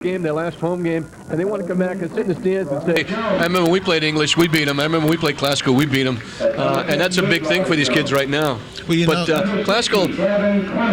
game, their last home game, and they want to come back and sit in the stands and say, I remember when we played English, we beat them. I remember when we played Classical, we beat them. And that's a big thing for these kids right now. Well, Classical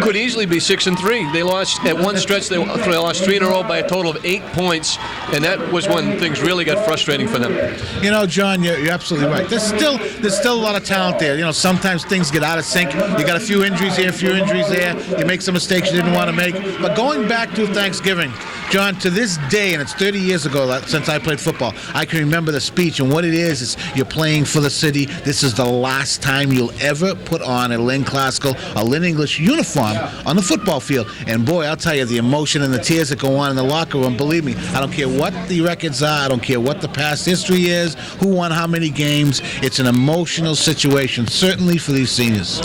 could easily be 6-3. They lost at one stretch. They lost 3 in a row by a total of 8 points, and that was when things really got frustrating for them. John, you're absolutely right. There's still a lot of talent there. Sometimes things get out of sync. You got a few injuries here, a few injuries there. You make some mistakes you didn't want to make. But going back to Thanksgiving, John, to this day, and it's 30 years ago since I played football, I can remember the speech, and what it is you're playing for the city. This is the last time you'll ever put on a Lynn Classical or Lynn English uniform on the football field. And boy, I'll tell you, the emotion and the tears that go on in the locker room, believe me, I don't care what the records are, I don't care what the past history is, who won how many games, it's an emotional situation, certainly for these seniors.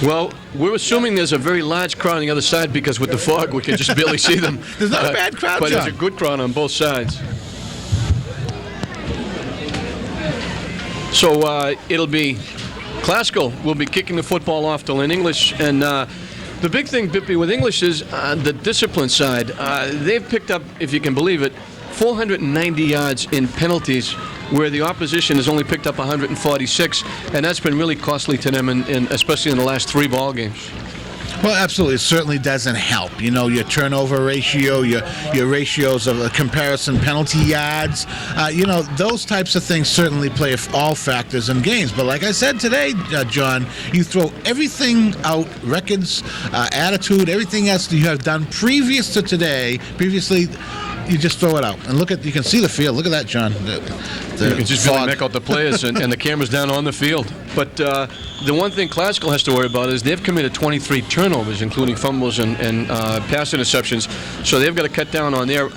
Well, we're assuming there's a very large crowd on the other side because with the fog we can just barely see them. There's not a bad crowd, but John. there's a good crowd on both sides. So it'll be Classical will be kicking the football off to Lynn English, and the big thing, Bippy, with English is the discipline side. They've picked up, if you can believe it, 490 yards in penalties, where the opposition has only picked up 146, and that's been really costly to them, especially in the last 3 ball games. Well, absolutely. It certainly doesn't help. Your turnover ratio, your ratios of comparison penalty yards, those types of things certainly play all factors in games. But like I said today, John, you throw everything out, records, attitude, everything else that you have done previously, you just throw it out. And you can see the field. Look at that, John. You can just really make out the players and the camera's down on the field. But the one thing Classical has to worry about is they've committed 23 turnovers, including fumbles and pass interceptions. So they've got to cut down on their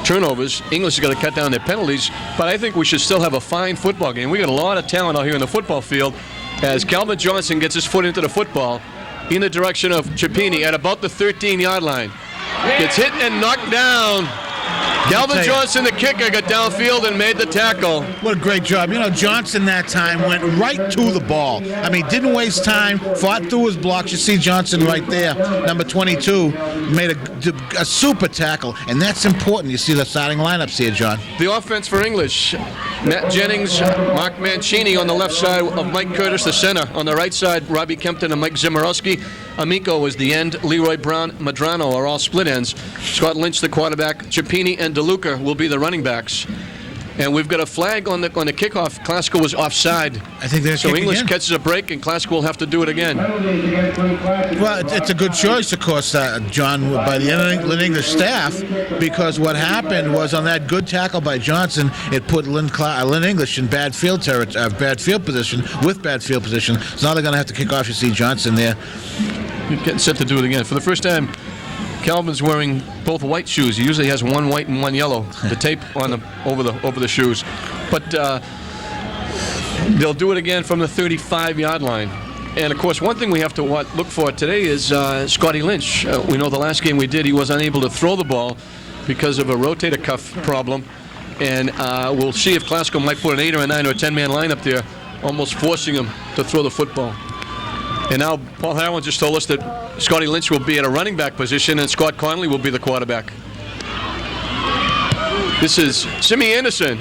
turnovers. English has got to cut down their penalties. But I think we should still have a fine football game. We got a lot of talent out here in the football field as Calvin Johnson gets his foot into the football in the direction of Chapini at about the 13-yard line. Gets hit and knocked down. Calvin Johnson, the kicker, got downfield and made the tackle. What a great job. Johnson that time went right to the ball. Didn't waste time, fought through his blocks. You see Johnson right there, number 22, made a super tackle, and that's important. You see the starting lineups here, John. The offense for English, Matt Jennings, Mark Mancini on the left side of Mike Curtis, the center. On the right side, Robbie Kempton and Mike Zimorowski. Amico is the end. Leroy Brown, Madrano are all split ends. Scott Lynch, the quarterback. Chapini and DeLuca will be the running backs. And we've got a flag on the kickoff. Classical was offside. I think they're so English again. Catches a break, and Classical will have to do it again. Well, it's a good choice, of course, John, by the Lynn English staff, because what happened was on that good tackle by Johnson, it put Lynn English in bad field position. So now they're going to have to kick off. You see Johnson there. You're getting set to do it again. For the first time, Calvin's wearing both white shoes. He usually has one white and one yellow. The tape on over the shoes, but they'll do it again from the 35-yard line. And of course, one thing we have to look for today is Scotty Lynch. We know the last game we did, he was unable to throw the ball because of a rotator cuff problem, and we'll see if Classical might put an 8 or a 9 or a 10-man line up there, almost forcing him to throw the football. And now Paul Harlan just told us that Scotty Lynch will be at a running back position and Scott Conley will be the quarterback. This is Simi Anderson,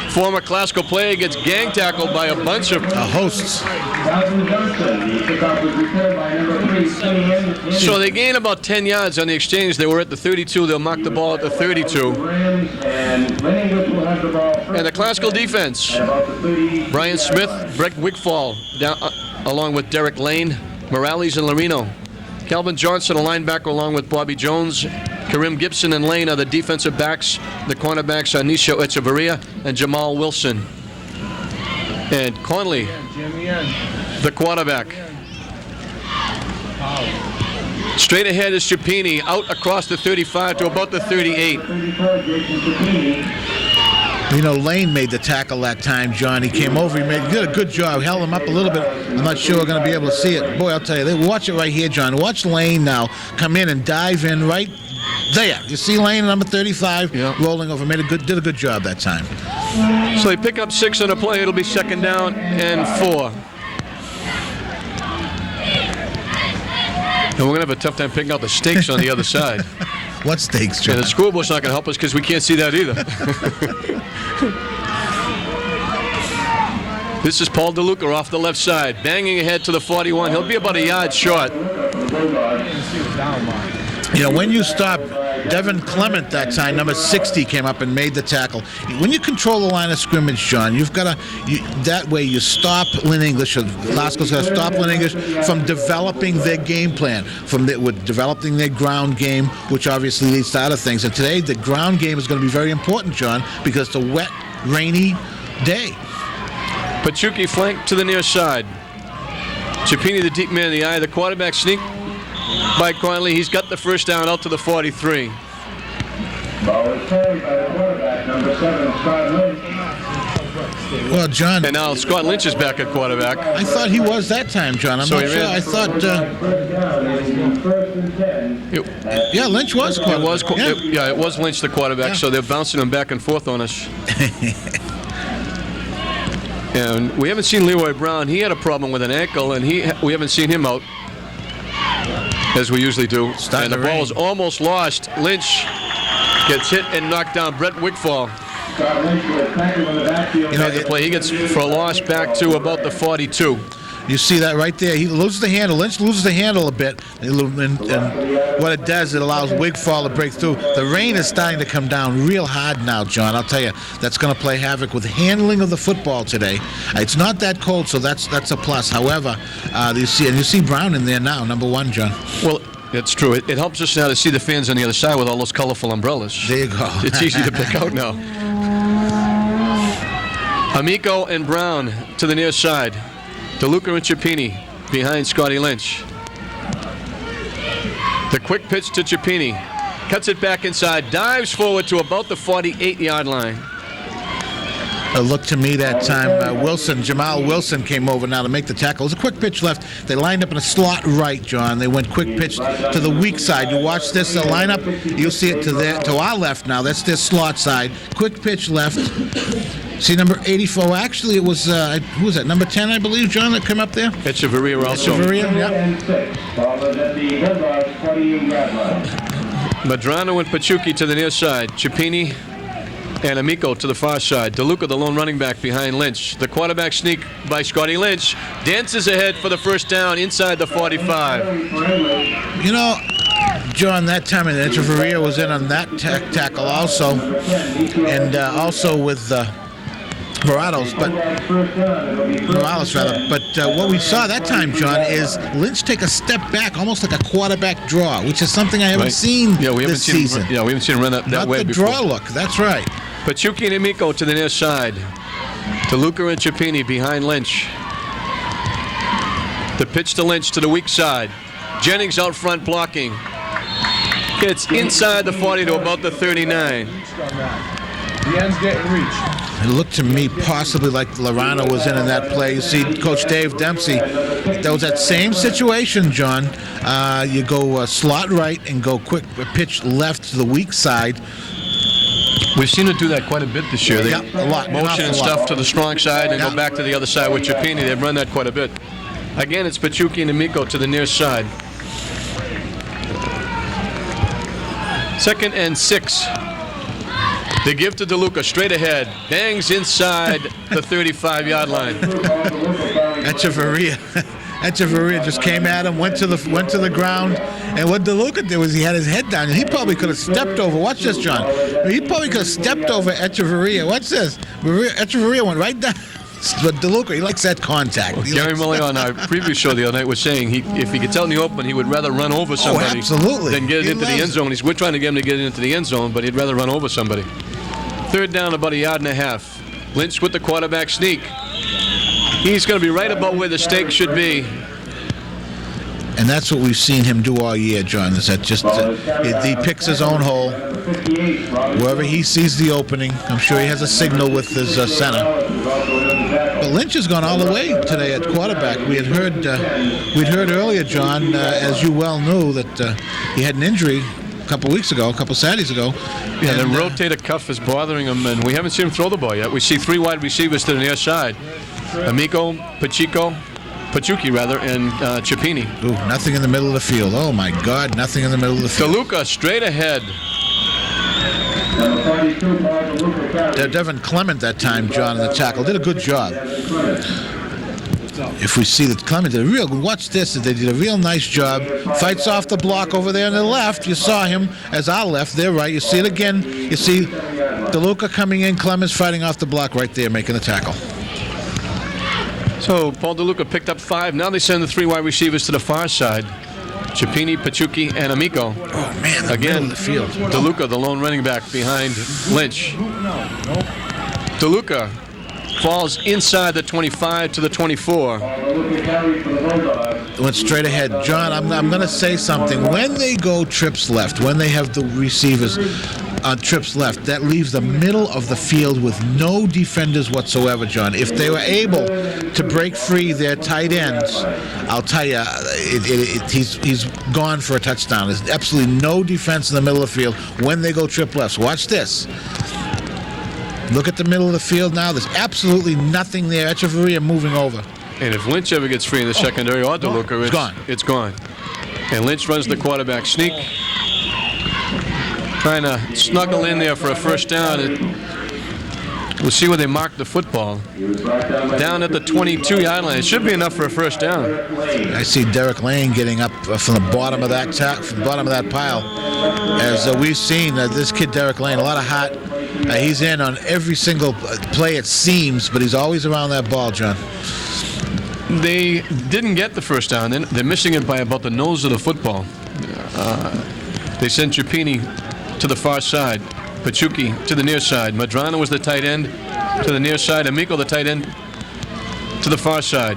former Classical player, gets gang tackled by a bunch of hosts. So they gain about 10 yards on the exchange. They were at the 32. They'll mark the ball at the 32. And the Classical defense, Brian Smith, Brett Wigfall, down, along with Derek Lane, Morales and Larino. Calvin Johnson, a linebacker, along with Bobby Jones. Karim Gibson and Lane are the defensive backs. The cornerbacks are Nisha Echeverria and Jamal Wilson. And Conley, the quarterback. Straight ahead is Chapini, out across the 35 to about the 38. Lane made the tackle that time, John. He came over, he did a good job, held him up a little bit. I'm not sure we're going to be able to see it. Boy, I'll tell you, watch it right here, John. Watch Lane now come in and dive in right there. You see Lane, number 35, rolling over. Did a good job that time. So they pick up 6 on the play. It'll be 2nd down and 4. And we're going to have a tough time picking out the stakes on the other side. What stakes, John? And the scoreboard's not going to help us because we can't see that either. This is Paul DeLuca off the left side, banging ahead to the 41. He'll be about a yard short. You know, when you stop, Devin Clement that time, number 60, came up and made the tackle. When you control the line of scrimmage, John, you've got to, that way you stop Lynn English, or Glasgow's got to stop Lynn English from developing their game plan, with developing their ground game, which obviously leads to other things. And today, the ground game is going to be very important, John, because it's a wet, rainy day. Pachuki flank to the near side. Chipini, the deep man in the eye. The quarterback sneak by Conley. He's got the first down out to the 43. Ball is carried by the quarterback, number 7, Scott Lynch. Well, John, And now Scott Lynch is back at quarterback. I thought he was that time, John. I'm So not he sure. ran. I thought, First down, it will be 1st and 10. yeah, Lynch was quarterback. It was Lynch the quarterback, Yeah. so they're bouncing him back and forth on us. And we haven't seen Leroy Brown. He had a problem with an ankle, and we haven't seen him out as we usually do. Starting And the to ball rain. is almost lost. Lynch gets hit and knocked down. Brett Wigfall Scott Lynch will tackle in the backfield. You know, had the play. He gets for a loss back to about the 42. You see that right there. He loses the handle. Lynch loses the handle a bit. And what it does, it allows Wigfall to break through. The rain is starting to come down real hard now, John. I'll tell you, that's going to play havoc with handling of the football today. It's not that cold, so that's a plus. However, you see Brown in there now, number 1, John. Well, it's true. It helps us now to see the fans on the other side with all those colorful umbrellas. There you go. It's easy to pick out now. Amico and Brown to the near side. DeLuca and Chipini behind Scotty Lynch. The quick pitch to Chipini. Cuts it back inside. Dives forward to about the 48-yard line. Look to me that time, Jamal Wilson came over now to make the tackle. It was a quick pitch left. They lined up in a slot right, John. They went quick pitch to the weak side. You watch this lineup, you'll see it to our left now. That's their slot side. Quick pitch left. See number 84. Actually, it was, who was that? Number 10, I believe, John, that came up there? Echeverria also. Echeverria, yeah. And 6. Ball is at the Bulldogs' 48-yard line. Madrano and Pachuki to the near side. Chipini and Amico to the far side. DeLuca, the lone running back behind Lynch. The quarterback sneak by Scotty Lynch. Dances ahead for the first down inside the 45. You know, John, that time and Echeverria was in on that tackle also, and also with Morales, rather. But what we saw that time, John, is Lynch take a step back, almost like a quarterback draw, which is something I haven't seen we haven't this seen season. we haven't seen him run that Not way the before. draw look. That's right. Pachuki and Amico to the near side. DeLuca and Chipini behind Lynch. The pitch to Lynch to the weak side. Jennings out front blocking. Gets inside the 40 to about the 39. The end's getting reached. It looked to me possibly like Lorano was in that play. You see Coach Dave Dempsey. That was that same situation, John. You go slot right and go quick pitch left to the weak side. We've seen it do that quite a bit this year. They Yeah, a lot. motion and An awful lot. stuff to the strong side and Yeah. go back to the other side with Chipini. They've run that quite a bit. Again, it's Pachuki and Amico to the near side. 2nd and 6. They give to DeLuca straight ahead. Bangs inside the 35-yard line. Echeverria just came at him, went to the ground, and what DeLuca did was he had his head down, and he probably could have stepped over. Watch this, John. He probably could have stepped over Echeverria. Watch this. Echeverria went right down. But DeLuca, he likes that contact. Gary Mully on our preview show the other night was saying if he gets out in the open, he would rather run over somebody absolutely. than get He into the loves end zone. We're trying to get him to get into the end zone, but he'd rather run over somebody. 3rd down, about a yard and a half. Lynch with the quarterback sneak. He's going to be right about where the stake should be. And that's what we've seen him do all year, John, is that just he picks his own hole. Wherever he sees the opening, I'm sure he has a signal with his center. But Lynch has gone all the way today at quarterback. We'd heard earlier, John, as you well knew, that he had an injury a couple Saturdays ago. Yeah, the rotator cuff is bothering him, and we haven't seen him throw the ball yet. We see 3 wide receivers to the near side. Amico, Pacheco, Pachuki rather, and Cipini. Ooh, nothing in the middle of the field. Oh, my God, nothing in the middle of the field. DeLuca straight ahead. Number 42, Paul DeLuca carries. Devin Clement that time, John, in the tackle. Did a good job. If we see that Clement did a real, watch this, they did a real nice job. Fights off the block over there on the left. You saw him as our left, they're right. You see it again. You see DeLuca coming in, Clemens fighting off the block right there, making the tackle. So Paul DeLuca picked up 5. Now they send the 3 wide receivers to the far side. Cipini, Pachuki, and Amico. Oh, man, the Again, middle of the field. DeLuca, the lone running back behind Lynch. DeLuca falls inside the 25 to the 24. DeLuca carries for the Bulldogs. Went straight ahead. John, I'm going to say something. When they go trips left, when they have the receivers on trips left, that leaves the middle of the field with no defenders whatsoever, John. If they were able to break free their tight ends, I'll tell you, he's gone for a touchdown. There's absolutely no defense in the middle of the field when they go trip left. So watch this. Look at the middle of the field now. There's absolutely nothing there. Echeverria moving over. And if Lynch ever gets free in the secondary or DeLuca, it's gone. And Lynch runs the quarterback sneak. Trying to snuggle in there for a first down. We'll see where they mark the football. Down at the 22-yard line. It should be enough for a first down. I see Derek Lane getting up from the bottom of that from the bottom of that pile. As we've seen, this kid Derek Lane, a lot of heart. He's in on every single play, it seems, but he's always around that ball, John. They didn't get the first down. They're missing it by about the nose of the football. They sent Cipini to the far side. Pachuki to the near side. Madrano was the tight end to the near side. Amico, the tight end, to the far side.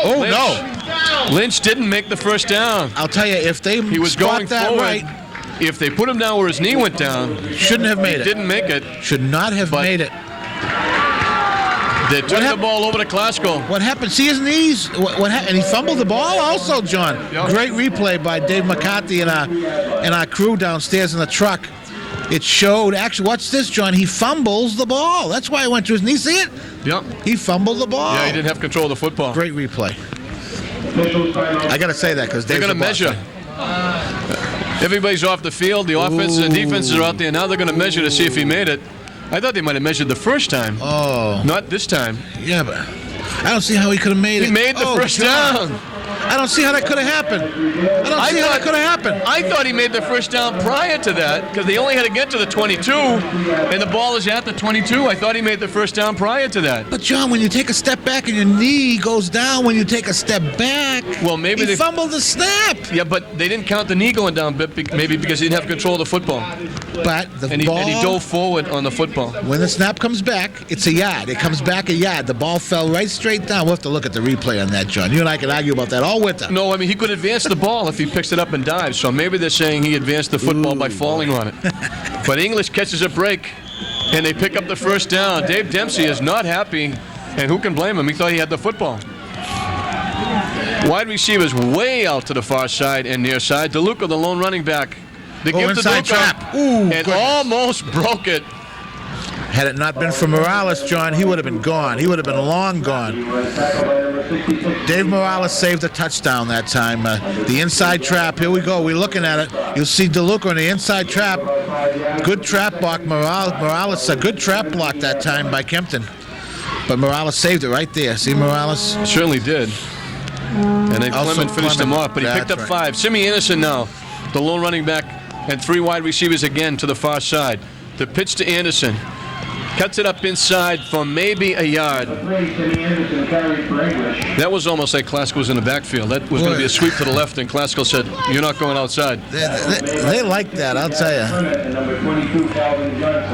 Oh, Lynch, no. Lynch didn't make the first down. I'll tell you, if they He was spot going that forward. right, If they put him down where his knee went down, shouldn't have made it. didn't make it. Should not have But- made it. They turned the ball over to Klasko. What happened? See his knees? What happened? And he fumbled the ball also, John. Yep. Great replay by Dave McCarthy and our crew downstairs in the truck. It showed, actually, watch this, John. He fumbles the ball. That's why it went to his knee. See it? Yep. He fumbled the ball. Yeah, he didn't have control of the football. Great replay. I got to say that because They're going to measure. Everybody's off the field. The offense and defenses are out there. Now they're going to measure to see if he made it. I thought they might have measured the first time. Oh. Not this time. Yeah, but I don't see how he could have made it. He made the first John. down. I don't see how that could have happened. I don't see how that could have happened. I thought he made the first down prior to that because they only had to get to the 22, and the ball is at the 22. I thought he made the first down prior to that. But, John, when you take a step back and your knee goes down when you take a step back, Well, maybe he they fumbled the snap. Yeah, but they didn't count the knee going down, maybe because he didn't have control of the football. But the And he ball, dove forward on the football. when the snap comes back, it's a yard. It comes back a yard. The ball fell right straight down. We'll have to look at the replay on that, John. You and I can argue about that all winter. No, I mean, he could advance the ball if he picks it up and dives. So maybe they're saying he advanced the football by falling on it. But English catches a break, and they pick up the first down. Dave Dempsey is not happy, and who can blame him? He thought he had the football. Wide receivers way out to the far side and near side. DeLuca, the lone running back. They give to inside DeLuca, trap. Ooh, and goodness. almost broke it. Had it not been for Morales, John, he would have been gone. He would have been long gone. Dave Morales saved a touchdown that time. The inside trap, here we go. We're looking at it. You'll see DeLuca in the inside trap. Good trap block. Morales, a good trap block that time by Kempton. But Morales saved it right there. See Morales? Certainly did. And then Also Clement finished him Clement. off, but he picked That's up right. 5. Simi Anderson now, the lone running back, and 3 wide receivers again to the far side. The pitch to Anderson. Cuts it up inside for maybe a yard. That was almost like Klasko was in the backfield. That was going to be a sweep to the left, and Klasko said, "You're not going outside." They like that, I'll tell you.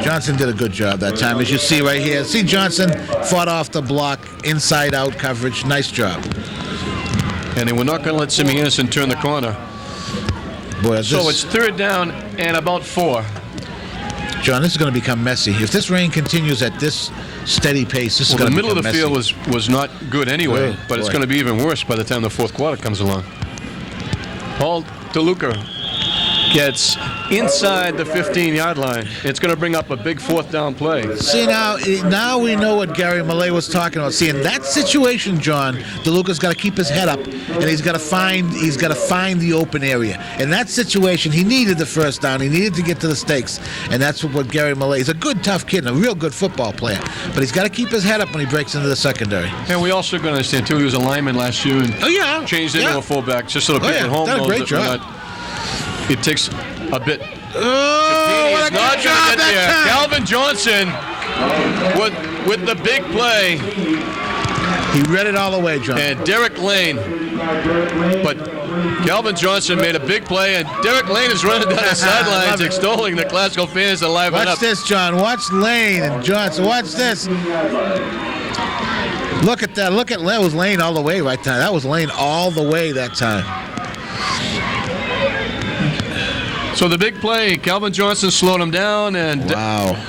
Johnson did a good job that time, as you see right here. See Johnson fought off the block, inside out coverage. Nice job. And they were not going to let Simi Anderson turn the corner. Boy, So it's 3rd down and about 4. John, this is going to become messy. If this rain continues at this steady pace, this is Well, going the to middle become of the messy. field was not good anyway, Oh, but it's boy. going to be even worse by the time the 4th quarter comes along. Paul DeLuca gets inside the 15-yard line, it's going to bring up a big fourth down play. See, now we know what Gary Millay was talking about. See, in that situation, John, DeLuca's got to keep his head up, and he's got to find the open area. In that situation, he needed the first down. He needed to get to the stakes, and that's what Gary Millay. He's a good, tough kid and a real good football player, but he's got to keep his head up when he breaks into the secondary. And we also got to understand too, he was a lineman last year and changed into a fullback. Just so the people at home done a know great that job. It takes a bit. Oh, what a Not good gonna job get that there. time. Calvin Johnson with the big play. He read it all the way, John. And Derek Lane. But Calvin Johnson made a big play, and Derek Lane is running down the sidelines extolling the Glasgow fans to liven Watch up. this, John. Watch Lane and Johnson. Watch this. Look at that. That was Lane all the way right time. That was Lane all the way that time. So the big play, Calvin Johnson slowed him down, and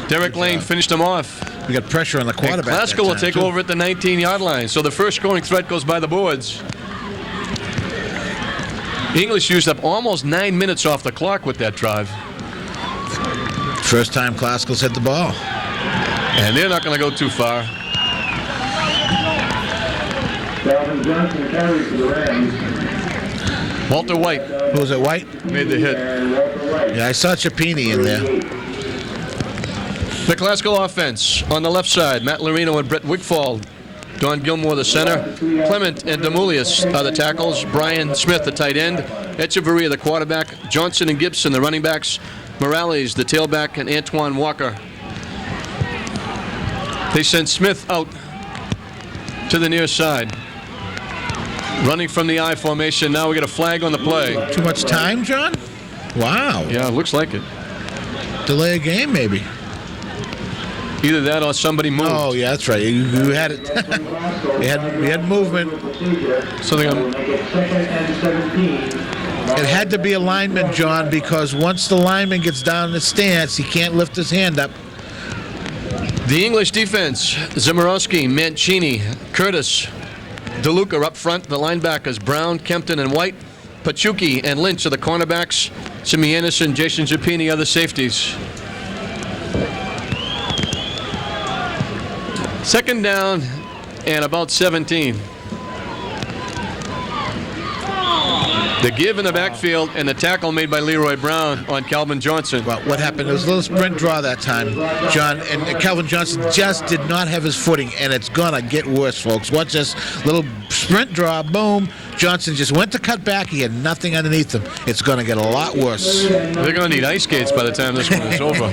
Derek Lane finished him off. We got pressure on the quarterback. And Glasgow will take over at the 19-yard line. So the first scoring threat goes by the boards. English used up almost 9 minutes off the clock with that drive. First time Glasgow's hit the ball. And they're not going to go too far. Calvin Johnson carries for the Rams. Walter White. Who was it, White? Made the hit. Yeah, I saw Chapini in there. The Glasgow offense on the left side, Matt Larino and Brett Wigfall. Don Gilmore, the center. Clement and Demulius are the tackles. Brian Smith, the tight end. Echeverria, the quarterback. Johnson and Gibson, the running backs. Morales, the tailback, and Antoine Walker. They send Smith out to the near side. Running from the I formation. Now we get a flag on the play. Too much time, John? Wow. Yeah, it looks like it. Delay a game, maybe. Either that or somebody moved. Oh, yeah, that's right. You had it. you had movement. Something It had to be a lineman, John, because once the lineman gets down in the stance, he can't lift his hand up. The English defense, Zimorowski, Mancini, Curtis, DeLuca up front, the linebackers, Brown, Kempton, and White. Pachuki and Lynch are the cornerbacks. Simi Anderson, Jason Zappini are the safeties. Second down and about 17. The give in the backfield and the tackle made by Leroy Brown on Calvin Johnson. Well, what happened? There was a little sprint draw that time, John, and Calvin Johnson just did not have his footing, and it's going to get worse, folks. Watch this little sprint draw, boom. Johnson just went to cut back. He had nothing underneath him. It's going to get a lot worse. They're going to need ice skates by the time this one is over.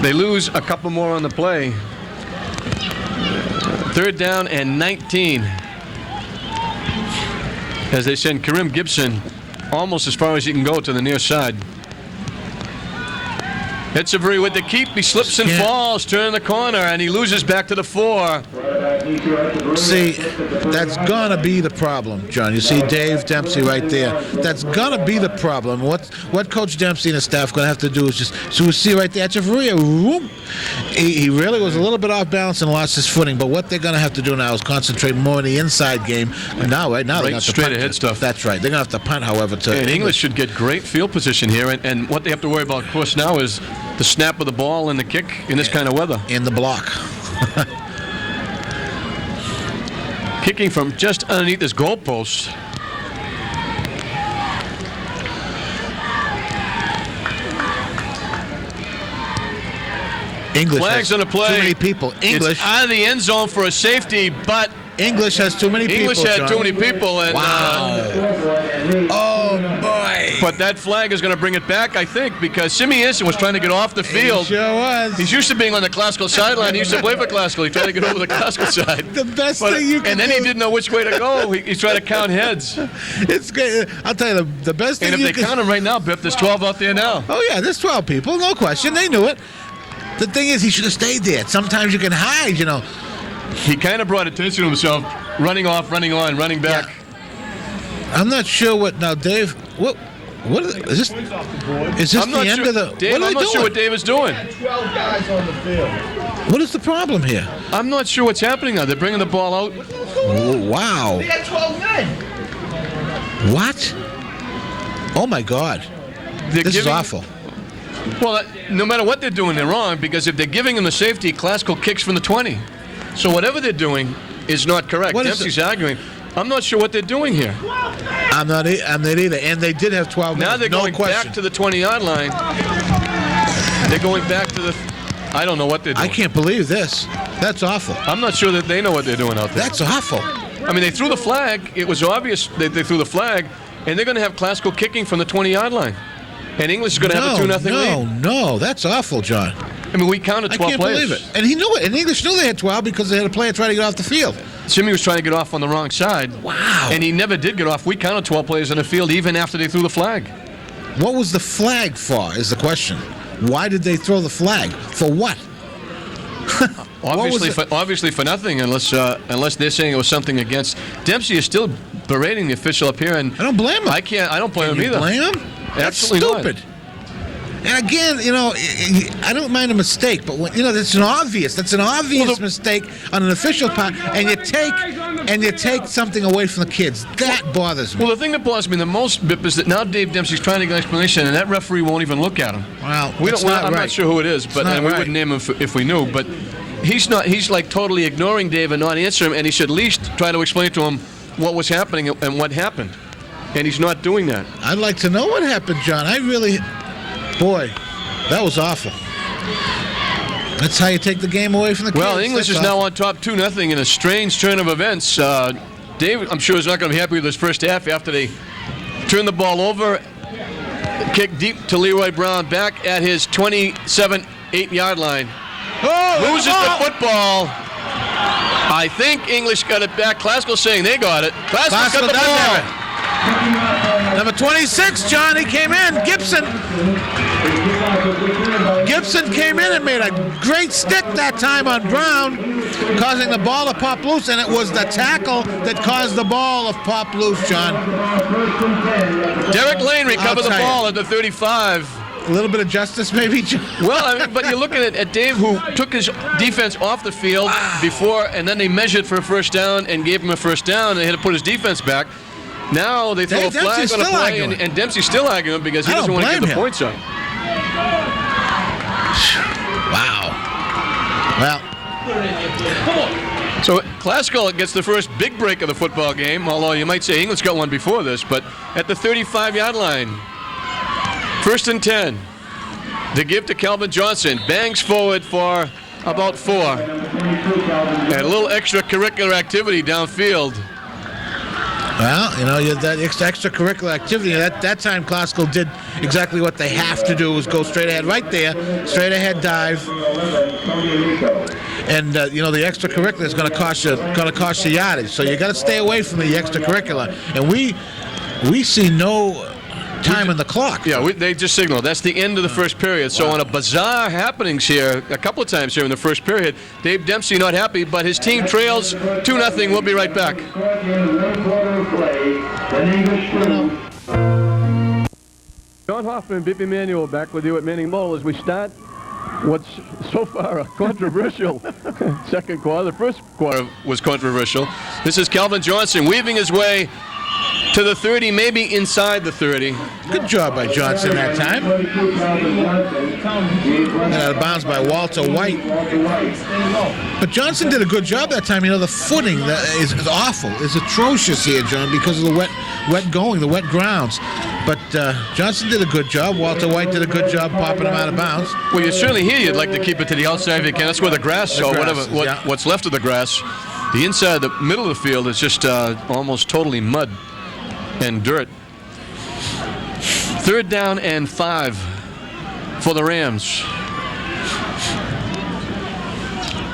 They lose a couple more on the play. Third down and 19. As they send Karim Gibson almost as far as he can go to the near side. Echeverria with the keep. He slips and falls, turning the corner, and he loses back to the 4. See, that's going to be the problem, John. You see Dave Dempsey right there. That's going to be the problem. What Coach Dempsey and his staff going to have to do is just, so we see right there, Echeverria, whoop, he really was a little bit off balance and lost his footing, but what they're going to have to do now is concentrate more in the inside game. Right now they're going to have to straight punt. ahead stuff. That's right. They're going to have to punt, however, to And English should get great field position here, and what they have to worry about, of course, now is the snap of the ball and the kick in this kind of weather. in the block. Kicking from just underneath this goalpost. English Flags has on the play. too many people. English It's out of the end zone for a safety, but English has too many English people. had John. too many people, and Oh boy! but that flag is going to bring it back, I think, because Simi Anderson was trying to get off the field. He sure was. He's used to being on the Glasgow sideline. He used to play for Glasgow. He tried to get over the Glasgow side. The best thing you can And then do. he didn't know which way to go. He tried to count heads. It's good. I'll tell you the best thing And if you they can. count them right now, Biff, there's 12 out there now. Oh yeah, there's 12 people, no question. They knew it. The thing is, he should have stayed there. Sometimes you can hide, you know. He kind of brought attention to himself, running off, running on, running back. I'm not sure what now, Dave. What is this? Is this I'm the not end sure, of the? Dave, What are I'm they not doing? sure what Dave is doing. 12 guys on the field. What is the problem here? I'm not sure what's happening now. They're bringing the ball out. Oh, wow. They got 12 men. What? Oh, my God. This is awful. Well, no matter what they're doing, they're wrong, because if they're giving them the safety, Classical kicks from the 20. So whatever they're doing is not correct. What is Dempsey's arguing. I'm not sure what they're doing here. I'm not either. And they did have 12 Now minutes. they're going no question. back to the 20-yard line. They're going back to the... I don't know what they're doing. I can't believe this. That's awful. I'm not sure that they know what they're doing out there. That's awful. I mean, they threw the flag. It was obvious they threw the flag, and they're going to have Classical kicking from the 20-yard line. And English is going to have a 2-0 lead. No, that's awful, John. I mean, we counted 12 I can't players. believe it. And he knew it. And English knew they had 12 because they had a player try to get off the field. Jimmy was trying to get off on the wrong side. Wow. And he never did get off. We counted 12 players in the field even after they threw the flag. What was the flag for, is the question. Why did they throw the flag? For what? Obviously for nothing, unless they're saying it was something against. Dempsey is still berating the official up here, and I don't blame him. I don't blame him either. Blame him? That's Absolutely stupid. And again, I don't mind a mistake, but that's an obvious mistake on an official part, and you take something away from the kids. That bothers me. Well, the thing that bothers me the most, Bip, is that now Dave Dempsey's trying to get an explanation, and that referee won't even look at him. Well, I'm not sure who it is, but we wouldn't name him if we knew. But he's not. He's like totally ignoring Dave and not answering him, and he should at least try to explain to him what was happening and what happened. And he's not doing that. I'd like to know what happened, John. Boy, that was awful. That's how you take the game away from the kids. Well, English is now on top 2-0 in a strange turn of events. Dave, I'm sure, is not going to be happy with his first half after they turned the ball over, kick deep to Leroy Brown, back at his 27-8-yard line. Loses the football. I think English got it back. Classical saying they got it. Classical got the ball. Number 26, John, he came in. Gibson came in and made a great stick that time on Brown, causing the ball to pop loose, and it was the tackle that caused the ball to pop loose, John. Derek Lane recovered the ball at the 35. A little bit of justice, maybe, John? Well, but you're looking at Dave, who took his defense off the field before, and then they measured for a first down and gave him a first down, and they had to put his defense back. Now they throw a flag on a play, and Dempsey's still arguing because he doesn't want to get the points up. Wow. Well. So Classical gets the first big break of the football game, although you might say English got one before this, but at the 35-yard line. 1st and 10. The give to Calvin Johnson. Bangs forward for about 4. And a little extracurricular activity downfield. Well, that extracurricular activity, that time Classical did exactly what they have to do, was go straight ahead right there, straight ahead dive. And, the extracurricular is going to cost you yardage. So you got to stay away from the extracurricular. And we see no time in the clock. Yeah, they just signaled. That's the end of the first period. So on a bizarre happenings here, a couple of times here in the first period, Dave Dempsey not happy, but his team trails 2-0. We'll be right back. John Hoffman, Bippy Manuel, back with you at Manning Mole as we start what's so far a controversial second quarter. The first quarter was controversial. This is Calvin Johnson weaving his way to the 30, maybe inside the 30. Good job by Johnson that time. And out of bounds by Walter White. But Johnson did a good job that time. The footing is awful. It's atrocious here, John, because of the wet grounds. But Johnson did a good job. Walter White did a good job popping him out of bounds. Well, you certainly here you'd like to keep it to the outside if you can. That's where the grass, what's left of the grass. The inside, the middle of the field is just almost totally mud and dirt. 3rd down and 5 for the Rams.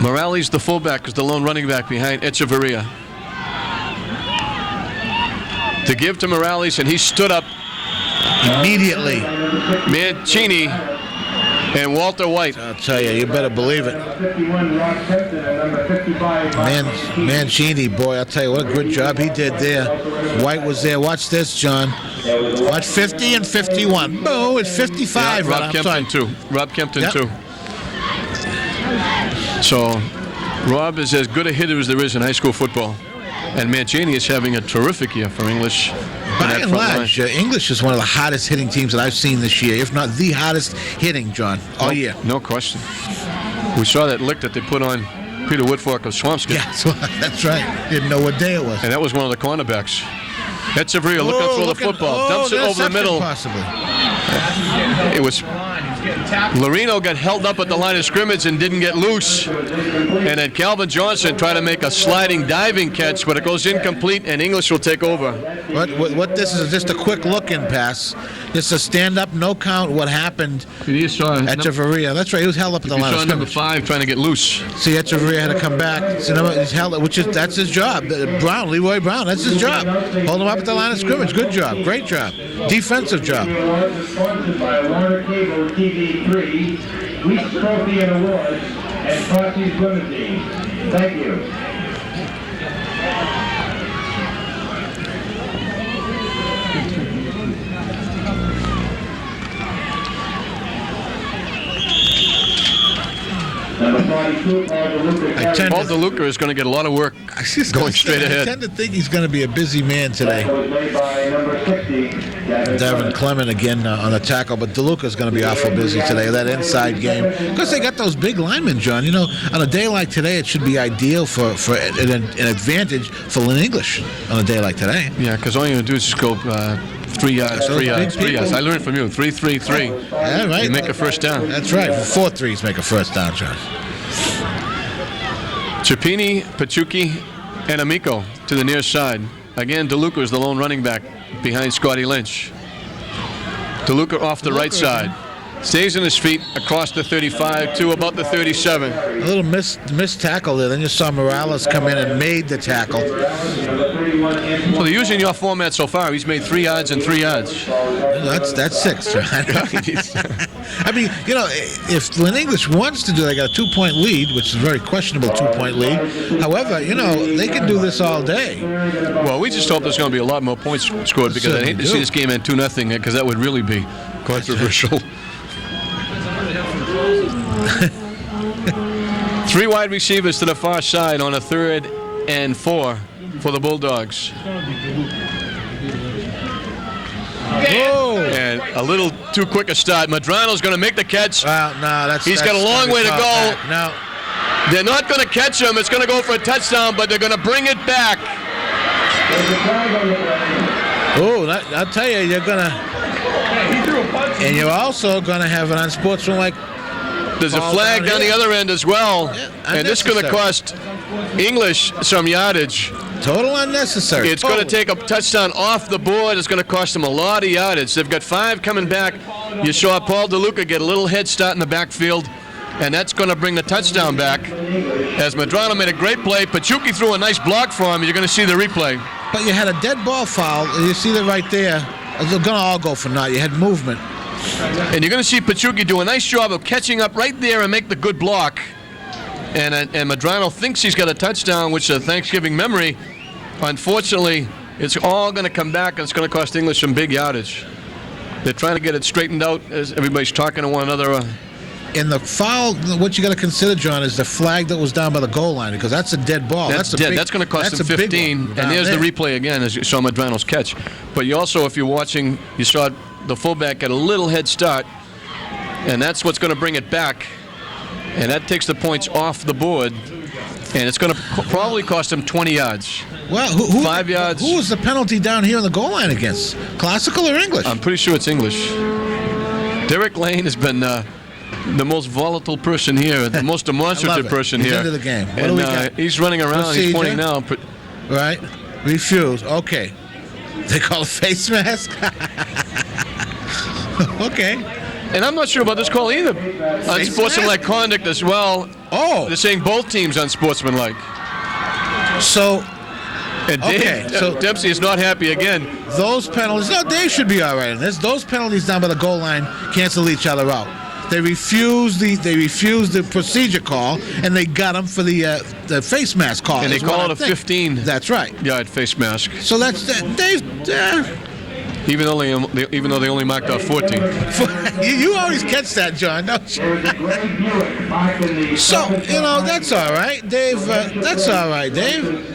Morales, the fullback, is the lone running back behind Echeverria. To give to Morales, and he stood up immediately. Mancini and Walter White. I'll tell you better believe it. Mancini, boy, I'll tell you what a good job he did there. White was there. Watch this, John. Watch 50 and 51. Oh, it's 55. Yeah, Rob Kempton, too. Rob Kempton, too. So Rob is as good a hitter as there is in high school football. And Mancini is having a terrific year for English. By and large, English is one of the hottest hitting teams that I've seen this year, if not the hottest hitting, John, all year. No question. We saw that lick that they put on Peter Woodfork of Swampscott. Yeah, that's right. Didn't know what day it was. And that was one of the cornerbacks. Etcheverria looking to throw the football. Dumps it over the middle. Possibly. It was... Lorino got held up at the line of scrimmage and didn't get loose. And then Calvin Johnson tried to make a sliding diving catch, but it goes incomplete, and English will take over. What this is just a quick look-in pass. Just a stand-up, no count, what happened Etcheverria. That's right, he was held up at the line of number scrimmage. 5 trying to get loose. See, Etcheverria had to come back. See, he's held, that's his job. Leroy Brown, that's his job. Hold him up at the line of scrimmage. Good job, great job. Defensive job. Awards is sponsored by Warner Cable TV3, Weiss Trophy and Awards, and Potsy's Limousine. Thank you. Number 42, Paul DeLuca is going to get a lot of work going straight ahead. I tend to think he's going to be a busy man today. made by number 60, Devin Clement again on the tackle, but DeLuca's going to be awful busy today. That inside game, because they got those big linemen, John. You know, on a day like today, it should be ideal for an advantage for Lynn English on a day like today. Yeah, because all you have to do is just go 3 yards, 3 yards, 3 yards. I learned from you. 3, 3, 3. Yeah, right. You make a first down. That's right. 4 threes make a first down, John. Cipini, Pachuki, and Amico to the near side. Again, DeLuca is the lone running back behind Scotty Lynch. DeLuca off the right side. Stays on his feet across the 35 to about the 37. A little missed tackle there. Then you saw Morales come in and made the tackle. So they're using your format so far. He's made 3 yards and 3 yards. That's 6, John. I mean, you know, if Lynn English wants to do, they got a 2-point lead, which is a very questionable 2-point lead. However, you know, they can do this all day. Well, we just hope there's going to be a lot more points scored, because I'd hate to see this game end 2-0, because that would really be controversial. 3 wide receivers to the far side on a 3rd and 4 for the Bulldogs. Oh. And a little too quick a start. Madrano's going to make the catch. Well, no, He's got a long way to go. No. They're not going to catch him. It's going to go for a touchdown, but they're going to bring it back. Oh, I'll tell you, you're going to... And you're also going to have an unsportsmanlike... There's a flag down the other end as well. And this is going to cost English some yardage. Total unnecessary. It's going to take a touchdown off the board. It's going to cost them a lot of yardage. They've got 5 coming back. You saw Paul DeLuca get a little head start in the backfield, and that's going to bring the touchdown back. As Madrano made a great play, Pachuki threw a nice block for him. You're going to see the replay. But you had a dead ball foul. You see that right there. They're going to all go for naught. You had movement. And you're going to see Pachuki do a nice job of catching up right there and make the good block. And Madrano thinks he's got a touchdown, which is a Thanksgiving memory. Unfortunately, it's all going to come back, and it's going to cost English some big yardage. They're trying to get it straightened out as everybody's talking to one another. In the foul, what you got to consider, John, is the flag that was down by the goal line, because that's a dead ball. That's dead. That's going to cost them 15. And there's the replay again, as you saw Madrano's catch. But you also, if you're watching, you saw the fullback get a little head start, and that's what's going to bring it back. And that takes the points off the board, and it's going to probably cost them 20 yards. Well, 5 yards. Who was the penalty down here on the goal line against? Classical or English? I'm pretty sure it's English. Derek Lane has been the most volatile person here, the most demonstrative person He's here. into the game. What And do we got? he's running around. Procedure. He's pointing now. Right. Refuse. Okay. They call it face mask? Okay. And I'm not sure about this call either. Unsportsmanlike conduct as well. Oh. They're saying both teams unsportsmanlike. So, And okay, so Dempsey is not happy again. those penalties, no, Dave should be all right in this. Those penalties down by the goal line cancel each other out. They refused the procedure call, and they got him for the face mask call. And they is what call I it a think. 15. That's right. Yard face mask. So that's Dave. even though they only marked off 14. You always catch that, John, don't you? So, that's all right, Dave. That's all right, Dave.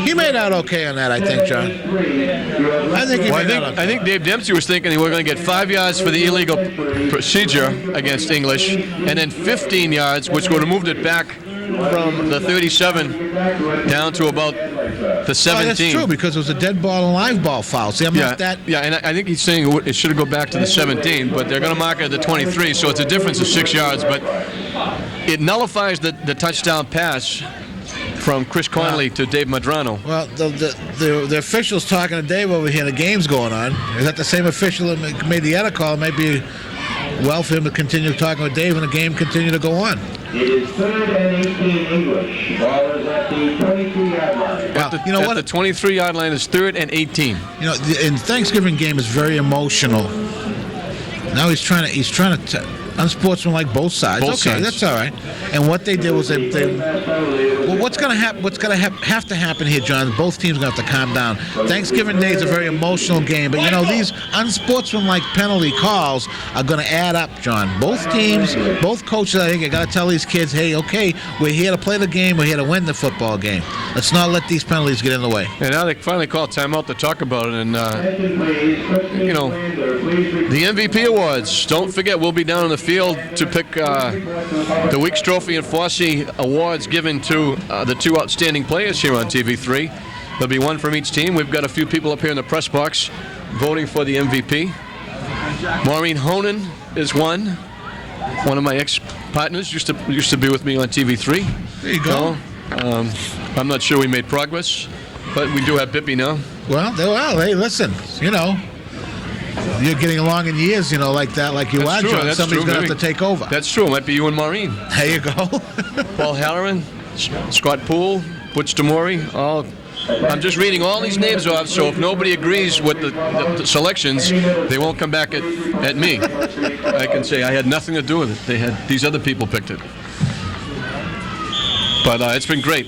He made out okay on that, I think, John. I think he made out okay. I think Dave Dempsey was thinking they were going to get 5 yards for the illegal procedure against English, and then 15 yards, which would have moved it back from the 37 down to about the 17. Oh, that's true, because it was a dead ball and live ball foul. See, I'm not that. Yeah, and I think he's saying it should have go back to the 17, but they're going to mark it at the 23, so it's a difference of 6 yards. But it nullifies the touchdown pass from Chris Conley to Dave Madrano. Well, the official's talking to Dave over here. The game's going on. Is that the same official that made the other call? It might be well for him to continue talking with Dave and the game continue to go on. It is 3rd and 18 English. Ball is at the 23-yard line. Well, The 23-yard line is 3rd and 18. The Thanksgiving game is very emotional. Now he's trying to unsportsmanlike both sides. Both okay, sides. That's all right. And what they did was what's going to happen? What's going to have to happen here, John? Both teams are going to have to calm down. Thanksgiving Day is a very emotional game, but these unsportsmanlike penalty calls are going to add up, John. Both teams, both coaches, I think, are going to tell these kids, hey, okay, we're here to play the game. We're here to win the football game. Let's not let these penalties get in the way. And now they finally call timeout to talk about it. And the MVP awards. Don't forget, we'll be down in the field to pick the Week's Trophy and Fosse awards given to the two outstanding players here on TV3. There'll be one from each team. We've got a few people up here in the press box voting for the MVP. Maureen Honan is one of my ex-partners. Used to be with me on TV3. There you go. I'm not sure we made progress, but we do have Bippy now. Well, hey, listen, you're getting along in years, like that, like you are, John. Somebody's going to have to take over. That's true. It might be you and Maureen. There you go. Paul Halloran, Scott Poole, Butch Demore, I'm just reading all these names off, so if nobody agrees with the selections, they won't come back at me. I can say I had nothing to do with it. These other people picked it. But it's been great.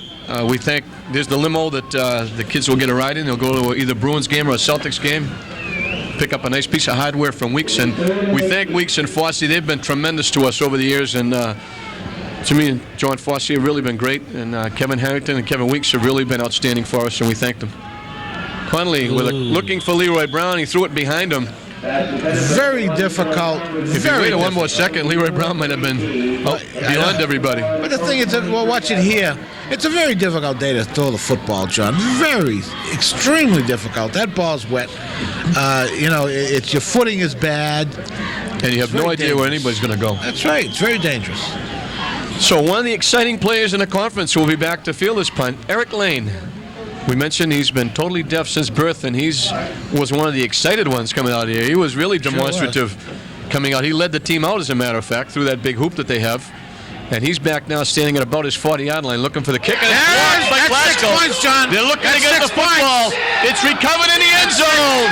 We thank, there's the limo that the kids will get a ride in. They'll go to either Bruins game or a Celtics game. Pick up a nice piece of hardware from Weeks, and we thank Weeks and Fosse. They've been tremendous to us over the years, and to me and John Fosse have really been great, and Kevin Harrington and Kevin Weeks have really been outstanding for us, and we thank them. Conley looking for Leroy Brown. He threw it behind him. Very difficult. If he waited one more second, Leroy Brown might have been beyond everybody. But the thing is, watch it here. It's a very difficult day to throw the football, John. Extremely difficult. That ball's wet. It's your footing is bad. And you have no idea where anybody's going to go. That's right. It's very dangerous. So one of the exciting players in the conference will be back to field this punt, Eric Lane. We mentioned he's been totally deaf since birth, and was one of the excited ones coming out here. He was really demonstrative coming out. He led the team out, as a matter of fact, through that big hoop that they have. And he's back now standing at about his 40-yard line looking for the kick. And it's blocked by Glasgow. 6 points, John. They're looking to That's get the football. It's recovered in the end zone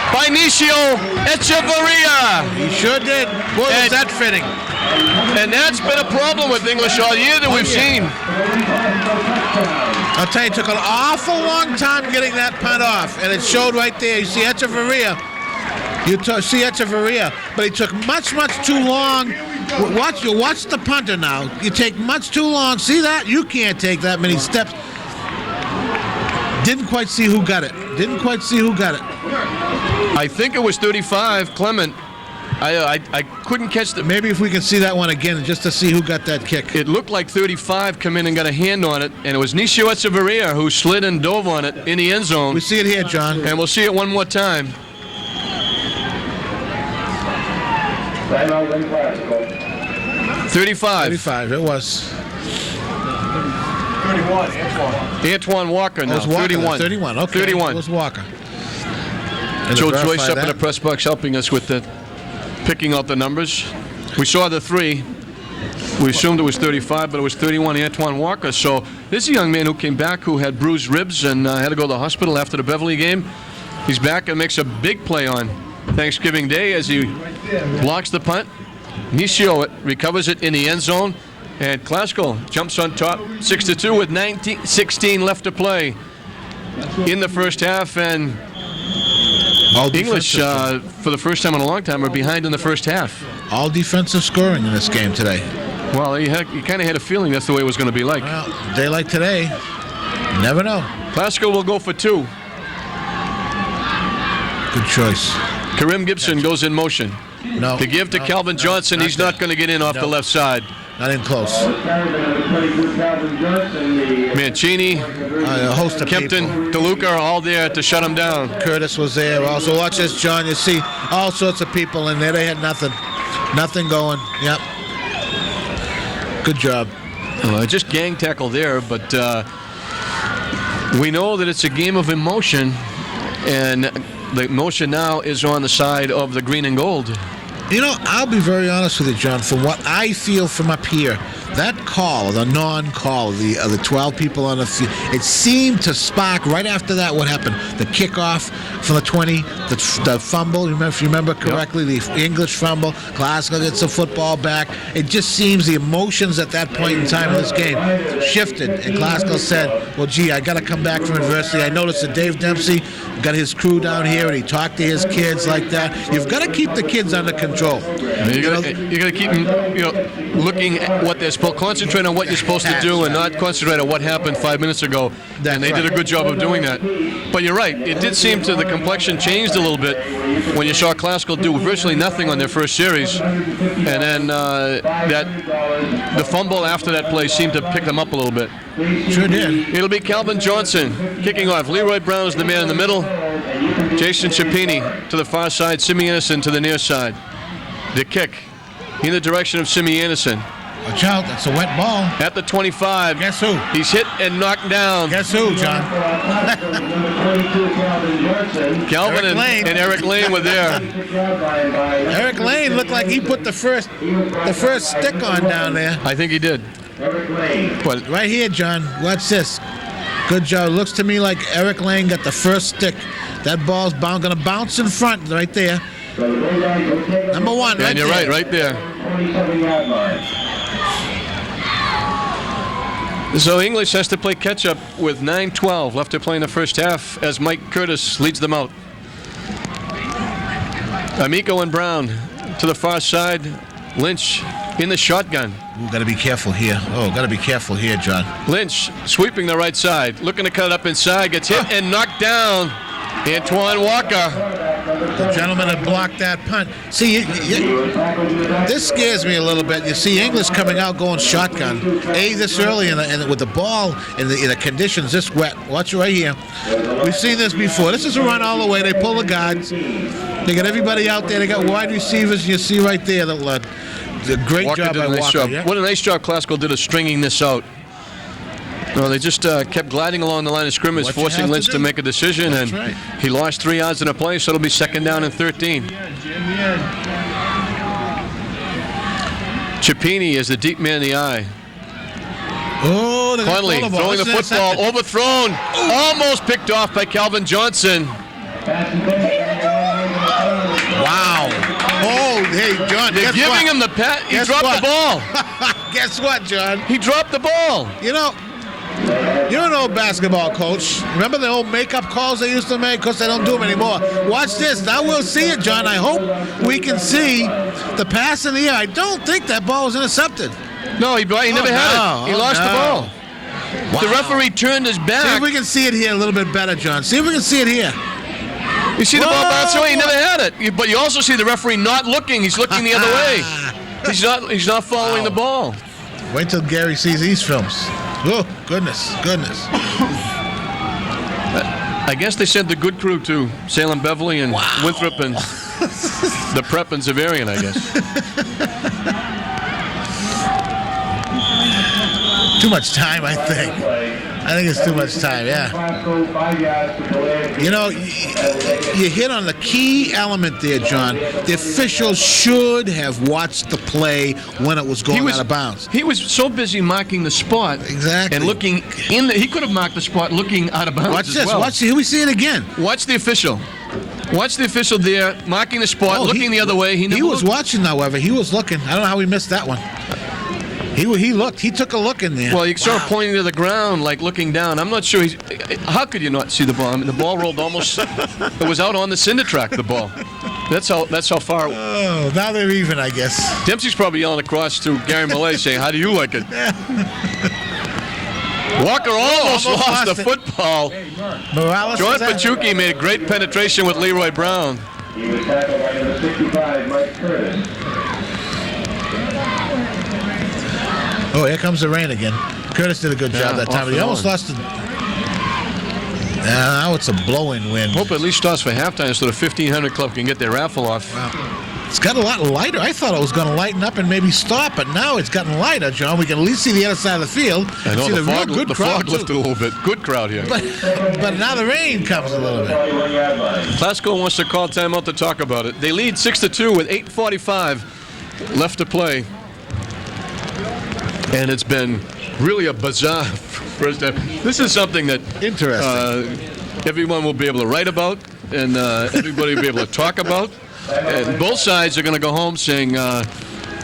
by Nicio Echeverria. He sure did. Boy, was that fitting. And that's been a problem with English all year that we've seen. I'll tell you, it took an awful long time getting that punt off, and it showed right there. You see Echeverria. See Echeverria, but he took much too long. Watch the punter now. You take much too long. See that? You can't take that many steps. Didn't quite see who got it. I think it was 35, Clement. I couldn't catch the... Maybe if we can see that one again just to see who got that kick. It looked like 35 come in and got a hand on it, and it was Nicio Echeverria who slid and dove on it in the end zone. We see it here, John. And we'll see it one more time. 35. 35, it was. 31, Antoine Walker now. It was Walker, 31. 31, okay. 31. It was Walker. Joe Joyce up in the press box helping us with picking out the numbers. We saw the 3. We assumed it was 35, but it was 31, Antoine Walker. So this is a young man who came back who had bruised ribs and had to go to the hospital after the Beverly game. He's back and makes a big play on Thanksgiving Day as he blocks the punt. Nicio recovers it in the end zone, and Glasgow jumps on top 6-2 with 16 left to play in the first half, and All English, defensive. for the first time in a long time, are behind in the first half. All defensive scoring in this game today. Well, you kind of had a feeling that's the way it was going to be like. Well, day like today, you never know. Glasgow will go for 2. Good choice. Karim Gibson goes in motion. No. To give to no, Calvin no, Johnson, he's not that. going to get in off the No. left side. Not in close. Mancini, A host of Kempton, DeLuca are all there to shut him down. Curtis was there also. Watch this, John. You see all sorts of people in there. They had nothing. Nothing going. Yep. Good job. Just gang tackle there, but we know that it's a game of emotion, and the emotion now is on the side of the green and gold. You know, I'll be very honest with you, John. From what I feel from up here, that call, the non-call, of the 12 people on the field, it seemed to spark right after that. What happened? The kickoff from the 20, the fumble. If you remember correctly, the English fumble. Glasgow gets the football back. It just seems the emotions at that point in time in this game shifted, and Glasgow said, "Well, gee, I got to come back from adversity." I noticed that Dave Dempsey got his crew down here, and he talked to his kids like that. You've got to keep the kids under control. You got to keep them, looking at what they're supposed. Concentrate on what you're supposed to do, and not concentrate on what happened 5 minutes ago. And they did a good job of doing that. But you're right. It did seem to the complexion changed a little bit when you saw Glasgow do virtually nothing on their first series, and then the fumble after that play seemed to pick them up a little bit. Sure did. It'll be Calvin Johnson kicking off. Leroy Brown is the man in the middle. Jason Chapini to the far side. Simi Anderson to the near side. The kick in the direction of Simi Anderson. Watch out, that's a wet ball. At the 25. Guess who? He's hit and knocked down. Guess who, John? Calvin Eric Lane. and Eric Lane were there. Eric Lane looked like he put the first stick on down there. I think he did. But Right here, John. Watch this. Good job. Looks to me like Eric Lane got the first stick. That ball's going to bounce in front right there. Number one, right and you're there. right there. So English has to play catch-up with 9:12 left to play in the first half as Mike Curtis leads them out. Amico and Brown to the far side. Lynch in the shotgun. Ooh, got to be careful here. Oh, got to be careful here, John. Lynch sweeping the right side. Looking to cut it up inside. Gets hit and knocked down. Antoine Walker. The gentleman that blocked that punt. See, this scares me a little bit. You see English coming out going shotgun. This early and with the ball in the conditions this wet. Watch it right here. We've seen this before. This is a run all the way. They pull the guards. They got everybody out there. They got wide receivers. You see right there. The great Walker job did by a nice Walker. job. Yeah. What a nice job Glasgow did of stringing this out. No, they just kept gliding along the line of scrimmage, What you forcing have to Lynch to do. make a decision, That's and right. he lost 3 yards in a play, so it'll be 2nd down and 13. Chapini is the deep man in the eye. Oh, Conley throwing the football, overthrown, almost picked off by Calvin Johnson. Wow. Oh, hey, John, They're guess giving what? him the pat. He Guess dropped what? the ball. Guess what, John? He dropped the ball. You're an old basketball coach. Remember the old makeup calls they used to make? Because they don't do them anymore. Watch this. Now we'll see it, John. I hope we can see the pass in the air. I don't think that ball was intercepted. No, he never had it. He lost the ball. Wow. The referee turned his See if back. we can see it here a little bit better, John. See if we can see it here. You see the ball Whoa! bounce away. He never had it. But you also see the referee not looking. He's looking the other way. He's not following the ball. Wait till Gary sees these films. Oh, goodness. I guess they sent the good crew to Salem Beverly and Winthrop and the Prep and Zavarian, I guess. Too much time, I think. I think it's too much time, yeah. You know, you hit on the key element there, John. The officials should have watched the play when it was going out of bounds. He was so busy marking the spot. Exactly. And looking in he could have marked the spot looking out of bounds. Watch as this. well. Here we see it again. Watch the official. Watch the official there, marking the spot, looking the other way. He was watching, however. He was looking. I don't know how he missed that one. He looked. He took a look in there. Well, he sort of pointing to the ground, like looking down. I'm not sure. how could you not see the ball? I mean, the ball rolled almost. It was out on the cinder track. The ball. That's how far. Oh, now they're even, I guess. Dempsey's probably yelling across to Gary Millay saying, "How do you like it?" Walker almost lost the football. Morales. John Pachuki made a great penetration with Leroy Brown. He was tackled by number 65, Mike Curtis. Oh, here comes the rain again. Curtis did a good job that time. He almost lost it. Now it's a blowing wind. Hope it at least starts for halftime so the 1,500 club can get their raffle off. Wow. It's got a lot lighter. I thought it was going to lighten up and maybe stop, but now it's gotten lighter, John. We can at least see the other side of the field. I know see the fog lifted a little bit. Good crowd here. But now the rain comes a little bit. Glasgow wants to call timeout to talk about it. They lead 6-2 with 8:45 left to play. And it's been really a bizarre first half. This is something that everyone will be able to write about and everybody will be able to talk about. And both sides are going to go home saying,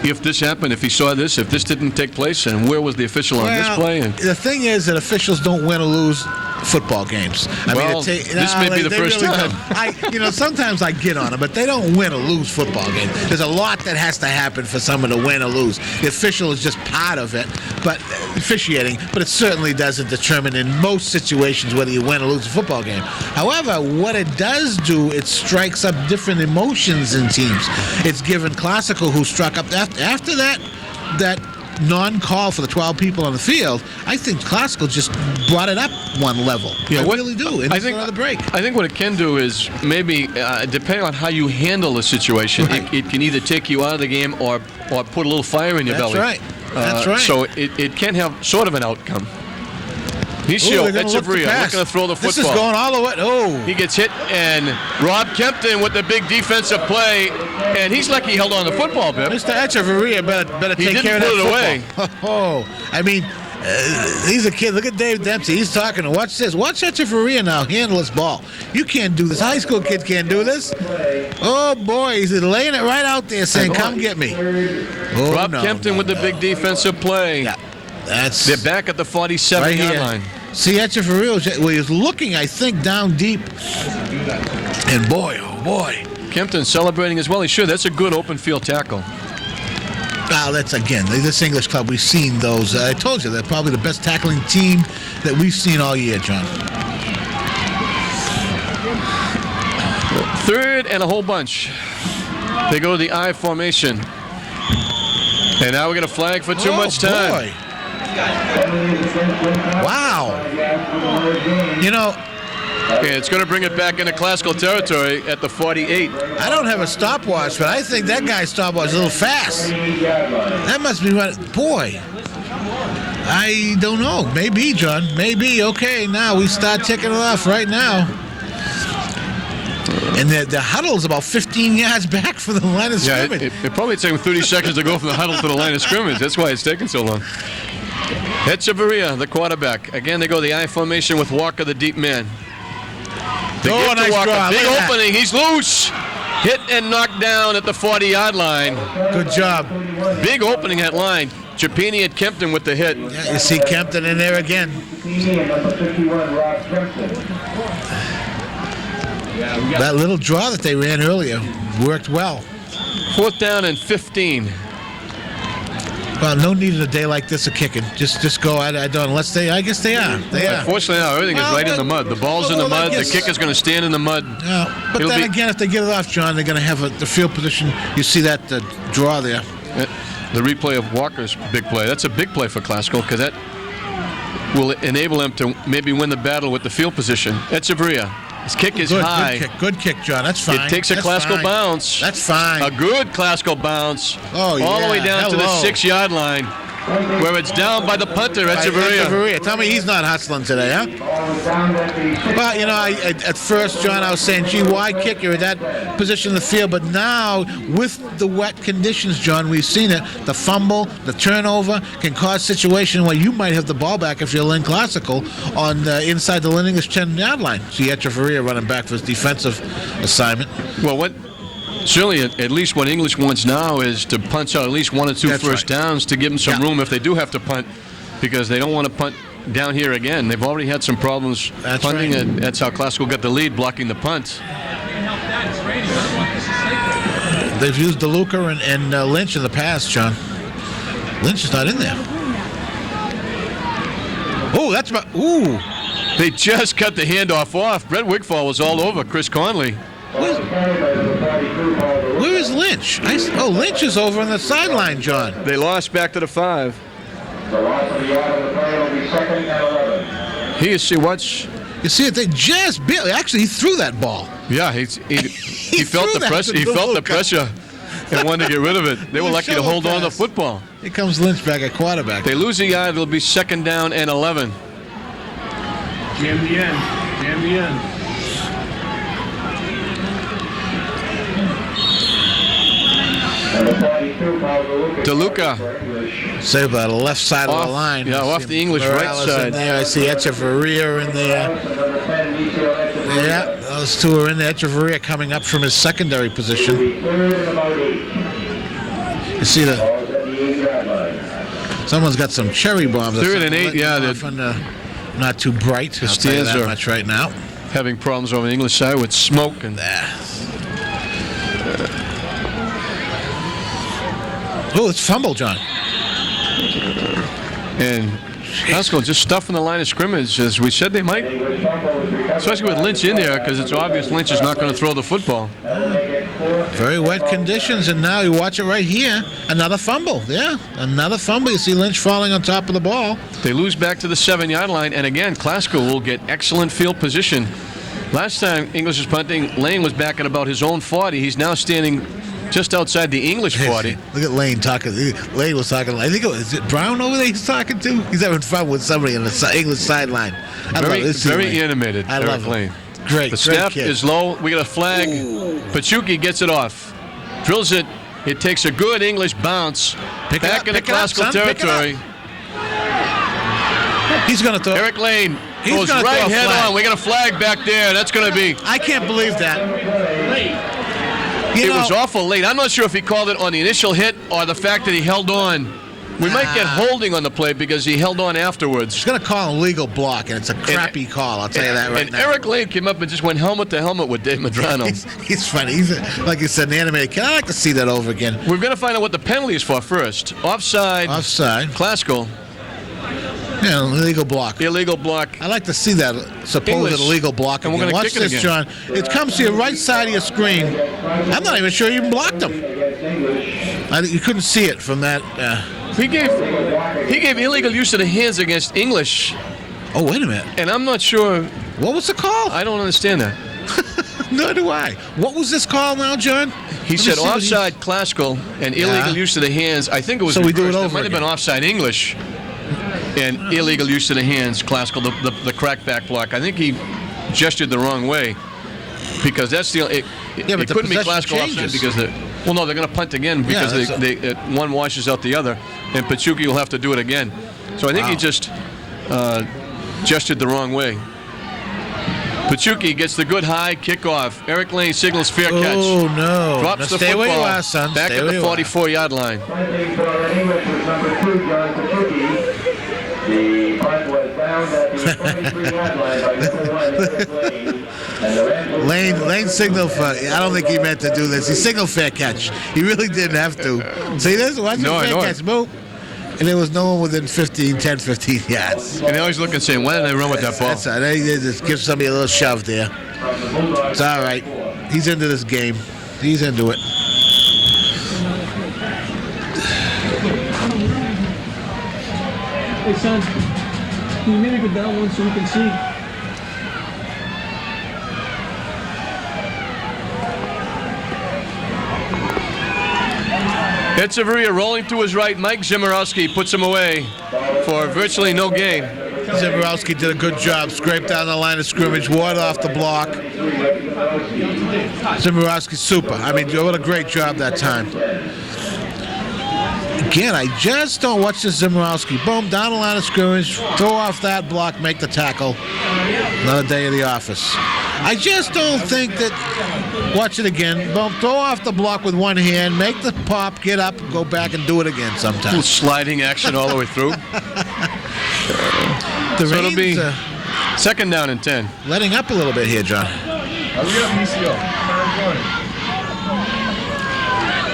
if this happened, if he saw this, if this didn't take place, and where was the official on this play? And the thing is that officials don't win or lose football games. This may be the first time. Sometimes I get on them, but they don't win or lose football games. There's a lot that has to happen for someone to win or lose. The official is just part of it, but officiating, but it certainly doesn't determine in most situations whether you win or lose a football game. However, what it does do, it strikes up different emotions in teams. It's given Classical, who struck up after that non-call for the 12 people on the field, I think Classical just brought it up one level. I really do. I think the break. I think what it can do is maybe, depending on how you handle the situation, it can either take you out of the game or put a little fire in your belly. That's right. So it can have sort of an outcome. Echeverria looking to throw the football. This is going all the way. Oh. He gets hit, and Rob Kempton with the big defensive play, and he's lucky he held on to the football, Biff. Mr. Echeverria better take care of that football. Oh, I mean, he's a kid. Look at Dave Dempsey. He's talking. Watch this. Watch Echeverria now handle this ball. You can't do this. High school kid can't do this. Oh, boy. He's laying it right out there saying, come get me. Oh, Rob Kempton with the big defensive play. Yeah. They're back at the 47-yard line. See, Echeverria, he was looking, I think, down deep. And boy, oh boy. Kempton celebrating as well. He should. That's a good open field tackle. Well, that's, again, this English club, we've seen those. I told you, they're probably the best tackling team that we've seen all year, John. Third and a whole bunch. They go to the I formation. And now we're going to flag for too much time. Boy. Wow. Okay, it's going to bring it back into Classical territory at the 48. I don't have a stopwatch, but I think that guy's stopwatch is a little fast. That must be right. Boy. I don't know. Maybe, John. Maybe. Okay, now we start ticking it off right now. And the huddle is about 15 yards back from the line of scrimmage. It probably takes 30 seconds to go from the huddle to the line of scrimmage. That's why it's taking so long. Echeverria, the quarterback. Again, they go the I formation with Walker, the deep man. Nice draw. Big opening. He's loose. Hit and knocked down at the 40-yard line. Good job. Big opening at line. Chapini at Kempton with the hit. Yeah, you see Kempton in there again. That little draw that they ran earlier worked well. 4th down and 15. Well, no need in a day like this of kicking. Just go. I don't. Unless I guess they are. They are. Unfortunately, now everything is right in the mud. The ball's in the mud. The kicker's going to stand in the mud. But then again, if they get it off, John, they're going to have the field position. You see that draw there. The replay of Walker's big play. That's a big play for Classical because that will enable them to maybe win the battle with the field position. Echeverria. His kick is high. Good kick, John. That's fine. It takes a Classical bounce. That's fine. A good Classical bounce. Oh, yeah. All the way down to the 6-yard line, where it's down by the punter, Echeverria. Tell me he's not hustling today, huh? Well, at first, John, I was saying, gee, why kick you at that position in the field? But now, with the wet conditions, John, we've seen it. The fumble, the turnover can cause situation where you might have the ball back if you're Lynn Classical on inside the Lynn English 10-yard line. See Echeverria running back for his defensive assignment. Well, certainly, at least what English wants now is to punch out at least 1 or 2 first downs to give them some room if they do have to punt, because they don't want to punt down here again. They've already had some problems That's punting, right. and that's how Glasgow got the lead, blocking the punt. They've used DeLuca and Lynch in the past, John. Lynch is not in there. Oh, that's about. Ooh. They just cut the handoff off. Brett Wigfall was all over Chris Conley. Where is Lynch? Lynch is over on the sideline, John. They lost back to the 5. The loss of the yard of the play will be 2nd and 11. Here you see what's. You see it? They just barely. Actually, he threw that ball. Yeah, he felt threw the that pressure. to He felt the DeLuca. pressure and wanted to get rid of it. They were He lucky to shoveled hold on to the pass. football. Here comes Lynch back at quarterback. They lose a yard. It'll be 2nd down and 11. Jam the end. Jam the end. Number 42, Paul DeLuca. Save by the left side of Off- the line. yeah, I off see the English right Morales side. In there. I see Echeverria in there. Number 10, Michel Echeverria. Yeah, those two are in there. Echeverria coming up from his secondary position. Will be 3rd and about 8. You see the Ball's at the 8-yard line. someone's got some cherry bombs. or 3rd and something 8, yeah, letting that- off on the- not too bright. I'll tell you stands that are- much right now. Having problems over the English side with smoke and. Oh, it's fumble, John. And Glasgow just stuffing the line of scrimmage as we said they might, English fumble was recovered. especially with Lynch in there because it's obvious Lynch is not going to throw the football. That'll make it 4th. Very wet conditions, and now you watch it right here. Another fumble. Yeah, another fumble. You see Lynch falling on top of the ball. They lose back to the 7-yard line, and again, Glasgow will get excellent field position. Last time English was punting, Lane was back at about his own 40. He's now standing just outside the English 40. Look at Lane talking. Lane was talking. I think is it Brown over there he's talking to? He's having fun with somebody on the English sideline. I love this. Very animated, I Eric love him. Lane. Great. The great snap kid. is low. We got a flag. Pachuki gets it off. Drills it. It takes a good English bounce. Pick it back up, into pick it up, Glasgow son, pick it up. territory. He's going to throw. Eric Lane He's goes gonna right throw a head flag. on. We got a flag back there. That's going to be. I can't believe that. You It know, was awful late. I'm not sure if he called it on the initial hit or the fact that he held on. We might get holding on the play because he held on afterwards. he's going to call a legal block, and it's a crappy call. I'll tell you that right and now. Eric Lane came up and just went helmet to helmet with Dave Madrano. He's funny. He's like you said, an animated kid. I like to see that over again. We're going to find out what the penalty is for first. Offside. Offside. Glasgow. Yeah, illegal block. Illegal block. I like to see that supposed English. illegal block And we're again. gonna Watch kick it this, again. John. It comes to your right side of your screen. I'm not even sure you even blocked him. You couldn't see it from that. He gave illegal use of the hands against English, Oh, wait a minute. and I'm not sure. What was the call? I don't understand that. Nor do I. What was this call now, John? He Let me said see what offside Glasgow and illegal use of the hands. I think it was So we do it reversed. over might have been again. offside English and illegal use of the hands, Glasgow, the crackback block. I think he gestured the wrong way because that's the it but it the couldn't be possession Glasgow offside changes. because well, no, they're going to punt again because that's one washes out the other, and Pachuki will have to do it again. So I think he Wow. just gestured the wrong way. Pachuki gets the good high kickoff. Eric Lane signals fair catch. Oh, no. Drops Now the stay football. where you are, son. Back Stay at where the you are. 44-yard line. Punting for English was number 2, John Pachuki. The punt was down at the 23-yard line by number 1, Eric Lane. And the Rams will- Lane signaled for. I don't think he meant to do this. He signaled fair catch. He really didn't have to. See this? Watch No, I the fair know it. catch. Move. And there was no one within 10, 15 yards. And they always look and say, why did I run with that ball? That's all right. They just give somebody a little shove there. It's all right. He's into this game. He's into it. Hey, son, can you maybe go down one so we can see? Echeverria rolling to his right. Mike Zimorowski puts him away for virtually no gain. Zimborowski did a good job. Scraped down the line of scrimmage. Ward off the block. Zimborowski super. I mean, what a great job that time. Again, I just don't watch this Zimborowski. Boom, down the line of scrimmage. Throw off that block. Make the tackle. Another day of the office. I just don't think that. Watch it again. Boom, throw off the block with one hand. Make the pop. Get up. Go back and do it again Little sometime. sliding action all the way through. The So it'll be rain's second down and 10. letting up a little bit here, John.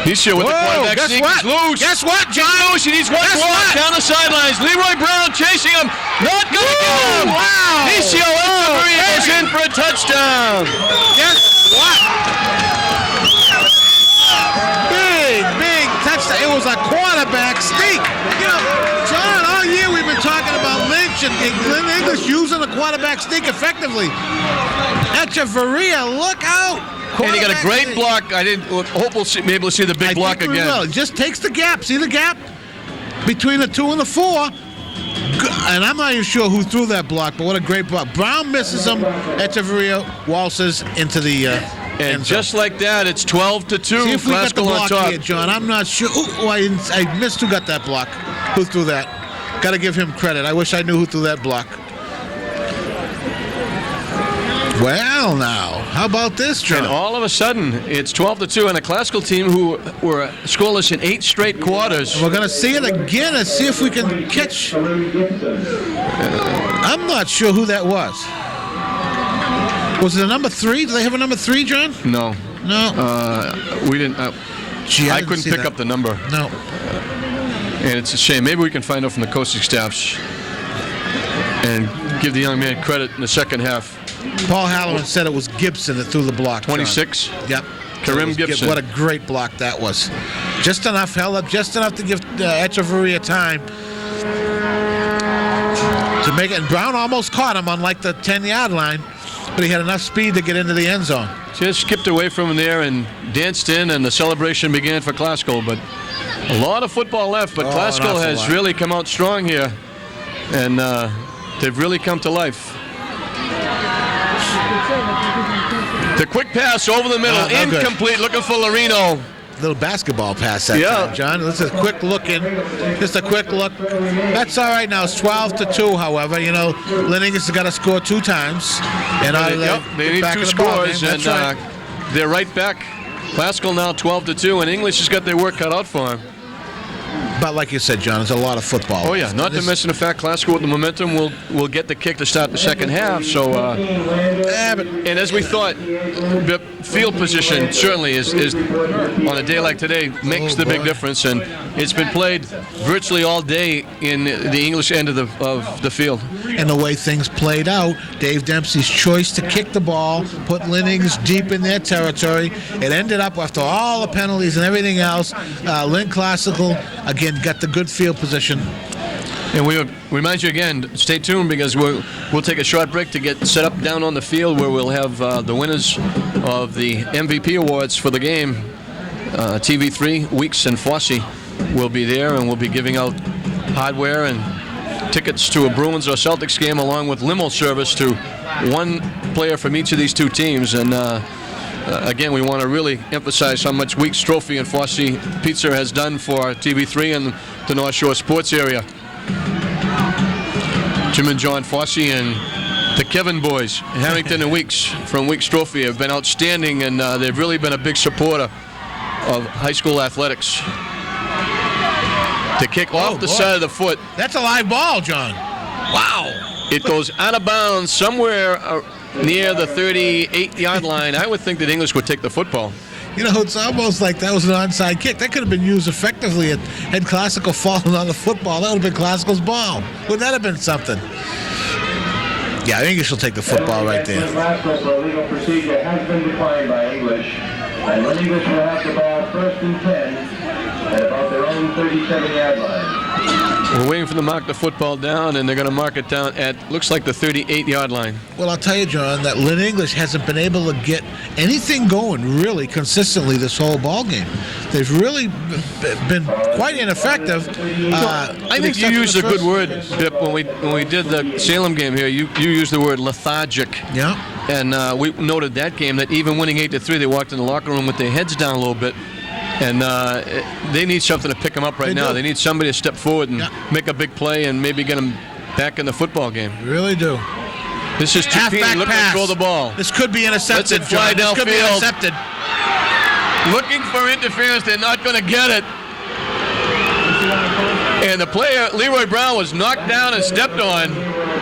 Nisio with the quarterback guess sneak. what? He's loose. Guess what, John? He's loose. He needs one Guess block what? down the sidelines. Leroy Brown chasing him. Not going to get him. Wow! Nisio goes in for a touchdown. Guess what? Big touchdown. It was a quarterback sneak. You know, John, all year we've been talking about Lynch and Glenn English using the quarterback sneak effectively. Echeverria, look out. And he got a great Quarterback block. I hope we'll be able to see the big sneak. block I think we again. will. He just takes the gap. See the gap between the 2 and the 4. And I'm not even sure who threw that block, but what a great block. Brown misses him. Echeverria waltzes into the And end zone. just like that, it's 12-2. See if we got the Glasgow on block top. here, John. I'm not sure. Oh, I missed who got that block. Who threw that? Got to give him credit. I wish I knew who threw that block. Well, now, how about this, John? And all of a sudden, it's 12-2, and a Classical team who were scoreless in 8 straight quarters. We're going to see it again and see if we can catch. I'm not sure who that was. Was it a number 3? Do they have a number 3, John? No, No. we didn't. Gee, I didn't couldn't see pick that. up the number, No. and it's a shame. Maybe we can find out from the coaching staffs and give the young man credit in the second half. Paul Halloran said it was Gibson that threw the block. John. 26. Yep. Karim It was Gibson. What a great block that was. Just enough, held up just enough to give Echeverria time to make it. And Brown almost caught him on like the 10-yard line, but he had enough speed to get into the end zone. Just skipped away from him there and danced in, and the celebration began for Classical. But a lot of football left, but Oh, an Classical awful has lot. really come out strong here, and they've really come to life. The quick pass over the middle, Oh, no good. incomplete, looking for Larino. Little basketball pass that Yeah. time, John. This is a quick look in. Just a quick look. That's all right now. It's 12-2, however. You know, Lennox has got to score 2 times. And Yep, they need 2 scores, and they're right back. Classical now 12-2, and English has got their work cut out for him. But like you said, John, there's a lot of football. Oh yeah, not to mention the fact Classical with the momentum will get the kick to start the second half. So, and as we thought, the field position certainly is on a day like today makes the big difference, and it's been played virtually all day in the English end of the field. And the way things played out, Dave Dempsey's choice to kick the ball, put Lennings deep in their territory. It ended up, after all the penalties and everything else, Lynn Classical, again, got the good field position. And we remind you again, stay tuned because we'll take a short break to get set up down on the field where we'll have the winners of the MVP awards for the game. TV3, Weeks and Fossey will be there, and we'll be giving out hardware and tickets to a Bruins or Celtics game along with limo service to one player from each of these 2 teams. And again, we want to really emphasize how much Weeks Trophy and Fossey Pizza has done for TV3 and the North Shore sports area. Jim and John Fossey and the Kevin boys, Harrington and Weeks from Weeks Trophy, have been outstanding, and they've really been a big supporter of high school athletics. To kick off the side of the foot. That's a live ball, John. Wow. It goes out of bounds somewhere near the 38-yard line. I would think that English would take the football. You know, it's almost like that was an onside kick. That could have been used effectively had Classical fallen on the football. That would have been Classical's ball. Wouldn't that have been something? Yeah, English will take the football right there. Classical for illegal procedure has been declined by English. And when English will have the ball 1st and 10 at about their own 37-yard line. We're waiting for them to mark the football down, and they're going to mark it down at, looks like the 38-yard line. Well, I'll tell you, John, that Lynn English hasn't been able to get anything going really consistently this whole ball game. They've really been quite ineffective. I think you used a good word, Bip, when we did the Salem game here. You used the word lethargic. Yeah. And we noted that game that even winning 8-3, they walked in the locker room with their heads down a little bit. And they need something to pick them up right now. They need somebody to step forward and make a big play and maybe get them back in the football game. Really do. This is Tupini looking to throw the ball. This could be intercepted, Lets it fly John. This could be downfield. intercepted. Looking for interference. They're not going to get it. And the player, Leroy Brown, was knocked down and stepped on.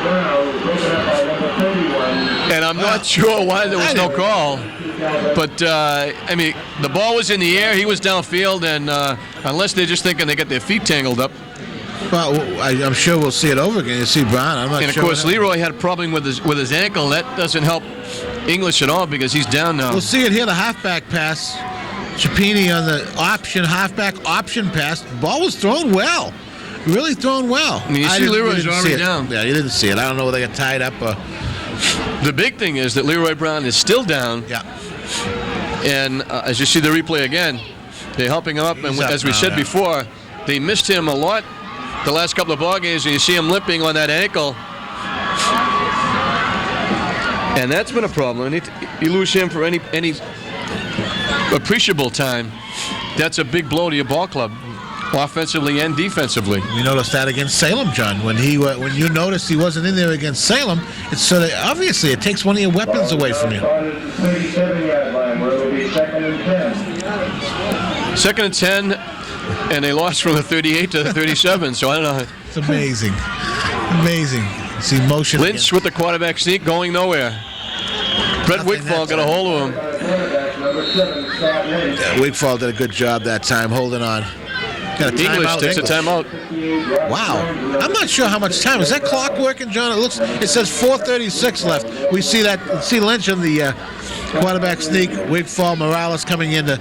Brown, broken up by number 31. And I'm not sure why there was no call. But, I mean, the ball was in the air. He was downfield. And unless they're just thinking they got their feet tangled up. Well, I'm sure we'll see it over again. You see Brown. I'm not And, of sure. course, Leroy had a problem with his ankle. That doesn't help English at all because he's down now. We'll see it here, the halfback pass. Chapini on the halfback option pass. Ball was thrown well. Really thrown well. And you see Leroy's already down. Yeah, you didn't see it. I don't know whether they got tied up or... The big thing is that Leroy Brown is still down. Yeah. And as you see the replay again, they're helping him up. And He's up as we now, said yeah. before, they missed him a lot the last couple of ball games, and you see him limping on that ankle. And that's been a problem. And you lose him for any appreciable time. That's a big blow to your ball club, offensively and defensively. We noticed that against Salem, John. When you noticed he wasn't in there against Salem, it's sort of obviously it takes one of your weapons away from you. Started at the 37-yard line, where it'll be 2nd and 10. 2nd and 10, and they lost from the 38 to the 37. So I don't know. It's amazing. Amazing. See motion. Lynch with the quarterback sneak going nowhere. Brett Nothing Wigfall that got a hold of him. Quarterback number 7, Scott Lynch. Wigfall did a good job that time holding on. Got a English timeout. takes a timeout. Wow. I'm not sure how much time. Is that clock working, John? It says 4:36 left. We see Lynch in the quarterback sneak. Wigfall, Morales coming in to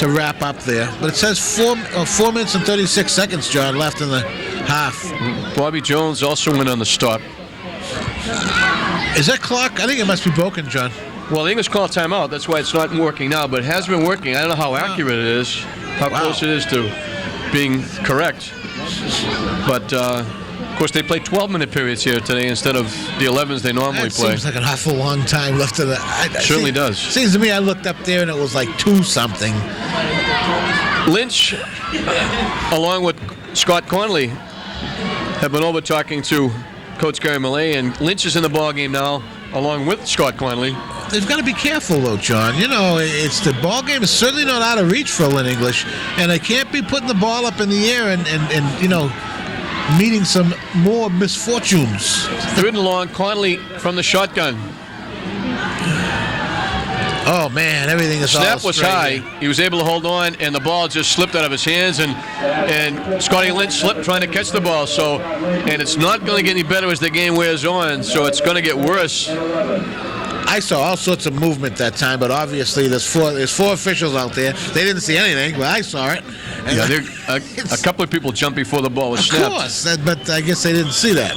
wrap up there. But it says 4 minutes and 36 seconds, John, left in the half. Bobby Jones also went on the stop. Is that clock? I think it must be broken, John. Well, the English call timeout. That's why it's not working now, but it has been working. I don't know how accurate it is, how close it is to being correct. But, of course, they play 12-minute periods here today instead of the 11s they normally That play. seems like an awful long time left in the... Certainly does. Seems to me I looked up there and it was like 2-something. Lynch, along with Scott Conley, have been over talking to Coach Gary Millay, and Lynch is in the ballgame now, along with Scott Conley. They've got to be careful, though, John. You know, it's the ball game is certainly not out of reach for Lynn English, and they can't be putting the ball up in the air and you know, meeting some more misfortunes. 3rd and long, Conley from the shotgun. Oh man, everything is all Snap was straight high. here. He was able to hold on, and the ball just slipped out of his hands, and Scotty Lynch slipped trying to catch the ball. So, and it's not going to get any better as the game wears on. So it's going to get worse. I saw all sorts of movement that time, but obviously there's four officials out there. They didn't see anything, but I saw it. And Yeah, a couple of people jumped before the ball was of snapped. course, but I guess they didn't see that.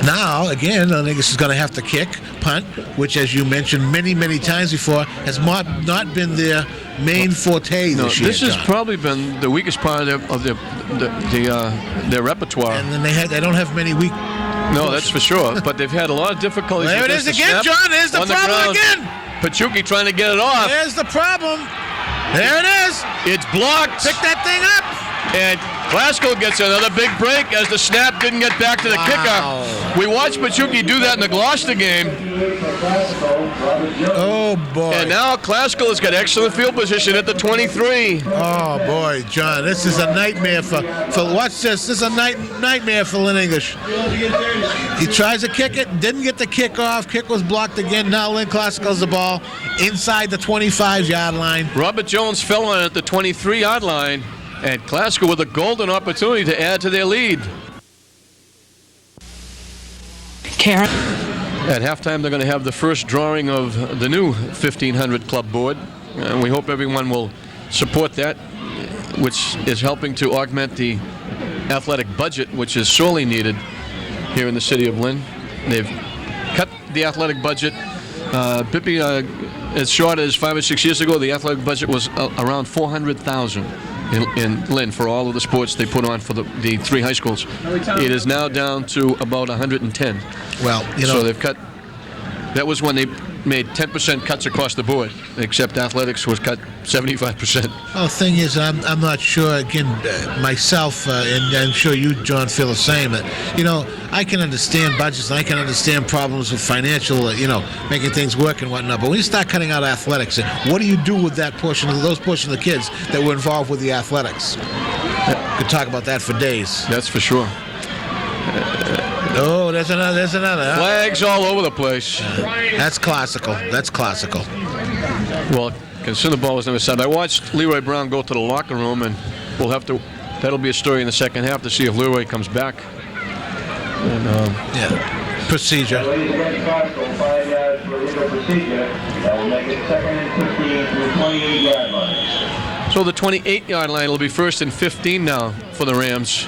Now, again, I think this is going to have to kick, punt, which, as you mentioned many, many times before, has not been their main forte No, this year. this has John. probably been the weakest part of their repertoire. And then they don't have many weak. No, that's for sure. But they've had a lot of difficulties. There with it is this. The again, snap John. There's the on problem ground. again. Pachuki trying to get it off. There's the problem. There it is. It's blocked. Pick that thing up. And Glasgow gets another big break as the snap didn't get back to the Wow. kicker. We watched Pachuki do that in the Gloucester game. Oh boy. And now Glasgow has got excellent field position at the 23. Oh boy, John, this is a nightmare for watch this. This is a nightmare for Lynn English. He tries to kick it, didn't get the kick off. Kick was blocked again. Now Lynn Classical's the ball inside the 25-yard line. Robert Jones fell on it at the 23-yard line, and Glasgow with a golden opportunity to add to their lead. Karen. At halftime, they're going to have the first drawing of the new 1500 club board. And we hope everyone will support that, which is helping to augment the athletic budget, which is sorely needed here in the city of Lynn. They've cut the athletic budget. Pippi, as short as 5 or 6 years ago, the athletic budget was around $400,000 in Lynn for all of the sports they put on for the 3 high schools. It is now down to about 110. Well, you know, So they've cut. That was when they made 10% cuts across the board, except athletics was cut 75%. well, the thing is, I'm not sure. Again, myself, and I'm sure you, John, feel the same. That you know, I can understand budgets, and I can understand problems with financial, you know, making things work and whatnot. But when you start cutting out athletics, what do you do with that portion of those portion of the kids that were involved with the athletics? Could talk about that for days. That's for sure. Oh, there's another. Huh? Flags all over the place. That's classical. That's classical. Well, consider the ball was never set. I watched Leroy Brown go to the locker room, and we'll have to. That'll be a story in the second half to see if Leroy comes back. And, Yeah. Procedure. Ladies against Costco, 5 yards for illegal procedure. That will make it 2nd and 15 to the 28-yard line. so the 28-yard line will be 1st and 15 now for the Rams.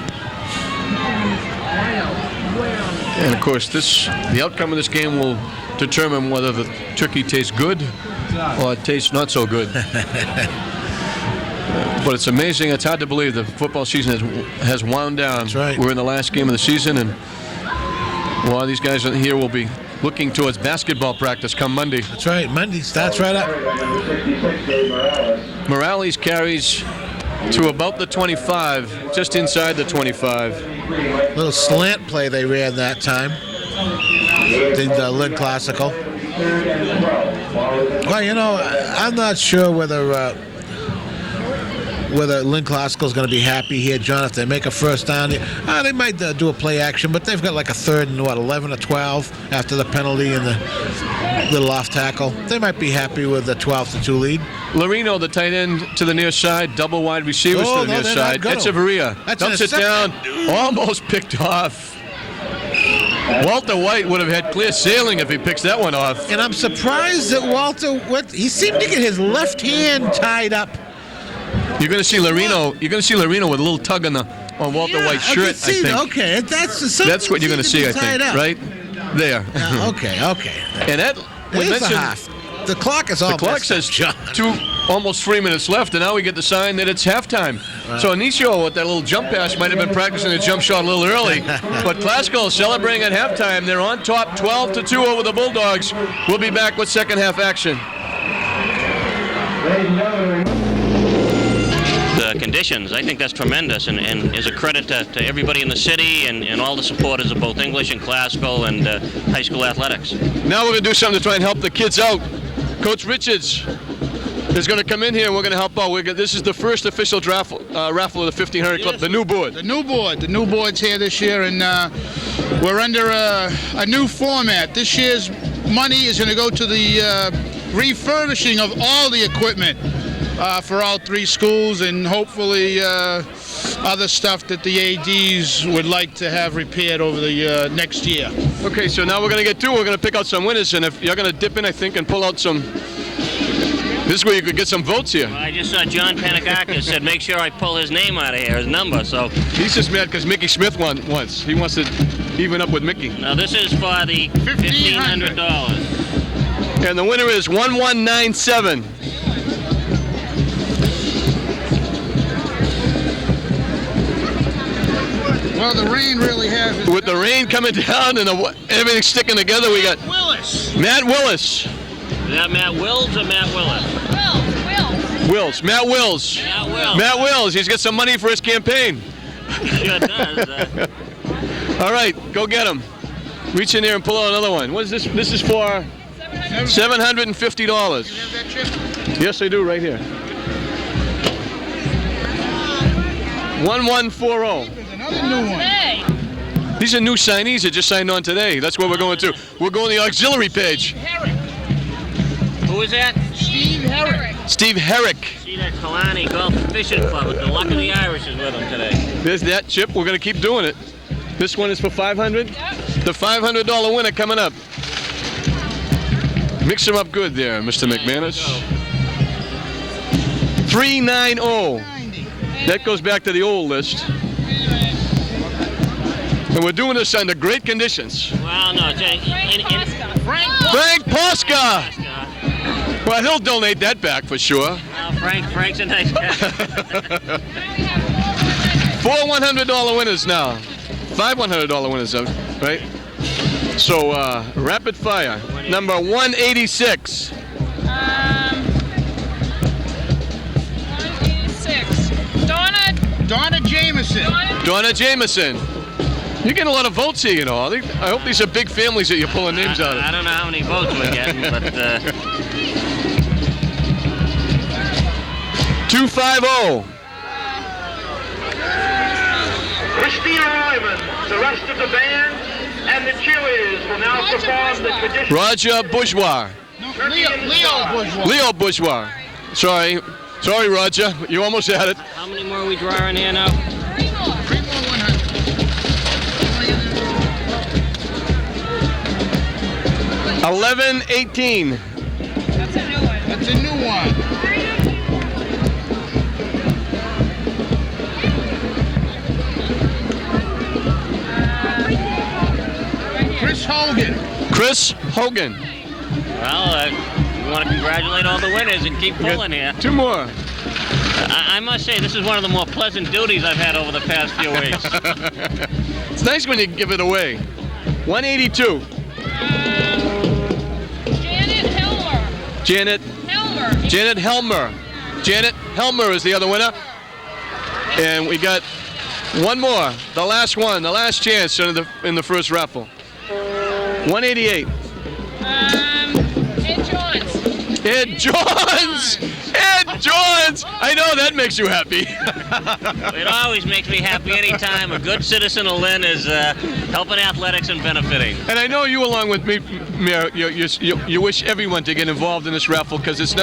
And of course, the outcome of this game will determine whether the turkey tastes good or it tastes not so good. But it's amazing. It's hard to believe the football season has wound down. That's right. We're in the last game of the season, and a lot of these guys here will be looking towards basketball practice come Monday. That's right. Monday starts right up. Number 66, Dave Morales. Morales carries to about the 25, just inside the 25. Little slant play they ran that time. The Lynn Classical. Well, you know, I'm not sure whether Lynn Classical is going to be happy here, John, if they make a first down. They might do a play action, but they've got like a 3rd and 11 or 12 after the penalty and the little off tackle. They might be happy with the 12-2 lead. Larino, the tight end, to the near side. Double wide receivers to the near side. Echeverria dumps it down. Almost picked off. Walter White would have had clear sailing if he picks that one off. And I'm surprised that Walter, he seemed to get his left hand tied up. You're going to see Larino. You're going to see Larino with a little tug on Walter White's shirt. I think. Okay, That's what you're going to see. I think. Right there. Okay. And that we It is a mentioned. half. The clock is all. The clock says almost 3 minutes left, and now we get the sign that it's halftime. So Anicio with that little jump pass might have been practicing the jump shot a little early. But Classical celebrating at halftime. They're on top 12-2 over the Bulldogs. We'll be back with second half action. Ladies and gentlemen, The conditions, I think that's tremendous, and is a credit to everybody in the city and all the supporters of both English and classical and high school athletics. Now we're going to do something to try and help the kids out. Coach Richards is going to come in here and we're going to help out. This is the first official raffle of the 1500 Club, the new board. The new board's here this year, and we're under a new format. This year's money is going to go to the refurbishing of all the equipment for all 3 schools, and hopefully other stuff that the ADs would like to have repaired over the next year. Okay, so now we're going to get to We're going to pick out some winners, and if you're going to dip in, I think, and pull out some. This is where you could get some votes here. Well, I just saw John Panakakis said make sure I pull his name out of here, his number. So He's just mad because Mickey Smith won once. He wants to even up with Mickey. now this is for the $1,500. And the winner is 1197. Well, the rain really has. With the rain coming down and everything sticking together, we got Willis. Matt Willis. Is that Matt Wills or Matt Willis? Wills. Matt Wills. Matt Wills. Matt Wills. He's got some money for his campaign. Sure does. All right, go get him. Reach in there and pull out another one. What is this? This is for $750. Yes, I do, right here. 1140. There's another new one. These are new signees that just signed on today. That's where we're going to. We're going to the auxiliary page. Who is that? Steve Herrick. Steve Herrick. See that Kalani Golf and Fishing Club with the Luck of the Irish is with him today. There's that chip. We're going to keep doing it. This one is for $500. The $500 winner coming up. Mix them up good there, Mr. McManus. 390. That goes back to the old list. And we're doing this under great conditions. Well, no, Frank Posca. Well, he'll donate that back for sure. Frank's a nice guy. 4 $100 winners now. 5 $100 winners, right? So, rapid fire. Number 186. 186. Donna Jameson. Donna Jameson. You're getting a lot of votes here, you know. I hope these are big families that you're pulling names out of. I don't know how many votes we're getting, but... 250. Christina Ryman. The rest of the band and the cheerleaders will now perform the traditional... Roger Bourgeois. Leo Bourgeois. Sorry, Roger. You almost had it. How many more are we drawing here now? 11-18. That's a new one. Chris Hogan. Well, we want to congratulate all the winners and keep pulling here. Two more. I must say, this is one of the more pleasant duties I've had over the past few weeks. It's nice when you give it away. 182. Janet Helmer. Janet Helmer is the other winner. And we got one more. The last one. The last chance in the first raffle. 188. Ed Johns! Ed Johns! I know that makes you happy. It always makes me happy anytime a good citizen of Lynn is helping athletics and benefiting. And I know you, along with me, Mayor, you wish everyone to get involved in this raffle because it's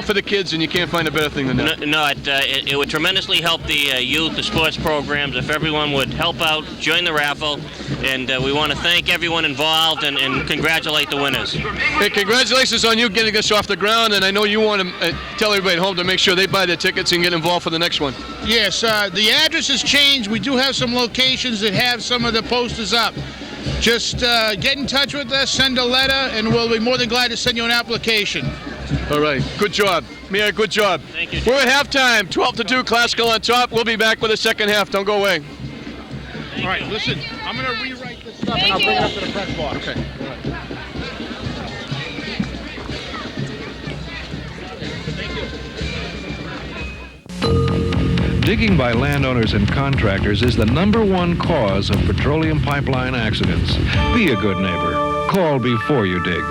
for the kids and you can't find a better thing than that. No, it would tremendously help the youth, the sports programs, if everyone would help out, join the raffle, and we want to thank everyone involved and congratulate the winners. Hey, congratulations on you getting this off the ground, and I know you want to tell everybody at home to make sure they buy their tickets and get involved for the next one. Yes, the address has changed. We do have some locations that have some of the posters up. Just get in touch with us, send a letter, and we'll be more than glad to send you an application. All right, good job. Mayor, good job. Thank you. We're at halftime, 12-2, Classical on top. We'll be back with the second half. Don't go away. All right, listen, I'm going to rewrite this stuff and I'll bring it up to the press box. Okay. Digging by landowners and contractors is the #1 cause of petroleum pipeline accidents. Be a good neighbor. Call before you dig.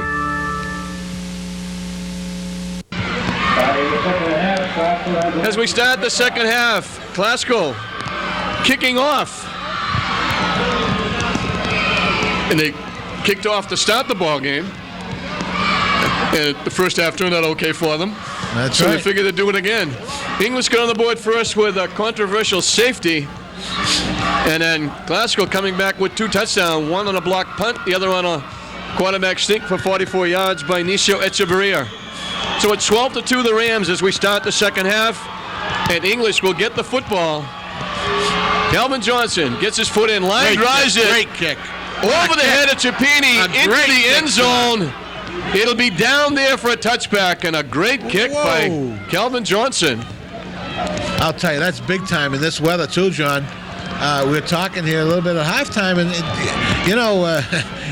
As we start the second half, Classical kicking off. And they kicked off to start the ball game. And the first half turned out okay for them. That's so right. they figured they'd do it again. English got on the board first with a controversial safety. And then Glasgow coming back with 2 touchdowns, one on a block punt, the other on a quarterback sneak for 44 yards by Nisio Echeverria. So it's 12-2 the Rams as we start the second half. And English will get the football. Calvin Johnson gets his foot in, line drives it. Great kick. Over the head of Chapini into the end zone. It'll be down there for a touchback, and a great kick by Calvin Johnson. I'll tell you, that's big time in this weather too, John. We're talking here a little bit at halftime, and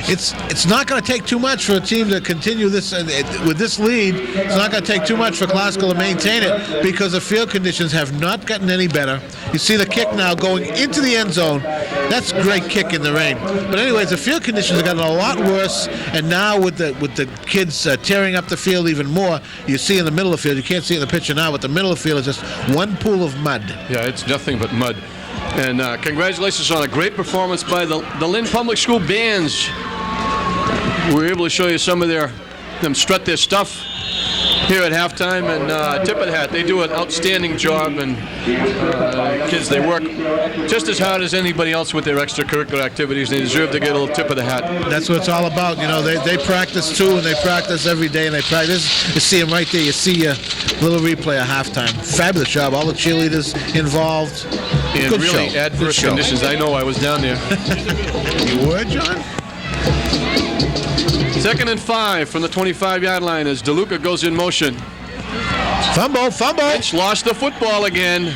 it's not going to take too much for a team to continue this with this lead. It's not going to take too much for Classical to maintain it because the field conditions have not gotten any better. You see the kick now going into the end zone. That's a great kick in the rain. But anyways, the field conditions have gotten a lot worse, and now with the kids tearing up the field even more, you see in the middle of the field. You can't see it in the picture now, but the middle of the field is just one pool of mud. Yeah, it's nothing but mud. And congratulations on a great performance by the Lynn Public School bands. We were able to show you some of them strut their stuff here at halftime, and tip of the hat. They do an outstanding job, and kids, they work just as hard as anybody else with their extracurricular activities. They deserve to get a little tip of the hat. That's what it's all about. You know, they practice too, and they practice every day, and they practice. You see them right there. You see a little replay of halftime. Fabulous job. All the cheerleaders involved. In Good really show. adverse conditions. I know, I was down there. You were, John? 2nd and 5 from the 25-yard line as DeLuca goes in motion. Fumble. Lynch lost the football again.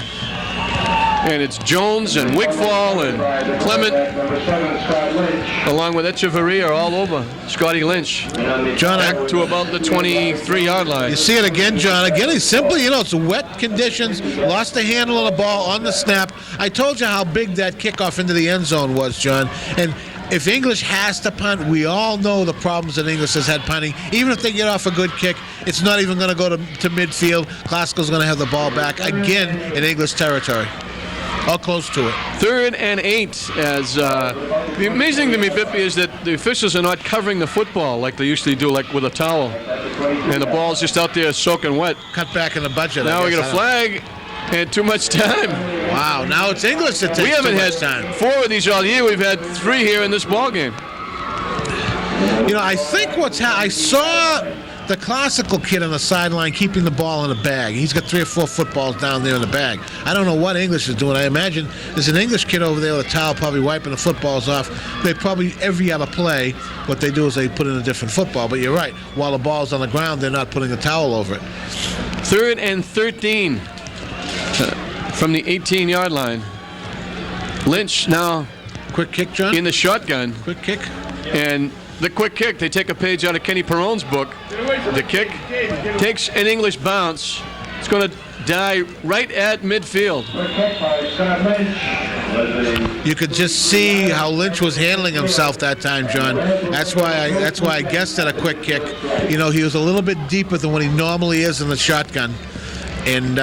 And it's Jones and Wigfall and Clement, along with Echeverria, all over Scotty Lynch. John, back to about the 23-yard line. You see it again, John. Again, he's simply, it's wet conditions. Lost the handle of the ball on the snap. I told you how big that kickoff into the end zone was, John. And if English has to punt, we all know the problems that English has had punting. Even if they get off a good kick, it's not even going to go to midfield. Classical's going to have the ball back again in English territory. or close to it. 3rd and 8. As the amazing to me, Bippy, is that the officials are not covering the football like they usually do, like with a towel, and the ball's just out there soaking wet. Cut back in the budget. Now we get a flag and too much time. Wow! Now it's English that takes We haven't too had much time. 4 of these all year. We've had 3 here in this ball game. You know, I think I saw the classical kid on the sideline keeping the ball in a bag. He's got 3 or 4 footballs down there in the bag. I don't know what English is doing. I imagine there's an English kid over there with a towel probably wiping the footballs off. They probably, every other play, what they do is they put in a different football. But you're right. While the ball's on the ground, they're not putting a towel over it. 3rd and 13 from the 18-yard line. Lynch now Quick kick, John? in the shotgun. Quick kick. And the quick kick, they take a page out of Kenny Perone's book. The kick takes an English bounce. It's going to die right at midfield. You could just see how Lynch was handling himself that time, John. That's why I guessed at a quick kick. You know, he was a little bit deeper than what he normally is in the shotgun. And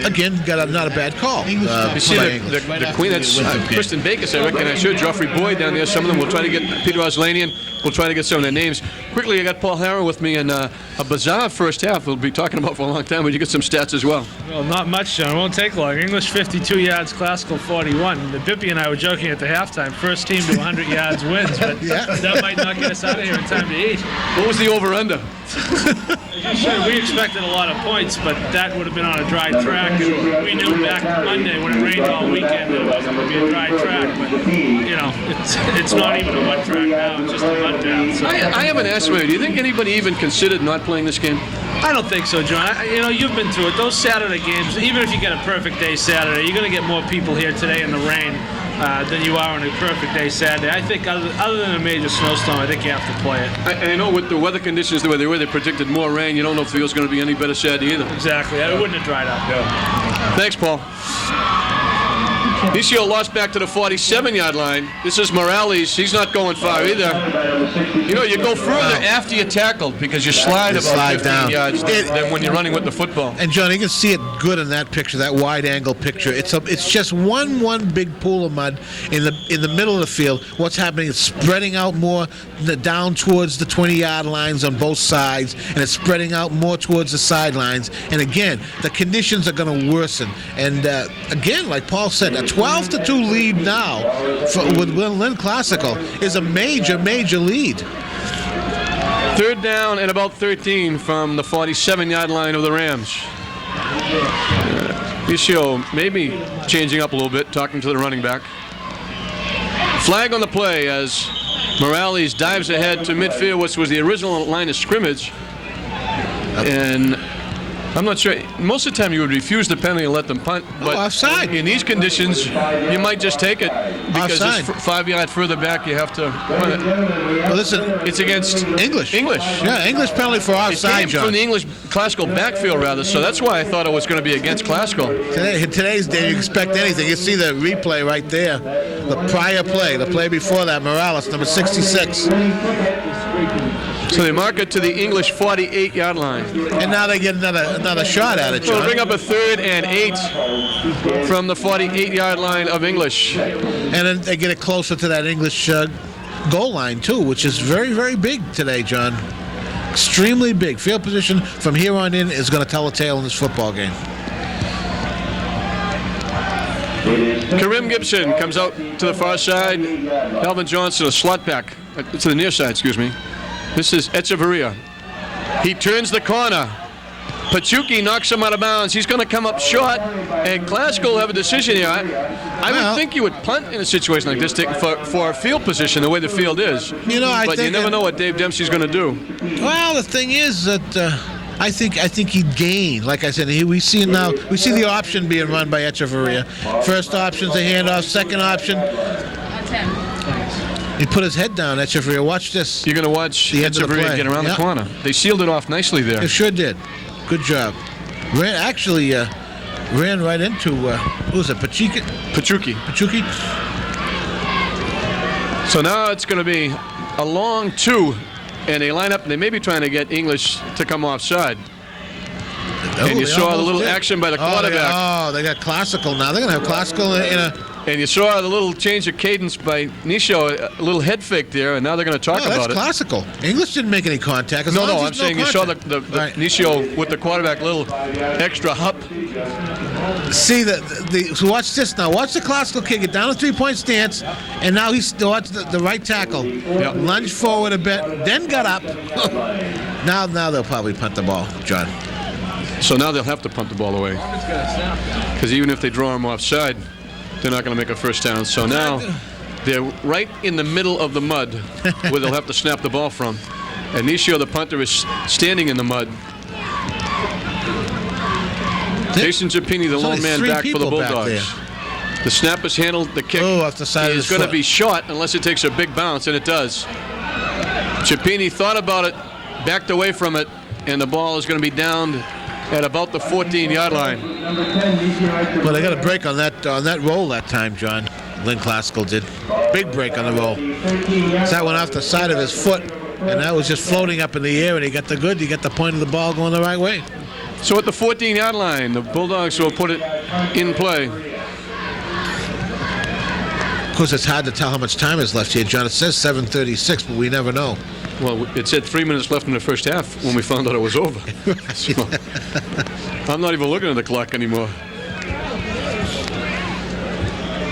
again, got not a bad call. You see the Queen, that's Kristen Bakers, I reckon. I showed Geoffrey Boyd down there. Some of them will try to get Peter Oslanian. We'll try to get some of their names. Quickly, I got Paul Harrow with me in a bizarre first half we'll be talking about for a long time. But you get some stats as well. Well, not much, John. It won't take long. English 52 yards, classical 41. The Bippy and I were joking at the halftime. First team to 100 yards wins, but that might not get us out of here in time to eat. What was the over-under? Sure, we expected a lot of points, but that would have been on a dry track. And we knew back Monday when it rained all weekend that it wasn't going to be a dry track. But, you know, it's not even a mud track now. It's just a mud down. So. I have an estimate. Do you think anybody even considered not playing this game? I don't think so, John. You know, you've been through it. Those Saturday games, even if you get a perfect day Saturday, you're going to get more people here today in the rain than you are on a perfect day Saturday. I think other than a major snowstorm, I think you have to play it. I know with the weather conditions the way they were, they predicted more rain. You don't know if the field's going to be any better Saturday either. Exactly. It wouldn't have dried up. Yeah. Thanks, Paul. Nisio lost back to the 47-yard line. This is Morales. He's not going far either. You know, you go further after you're tackled because you slide about 15 yards than when you're running with the football. And John, you can see it good in that picture, that wide-angle picture. It's just one big pool of mud in the middle of the field. What's happening? It's spreading out more down towards the 20-yard lines on both sides, and it's spreading out more towards the sidelines. And again, the conditions are going to worsen. And again, like Paul said, a 12-2 lead now with Lynn Classical is a major lead. 3rd down and about 13 from the 47-yard line of the Rams. Nisio maybe changing up a little bit, talking to the running back. Flag on the play as Morales dives ahead to midfield, which was the original line of scrimmage. And I'm not sure. Most of the time you would refuse the penalty and let them punt. But offside. In these conditions, you might just take it because offside. it's 5 yards further back. You have to punt it. Well, listen, it's against English. Yeah, English penalty for offside, It came from the English classical backfield, rather. So that's why I thought it was going to be against classical. Today's day, you expect anything. You see the replay right there. The prior play, the play before that, Morales, number 66. So they mark it to the English 48-yard line. And now they get another shot at it, John. So they'll bring up a 3rd and 8 from the 48-yard line of English. And then they get it closer to that English goal line, too, which is very, very big today, John. Extremely big. Field position from here on in is going to tell a tale in this football game. Karim Gibson comes out to the far side. Alvin Johnson, a slot back to the near side, excuse me. This is Echeverria. He turns the corner. Pachuki knocks him out of bounds. He's going to come up short, and Glasgow will have a decision here. I would think you would punt in a situation like this for a field position, the way the field is. You know, but you never know what Dave Dempsey's going to do. Well, the thing is that I think he'd gain. Like I said, we see the option being run by Echeverria. First option's a handoff. Second option. He put his head down, Echeverria. Watch this. You're going to watch Echeverria get around the corner. They sealed it off nicely there. They sure did. Good job. Ran right into, who was it, Pachuki? So now it's going to be a long 2, and they line up, and they may be trying to get English to come offside. And you they saw the almost little did. action by the quarterback. They got classical now. They're going to have classical in a. And you saw the little change of cadence by Nisho, a little head fake there, and now they're going to talk No, about that's it. classical. English didn't make any contact. As No, long as I'm there's saying you saw the contact. Right. Nisho with the quarterback, little extra hop. See so watch this now. Watch the classical kid get down a 3-point stance, and now he's watch the right tackle. Yep. Lunge forward a bit, then got up. now they'll probably punt the ball, John. So now they'll have to punt the ball away. Because even if they draw him offside, they're not going to make a first down. So now they're right in the middle of the mud where they'll have to snap the ball from. And Nisho, the punter, is standing in the mud. Jason Giappini, the lone man, back for the Bulldogs. The snap is handled. The kick off the side is going to be short unless it takes a big bounce, and it does. Giappini thought about it, backed away from it, and the ball is going to be down at about the 14-yard line. Well, they got a break on that roll that time, John. Lynn Classical did. Big break on the roll. So that went off the side of his foot, and that was just floating up in the air, and he got the point of the ball going the right way. So at the 14-yard line, the Bulldogs will put it in play. Of course, it's hard to tell how much time is left here, John. It says 7:36, but we never know. Well, it said 3 minutes left in the first half when we found out it was over. So, I'm not even looking at the clock anymore.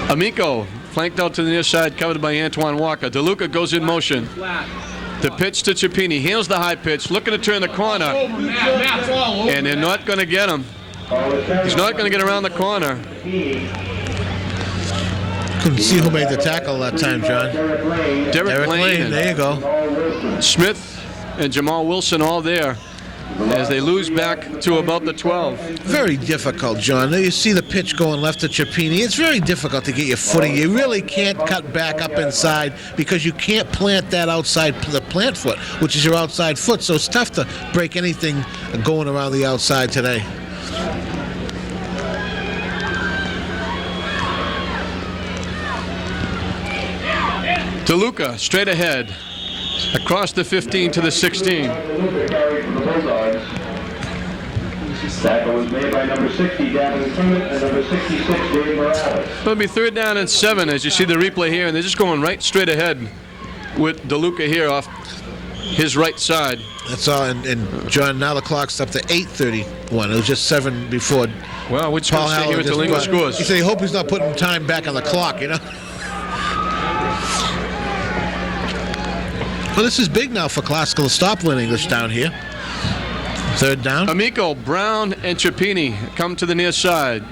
Amico flanked out to the near side, covered by Antoine Walker. DeLuca goes in motion. The pitch to Giappini. Handles the high pitch, looking to turn the corner. And they're not going to get him. He's not going to get around the corner. Couldn't see who made the tackle that time, John. Derek Lane. There you go. Smith and Jamal Wilson all there as they lose back to about the 12. Very difficult, John. You see the pitch going left to Giappini. It's very difficult to get your footing. You really can't cut back up inside because you can't plant that outside, the plant foot, which is your outside foot. So it's tough to break anything going around the outside today. DeLuca straight ahead, across the 15 to the 16. Tackle was made by number 60, Gavin Clement, and number 66, Dave Morales. It'll be 3rd down and 7 as you see the replay here, and they're just going right straight ahead with DeLuca here off his right side. That's all, and John, now the clock's up to 8:31. It was just 7 before. Well, we're just going to stay here until English scores. He said he hopes he's not putting time back on the clock, you know? Well, this is big now for Classical to stop Lynn English down here. 3rd down. Amico, Brown, and Giappini come to the near side.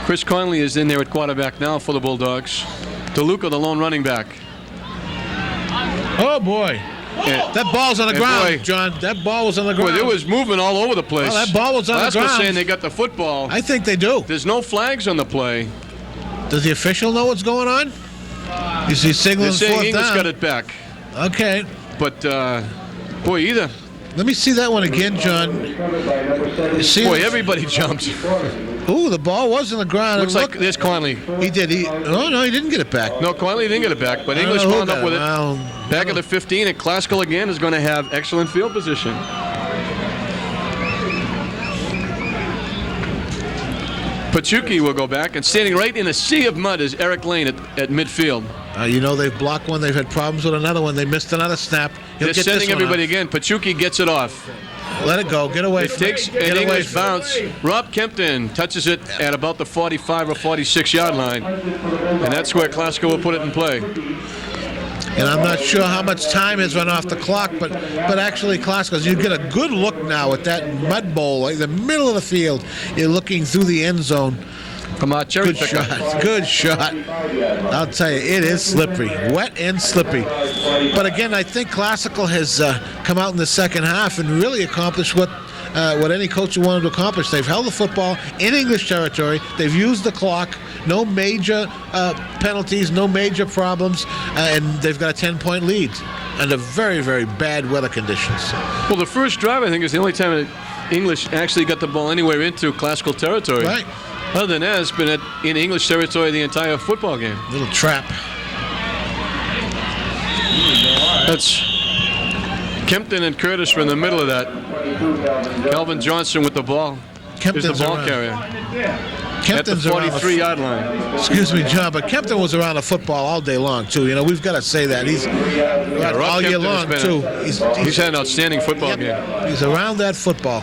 Chris Conley is in there at quarterback now for the Bulldogs. DeLuca, the lone running back. Oh, boy. That ball's on the ground, boy, John. That ball was on the ground. Boy, it was moving all over the place. Well, that ball was on the ground. That's saying they got the football. I think they do. There's no flags on the play. Does the official know what's going on? Is he signaling They're saying 4th English down? got it back. Okay. But, boy, either. Let me see that one again, John. You see Boy, everybody jumped. Ooh, the ball was on the ground. Looks like there's Conley. He did. Oh, no, he didn't get it back. No, Conley didn't get it back, but English wound up with it. Back at the 15, and Classical again is going to have excellent field position. Pachuki will go back, and standing right in a sea of mud is Eric Lane at midfield. You know, they've blocked one. They've had problems with another one. They missed another snap. They're sending everybody again. Pachuki gets it off. Let it go. Get away it from it. Takes an English bounce. Rob Kempton touches it at about the 45 or 46-yard line, and that's where Classical will put it in play. And I'm not sure how much time has run off the clock, but actually, Classical, you get a good look now at that mud bowl, like the middle of the field. You're looking through the end zone. Come on, cherry Good shot. Good shot. I'll tell you, it is slippery. Wet and slippery. But again, I think Classical has come out in the second half and really accomplished what any coach wanted to accomplish. They've held the football in English territory. They've used the clock. No major penalties, no major problems, and they've got a 10-point lead under very, very bad weather conditions. Well, the first drive, I think, is the only time that English actually got the ball anywhere into Classical territory. Right. Other than that, it's been in English territory the entire football game. Little trap. That's Kempton and Curtis were in the middle of that. Calvin Johnson with the ball. Kempton's is the ball around. carrier. Kempton's at the around 43-yard line. Excuse me, John, but Kempton was around the football all day long, too. You know, we've got to say that. He's Rob all year Kempton long, has too. been he's had an outstanding football game. He's around that football.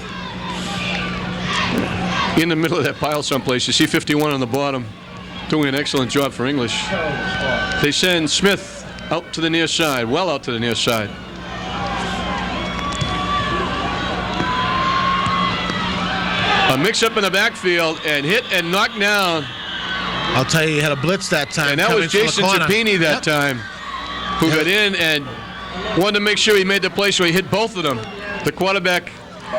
In the middle of that pile someplace, you see 51 on the bottom, doing an excellent job for English. They send Smith out to the near side, well out to the near side. A mix-up in the backfield and hit and knocked down. I'll tell you, he had a blitz that time. And that was Jason Zappini that time, who got in and wanted to make sure he made the play, so he hit both of them, the quarterback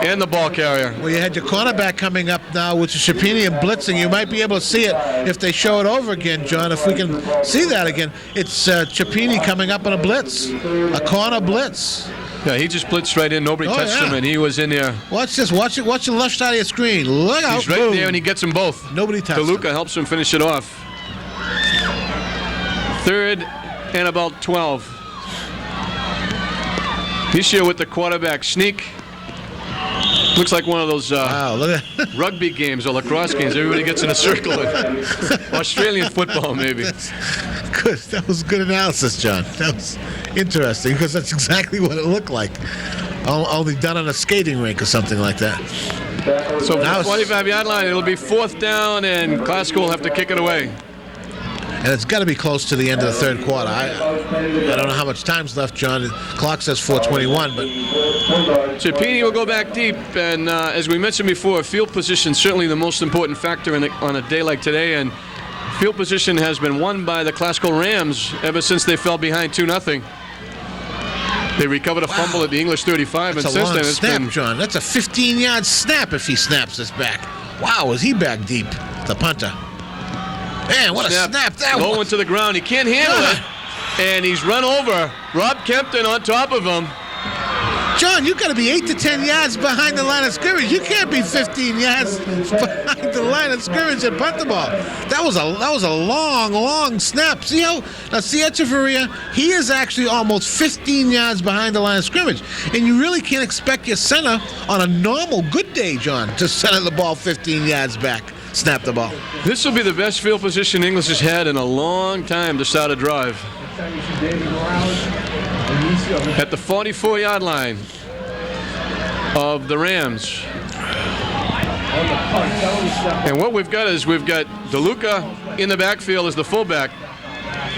and the ball carrier. Well, you had your cornerback coming up now, which is Zappini and blitzing. You might be able to see it if they show it over again, John. If we can see that again, it's Zappini coming up on a blitz, a corner blitz. Yeah, he just blitzed right in. Nobody touched him, and he was in there. Watch this. Watch it. Watch the left side of your screen. Look out. He's right Boom. there, and he gets them both. Nobody touched him. DeLuca helps him finish it off. 3rd and about 12. This year with the quarterback sneak. Looks like one of those rugby games or lacrosse games. Everybody gets in a circle. Australian football, maybe. Good. That was good analysis, John. That was interesting because that's exactly what it looked like. Only done on a skating rink or something like that. So from the 45-yard line, it'll be 4th down, and Glasgow will have to kick it away. And it's got to be close to the end of the third quarter. I don't know how much time's left, John. The clock says 4:21, but Zappini will go back deep, and as we mentioned before, field position certainly the most important factor on a day like today, and field position has been won by the Glasgow Rams ever since they fell behind 2-0. They recovered a fumble at the English 35, that's and a since long then it's snap, been... John. That's a 15-yard snap if he snaps this back. Wow, is he back deep, the punter? Man, what a snap that low was. into the ground. He can't handle it, and he's run over. Rob Kempton on top of him. John, you got to be 8 to 10 yards behind the line of scrimmage. You can't be 15 yards behind the line of scrimmage and punt the ball. That was a long snap. See Echeverria, he is actually almost 15 yards behind the line of scrimmage. And you really can't expect your center on a normal good day, John, to center the ball 15 yards back. Snap the ball. This will be the best field position English has had in a long time to start a drive. At the 44-yard line of the Rams. And what we've got is DeLuca in the backfield as the fullback.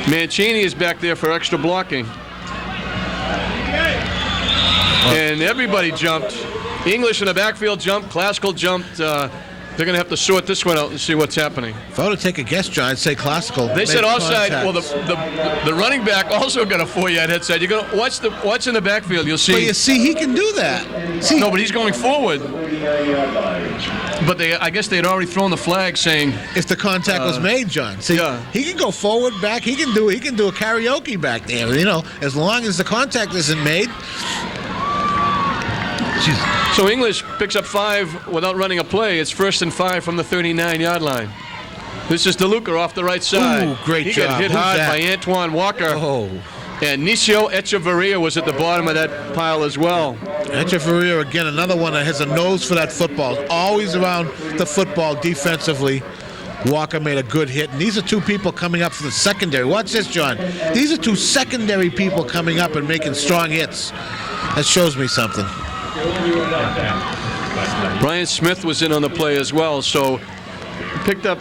Mancini is back there for extra blocking. And everybody jumped. English in the backfield jumped. Classical jumped. They're going to have to sort this one out and see what's happening. If I were to take a guess, John, I'd say Classical. They said offside. Well, the running back also got a 4-yard headset. You're going to watch in the backfield. You'll see. But you see, he can do that. No, but he's going forward. But I guess they had already thrown the flag saying if the contact was made, John. See, he can go forward, back. He can do a karaoke back there. You know, as long as the contact isn't made. So English picks up 5 without running a play. It's 1st and 5 from the 39-yard line. This is DeLuca off the right side. Ooh, great he job. got hit Who's hard that? by Antoine Walker. Oh. And Nicio Echeverria was at the bottom of that pile as well. Echeverria, again, another one that has a nose for that football. Always around the football defensively. Walker made a good hit. And these are 2 people coming up for the secondary. Watch this, John. These are 2 secondary people coming up and making strong hits. That shows me something. Brian Smith was in on the play as well, so picked up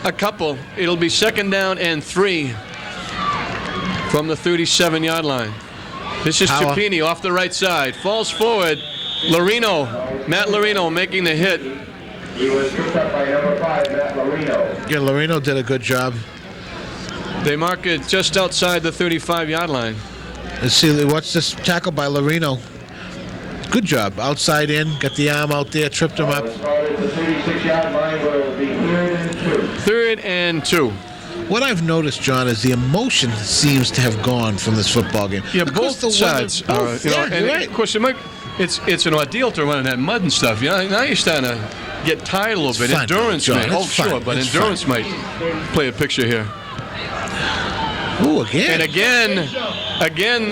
a couple. It'll be 2nd down and 3 from the 37-yard line. This is Zappini off the right side. Falls forward. Matt Larino making the hit. He was picked up by number 5, Matt Larino. Yeah, Larino did a good job. They mark it just outside the 35-yard line. Let's see, what's this tackle by Larino? Good job. Outside in, got the arm out there, tripped him up. The 36-yard line will be 3rd and 2. What I've noticed, John, is the emotion seems to have gone from this football game. Yeah, both sides are. And right. of course, it's an ordeal to run in that mud and stuff. You know, now you're starting to get tired a little bit. Fun, Endurance John, may. it's Oh, fun. sure, but It's endurance fun. might play a picture here. Ooh, again. And again,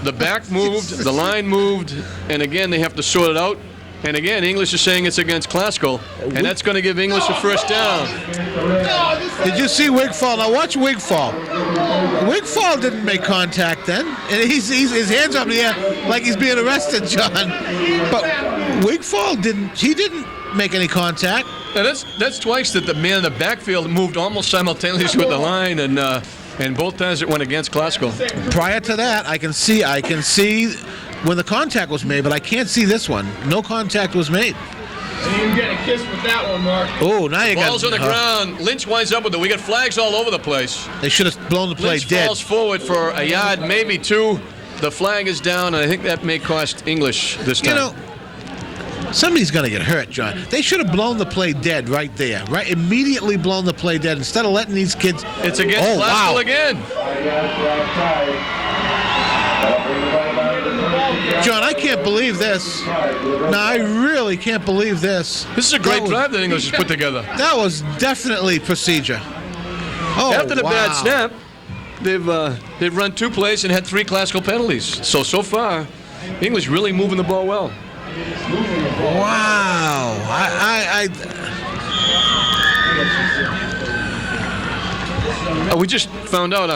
the back moved, the line moved, and again they have to sort it out. And again, English is saying it's against Glasgow, and that's going to give English a first down. Did you see Wigfall? Now watch Wigfall. Wigfall didn't make contact then, and his hands up in the air like he's being arrested, John. But Wigfall didn't. He didn't make any contact. And that's twice that the man in the backfield moved almost simultaneously with the line, and both times it went against Glasgow. Prior to that, I can see when the contact was made, but I can't see this one. No contact was made. And you get a kiss with that one, Mark. Oh, now you got... Ball's on the ground. Lynch winds up with it. We got flags all over the place. They should have blown the play Lynch dead. falls forward for a yard, maybe two. The flag is down, and I think that may cost English this time. You know, somebody's going to get hurt, John. They should have blown the play dead right there. Right, immediately blown the play dead instead of letting these kids... It's against Glasgow again. John, I can't believe this. No, I really can't believe this. This is a great drive that English has put together. That was definitely procedure. Oh, after the bad snap, they've run two plays and had three classical penalties. So far, English really moving the ball well. Wow. We just found out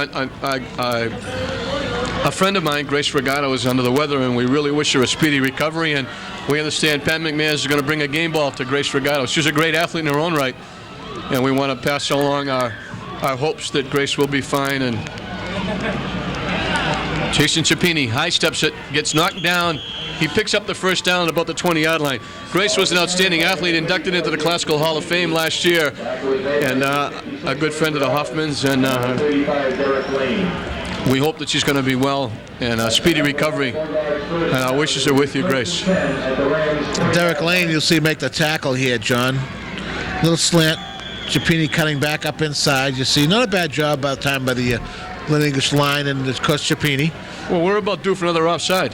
a friend of mine, Grace Regato, is under the weather, and we really wish her a speedy recovery. And we understand Pat McMahon is going to bring a game ball to Grace Regato. She's a great athlete in her own right, and we want to pass along our hopes that Grace will be fine. And Jason Cipini high steps it, gets knocked down. He picks up the first down at about the 20-yard line. Grace was an outstanding athlete, inducted into the Classical Hall of Fame last year, and a good friend of the Hoffmans. And we hope that she's going to be well and a speedy recovery. And our wishes are with you, Grace. Derek Lane, you'll see, make the tackle here, John. Little slant. Cipini cutting back up inside. You see, not a bad job by the time by the Lynn English line and of course Cipini. Well, we're about due for another offside.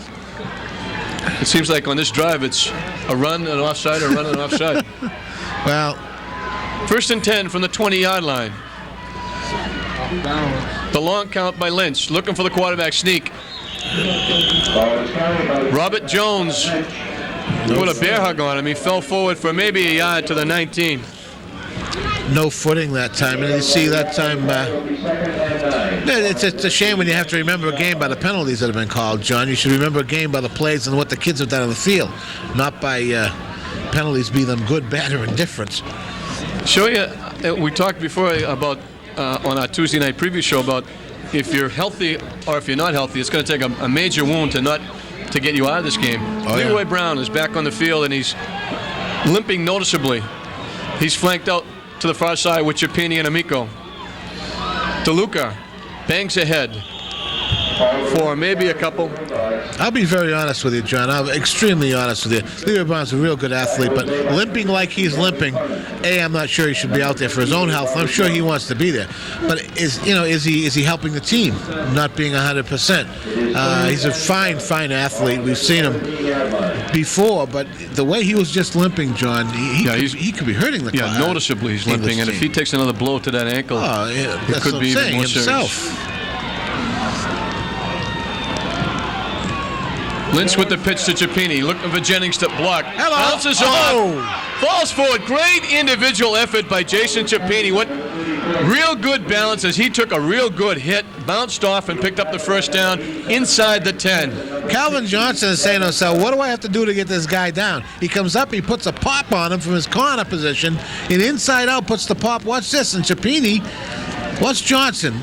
It seems like on this drive it's a run, an offside, a run, and an offside. Well, 1st and 10 from the 20-yard line. The long count by Lynch, looking for the quarterback sneak. Robert Jones put a bear hug on him. He fell forward for maybe a yard to the 19. No footing that time, and you see that time. It's a shame when you have to remember a game by the penalties that have been called, John. You should remember a game by the plays and what the kids have done on the field, not by penalties, be them good, bad, or indifferent. Show you. We talked before about on our Tuesday night preview show about if you're healthy or if you're not healthy, it's going to take a major wound to get you out of this game. Leroy Brown is back on the field and he's limping noticeably. He's flanked out to the far side with Cipini and Amico. DeLuca bangs ahead for maybe a couple. I'll be very honest with you, John. I'm extremely honest with you. Leroy Brown's a real good athlete, but limping like he's limping, I'm not sure he should be out there for his own health. I'm sure he wants to be there, but is he helping the team? Not being 100%. He's a fine athlete. We've seen him before, but the way he was just limping, John, he could be hurting the class. Yeah, noticeably he's limping, and if he takes another blow to that ankle, it could be even more serious. Lynch with the pitch to Cipini, looking for Jennings to block. Bounces off, falls forward. Great individual effort by Jason Cipini. What real good balance as he took a real good hit, bounced off, and picked up the first down inside the 10. Calvin Johnson is saying to himself, what do I have to do to get this guy down? He comes up, he puts a pop on him from his corner position, and inside out puts the pop. Watch this, and Cipini, watch Johnson.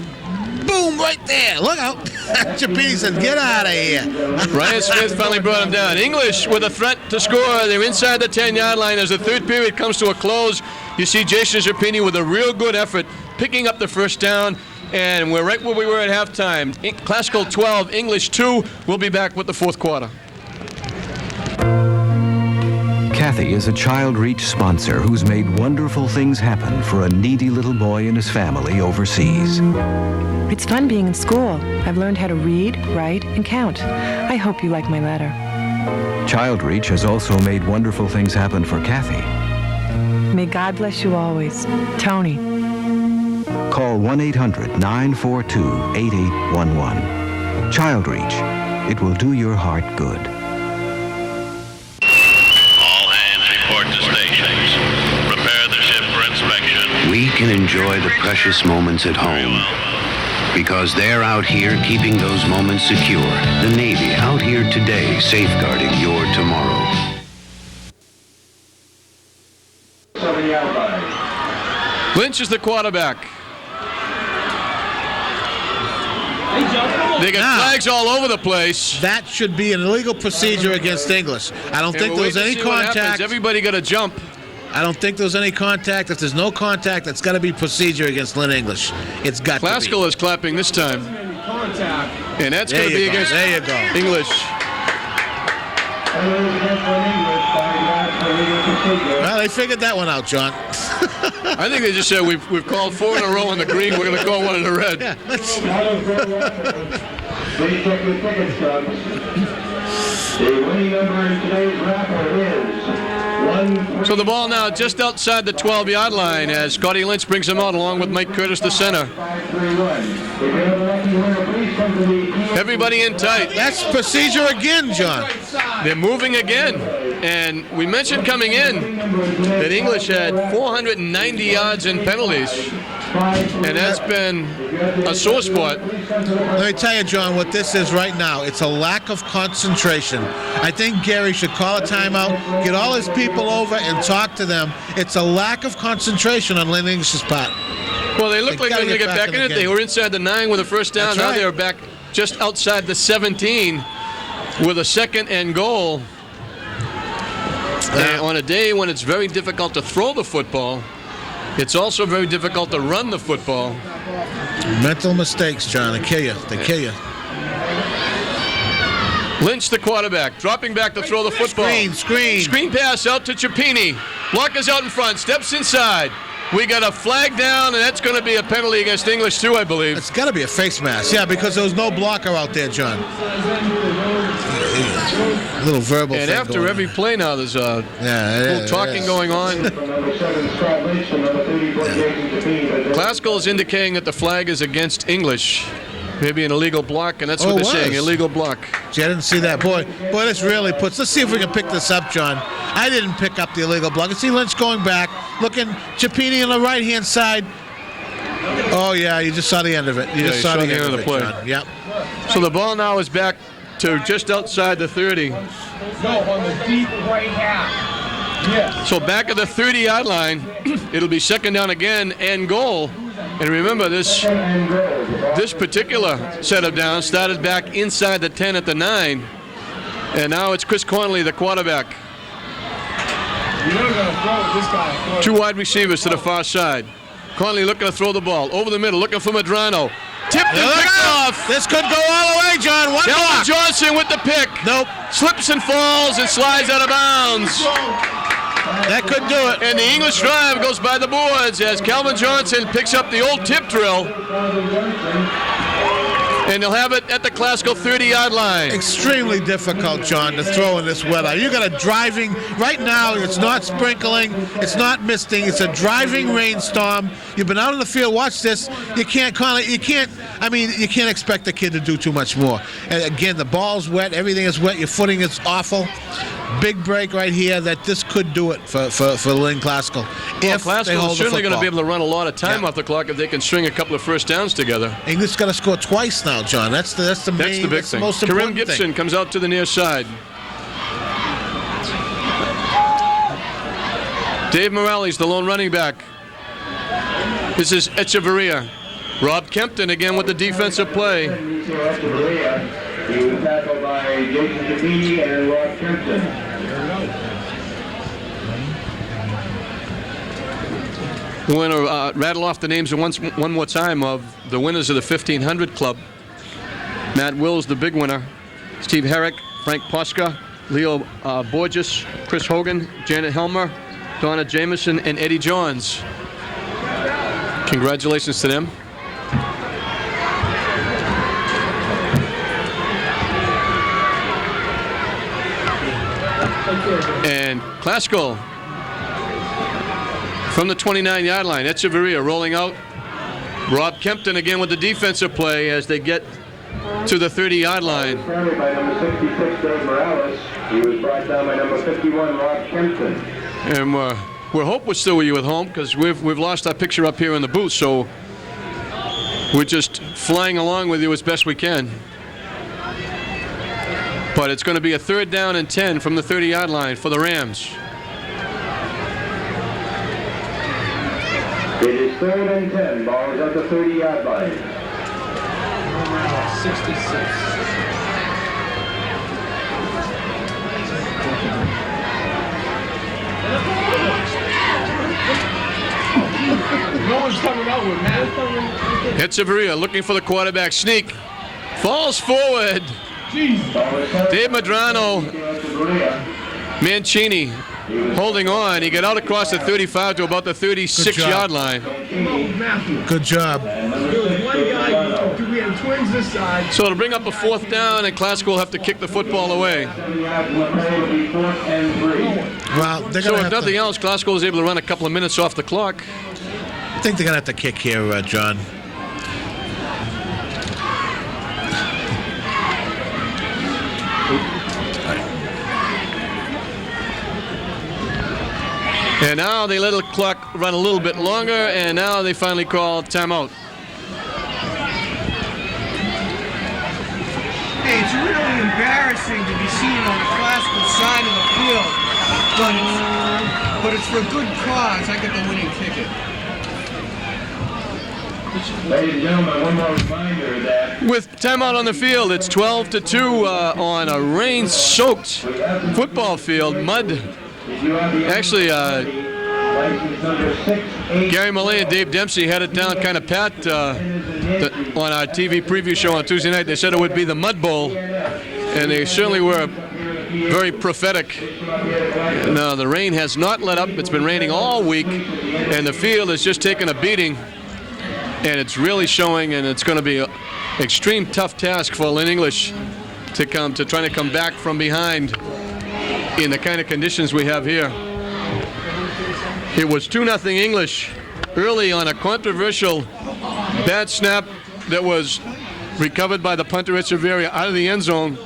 Boom, right there. Look out. Cipini said, get out of here. Ryan Smith finally brought him down. English with a threat to score. They're inside the 10-yard line as the third period comes to a close. You see Jason Cipini with a real good effort picking up the first down. And we're right where we were at halftime. Classical 12, English 2. We'll be back with the fourth quarter. Kathy is a Child Reach sponsor who's made wonderful things happen for a needy little boy and his family overseas. It's fun being in school. I've learned how to read, write, and count. I hope you like my letter. Child Reach has also made wonderful things happen for Kathy. May God bless you always. Tony. Call 1-800-942-8811. Child Reach. It will do your heart good. All hands report to stations. Prepare the ship for inspection. We can enjoy the precious moments at home because they're out here keeping those moments secure. The Navy out here today safeguarding your tomorrow. Lynch is the quarterback. They got flags all over the place. That should be an illegal procedure against English. I don't think there was any contact. Everybody got to jump. I don't think there was any contact. If there's no contact, that's got to be procedure against Lynn English. It's got to be. Classical is clapping this time. And that's going to be against English. Well, they figured that one out, John. I think they just said we've called 4 in a row in the green. We're going to call 1 in the red. Yeah, Please check your ticket stubs. The winning number in today's raffle is So the ball now just outside the 12-yard line as Scotty Lynch brings him out along with Mike Curtis, the center. Everybody in tight. That's procedure again, John. They're moving again. And we mentioned coming in that English had 490 yards in penalties. And that's been a sore spot. Let me tell you, John, what this is right now. It's a lack of concentration. I think Gary should call a timeout, get all his people over, and talk to them. It's a lack of concentration on Lynn English's part. Well, they look like they're going to get back in it. They were inside the 9 with a first down. Now they're back just outside the 17 with a 2nd and goal. And on a day when it's very difficult to throw the football, it's also very difficult to run the football. Mental mistakes, John. They kill you. They kill you. Lynch, the quarterback, dropping back to throw the football. Screen pass out to Cipini. Blockers out in front, steps inside. We got a flag down, and that's going to be a penalty against English, too, I believe. It's got to be a face mask. Yeah, because there was no blocker out there, John. A little verbal and thing after every play now, there's a little talking going on. Classical is indicating that the flag is against English. Maybe an illegal block, and that's what they're saying, illegal block. Gee, I didn't see that. Boy, this really puts... Let's see if we can pick this up, John. I didn't pick up the illegal block. I see Lynch going back, looking, Cipini on the right-hand side. Oh, yeah, you just saw the end of it. You just saw the end of the play. John. Yep. So the ball now is back to just outside the 30. on the deep right half. Yes. So back at the 30-yard line, it'll be 2nd down again and goal. And remember, this particular set of downs started back inside the 10 at the 9. And now it's Chris Connolly, the quarterback. Two wide receivers to the far side. Connolly looking to throw the ball. Over the middle, looking for Medrano. Tipped and picked off. This could go all the way, John. One block. Johnson with the pick. Nope. Slips and falls and slides out of bounds. That could do it. And the English drive goes by the boards as Calvin Johnson picks up the old tip drill. And they'll have it at the Classical 30-yard line. Extremely difficult, John, to throw in this weather. You got a driving, right now it's not sprinkling, it's not misting, it's a driving rainstorm. You've been out in the field, watch this. You can't expect the kid to do too much more. And again, the ball's wet, everything is wet, your footing is awful. Big break right here that this could do it for Lynn Classical. Well, Classical is certainly going to be able to run a lot of time off the clock if they can string a couple of first downs together. English got to score twice now, John. That's the main, big thing. Most important Kareem Gibson comes out to the near side. Dave Morales, the lone running back. This is Echeverria. Rob Kempton again with the defensive play. He was tackled by Jason Cipini and Rob Kempton. We're going to rattle off the names one more time of the winners of the 1500 Club. Matt Wills, the big winner. Steve Herrick, Frank Posca, Leo Borges, Chris Hogan, Janet Helmer, Donna Jameson, and Eddie Johns. Congratulations to them. And Classical from the 29-yard line. Echeverria rolling out. Rob Kempton again with the defensive play as they get to the 30-yard line. Carried by number 66, Dave Morales. He was brought down by number 51, Rob Kempton. And we hope we're still with you at home because we've lost our picture up here in the booth, so we're just flying along with you as best we can. But it's going to be a 3rd down and 10 from the 30-yard line for the Rams. It is 3rd and 10. Ball is at the 30-yard line. 66. No one's coming out with Matt. Echeverria looking for the quarterback sneak. Falls forward. Dave Medrano. Mancini holding on. He got out across the 35 to about the 36-yard line. Good job. We have twins this side. So it'll bring up a 4th down, and Classical will have to kick the football away. Well, they're So going if to nothing else, Classical was able to run a couple of minutes off the clock. I think they're going to have to kick here, John. And now they let the clock run a little bit longer, and now they finally call timeout. Hey, it's really embarrassing to be seen on the Classical side of the field, but it's for a good cause. I get the winning ticket. Ladies and gentlemen, one more reminder that With timeout on the field, it's 12-2 on a rain-soaked football field. Mud. Actually, Gary Millay and Dave Dempsey had it down kind of pat on our TV preview show on Tuesday night. They said it would be the Mud Bowl, and they certainly were very prophetic. No, the rain has not let up. It's been raining all week, and the field has just taken a beating, and it's really showing, and it's going to be an extreme tough task for Lynn English to trying to come back from behind in the kind of conditions we have here. It was 2-0 English early on a controversial bad snap that was recovered by the punter Echeverria out of the end zone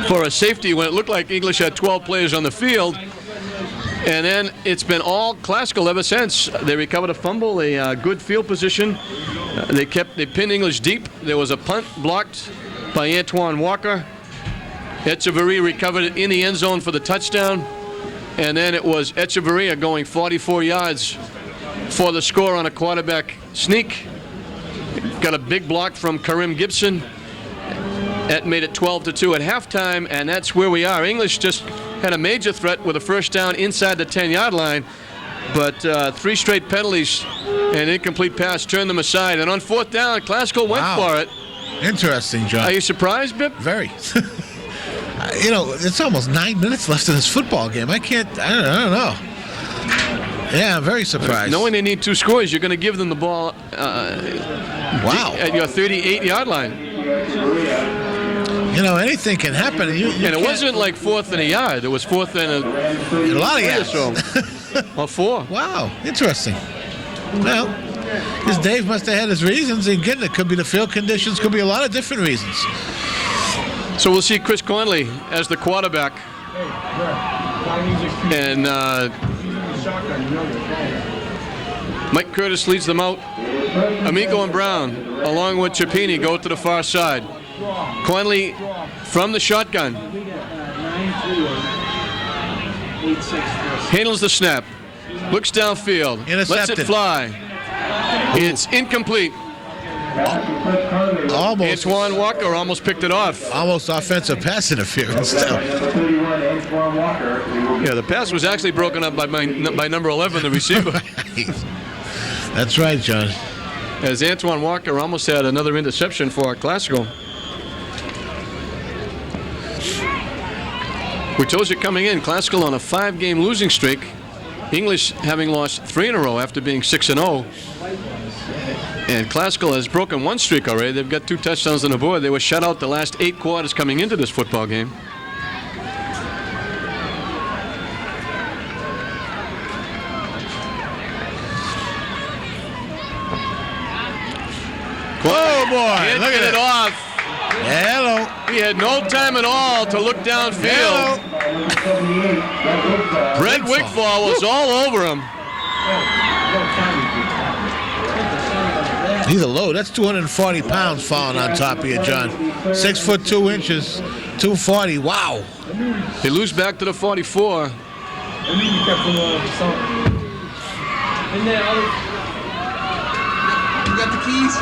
for a safety when it looked like English had 12 players on the field. And then it's been all Classical ever since. They recovered a fumble, a good field position. They pinned English deep. There was a punt blocked by Antoine Walker. Echeverria recovered it in the end zone for the touchdown. And then it was Echeverria going 44 yards for the score on a quarterback sneak. Got a big block from Karim Gibson. That made it 12-2 at halftime, and that's where we are. English just had a major threat with a first down inside the 10-yard line, but 3 straight penalties and an incomplete pass turned them aside. And on 4th down, Classical went for it. Interesting, John. Are you surprised, Bip? Very. You know, it's almost 9 minutes left in this football game. I don't know. Yeah, I'm very surprised. Knowing they need 2 scores, you're going to give them the ball at your 38-yard line. You know, anything can happen. And it wasn't like 4th and a yard. It was 4th and a lot of yards. Or 4. Wow, interesting. Well, because Dave must have had his reasons. And again, it could be the field conditions, could be a lot of different reasons. So we'll see Chris Conley as the quarterback. And Mike Curtis leads them out. Amico and Brown, along with Chapini, go to the far side. Conley from the shotgun. Handles the snap. Looks downfield. Lets it fly. It's incomplete. Almost. Antoine Walker almost picked it off. Almost offensive pass interference. Yeah, the pass was actually broken up by number 11, the receiver. That's right, John. As Antoine Walker almost had another interception for our Classical. We told you coming in, Classical on a 5-game losing streak. English having lost 3 in a row after being 6-0. And Classical has broken 1 streak already. They've got 2 touchdowns on the board. They were shut out the last 8 quarters coming into this football game. Oh boy! Look at it off. Hello. He had no time at all to look downfield. Brett Wigfall was all over him. He's a load. That's 240 pounds falling on top of you, John. 6 foot 2 inches, 240. Wow. They lose back to the 44. You got the keys?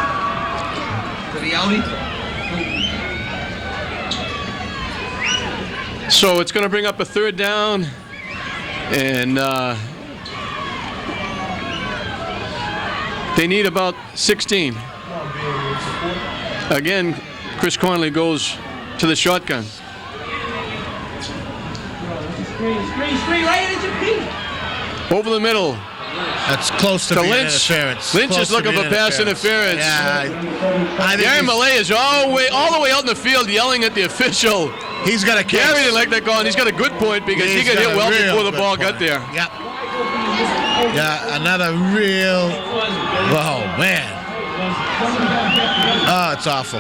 To the Audi? So it's going to bring up a third down, and they need about 16. Again, Chris Conley goes to the shotgun. Screen, right at your feet. Over the middle. That's close to To being Lynch. interference. Lynch Close is to looking being for pass interference. Yeah, I think Gary he's- Malay is all the way out in the field yelling at the official. He's got a case. Gary didn't like that call, and he's got a good point because he He's got got hit a well real before the good ball point. got there. Yep. Yeah, another real. Oh man. Oh, it's awful.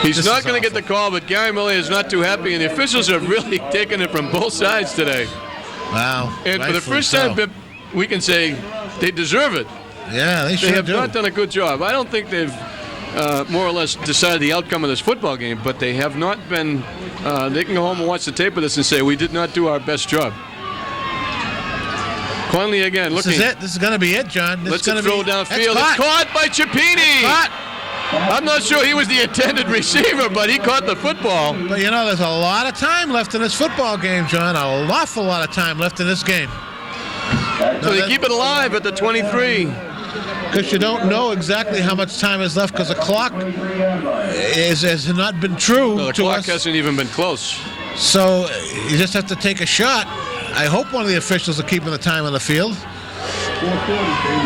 He's This not is going to get the call, but Gary Malay is not too happy, and the officials are really taking it from both sides today. Wow. And for the Rightfully first time, so. we can say they deserve it. Yeah, they They sure have do. not done a good job. I don't think they've more or less decided the outcome of this football game, but they have not been. They can go home and watch the tape of this and say we did not do our best job. Conley again This looking. is it. This is going to be it, John. This Let's is going to throw be downfield. That's It's caught by Cipini. Caught. I'm not sure he was the intended receiver, but he caught the football. But you know, there's a lot of time left in this football game, John. An awful lot of time left in this game. So they keep it alive at the 23. Because you don't know exactly how much time is left because the clock has not been true No, the to clock us. hasn't even been close. So you just have to take a shot. I hope one of the officials are keeping the time on the field.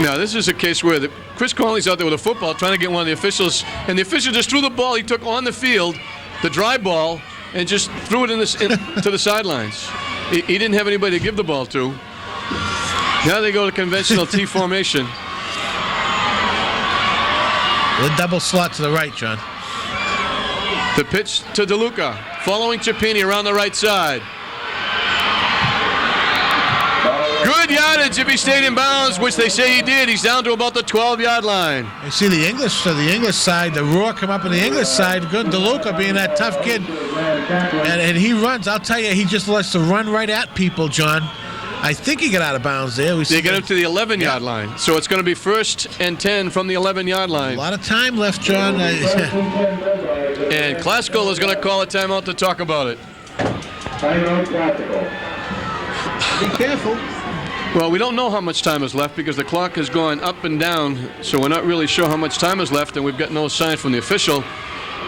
Now, this is a case where Chris Conley's out there with a football trying to get one of the officials, and the official just threw the ball he took on the field, the dry ball, and just threw it to the sidelines. He didn't have anybody to give the ball to. Now they go to conventional T formation. The double slot to the right, John. The pitch to DeLuca, following Cipini around the right side. Good yardage if he stayed in bounds, which they say he did. He's down to about the 12-yard line. You see the English side, the roar come up on the English side. Good DeLuca being that tough kid. And he runs. I'll tell you, he just likes to run right at people, John. I think he got out of bounds there. They get up to the 11-yard line. So it's going to be 1st and 10 from the 11-yard line. A lot of time left, John. And Classical is going to call a timeout to talk about it. Timeout Classical. Be careful. Well, we don't know how much time is left because the clock has gone up and down, so we're not really sure how much time is left, and we've got no sign from the official.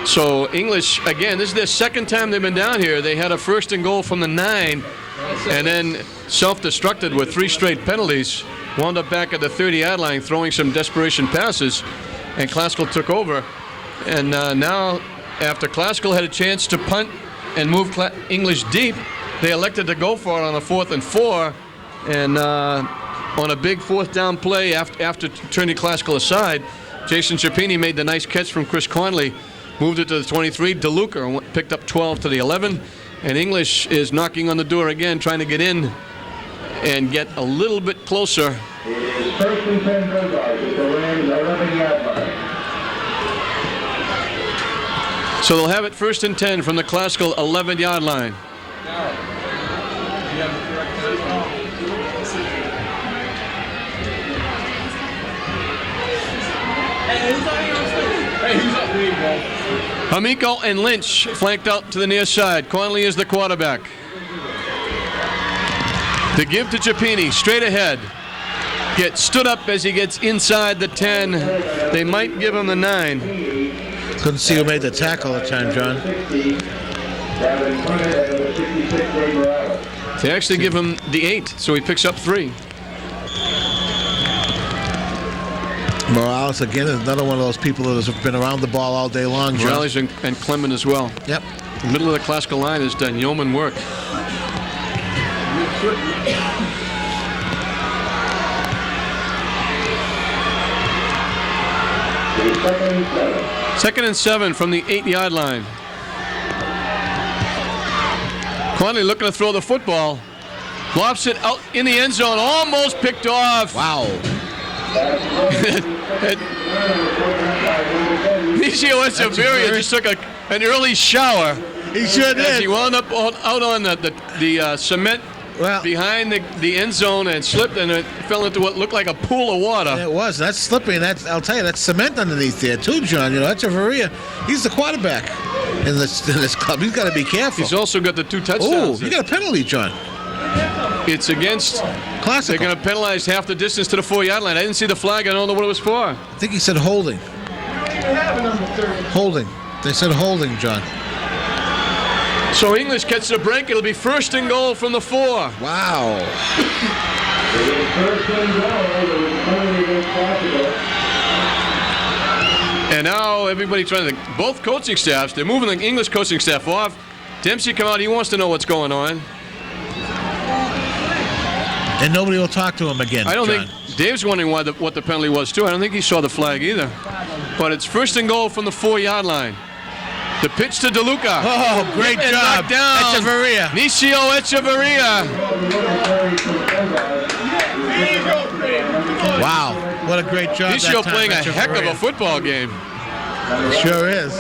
So English, again, this is their second time they've been down here. They had a 1st and goal from the 9, and then self-destructed with 3 straight penalties. Wound up back at the 30-yard line throwing some desperation passes, and Classical took over. And now, after Classical had a chance to punt and move English deep, they elected to go for it on a 4th and 4, and on a big 4th down play after turning Classical aside, Jason Cipini made the nice catch from Chris Conley, moved it to the 23. DeLuca picked up 12 to the 11, and English is knocking on the door again, trying to get in and get a little bit closer. It is 1st and 10 Bulldogs at the Rams 11-yard line. So they'll have it 1st and 10 from the Classical 11-yard line. Amico and Lynch flanked out to the near side. Conley is the quarterback. The give to Cipini, straight ahead. Gets stood up as he gets inside the 10. They might give him the 9. Couldn't see who made the tackle at the time, John. They actually give him the 8, so he picks up 3. Morales, again, is another one of those people that has been around the ball all day long, John. Morales and Clement as well. Yep. The middle of the Classical line has done yeoman work. The 2nd and 7. Second and 7 from the 8-yard line. Conley looking to throw the football. Lofts it out in the end zone. Almost picked off. Wow. Michio Echeverria just took an early shower. He sure did. As he wound up out on the cement behind the end zone and slipped, and it fell into what looked like a pool of water. It was. That's slippery, and I'll tell you, that's cement underneath there too, John. You know, Echeverria, he's the quarterback in this club. He's got to be careful. He's also got the 2 touchdowns. Oh, you got a penalty, John. It's against Classical. They're going to penalize half the distance to the 4-yard line. I didn't see the flag. I don't know what it was for. I think he said holding. Holding. They said holding, John. So English gets a break. It'll be first and goal from the 4. Wow. And now everybody trying to, both coaching staffs, they're moving the English coaching staff off. Dempsey come out. He wants to know what's going on. And nobody will talk to him again. I don't John. think Dave's wondering what the penalty was too. I don't think he saw the flag either. But it's first and goal from the 4-yard line. The pitch to DeLuca. Oh, great job. Knocked down. Echeverria. Michio Echeverria. Wow. What a great job. Michio that time, playing a heck of Echeverria. a football game. Sure is.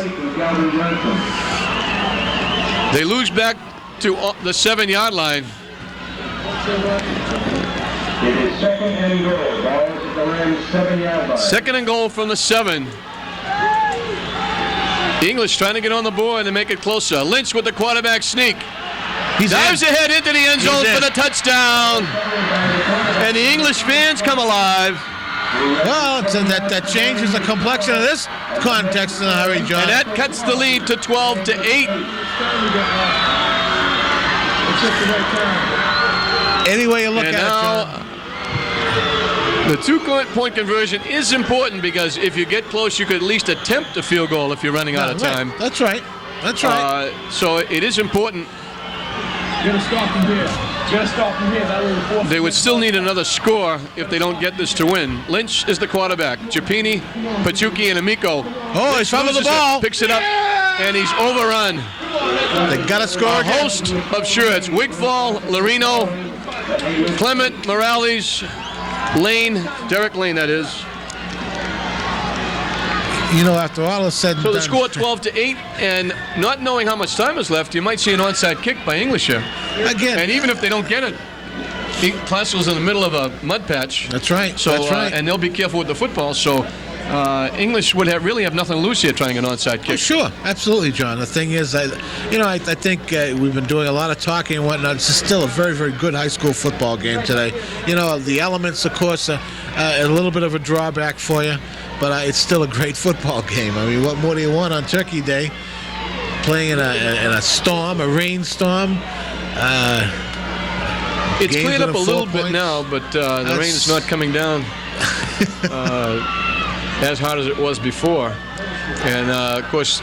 They lose back to the 7-yard line. It is second and goal. Ball is at the Rams' 7-yard line. Second and goal from the 7. English trying to get on the board and make it closer. Lynch with the quarterback sneak. He's dives ahead into the end zone for the touchdown. And the English fans come alive. Well, that changes the complexion of this context in a hurry, John. And that cuts the lead to 12-8. Any way you look And at now, it, John. the 2-point conversion is important because if you get close, you could at least attempt a field goal if you're running out of time. That's right. That's right. So it is important. You gotta start from here. You gotta start from here. That will force. They would still need another score if they don't get this to win. Lynch is the quarterback. Giappini, Pachuki, and Amico. Oh, he's fumbled the ball. Picks it up, and he's overrun. They got to score A again. host of shirts. Wigfall, Larino, Clement, Morales, Lane, Derek Lane, that is. You know, after all is said and So the done. score 12-8, and not knowing how much time is left, you might see an onside kick by English here. Again. And even if they don't get it, Classical's in the middle of a mud patch. That's right. So, That's right. and they'll be careful with the football. So English would really have nothing to lose here trying an onside kick. Oh, sure, absolutely, John. The thing is, I think we've been doing a lot of talking and whatnot. It's still a very, very good high school football game today. You know, the elements, of course, a little bit of a drawback for you, but it's still a great football game. I mean, what more do you want on Turkey Day? Playing in a storm, a rainstorm. It's games cleared up within a little 4 bit points. now, but the rain is not coming down as hard as it was before. And, of course,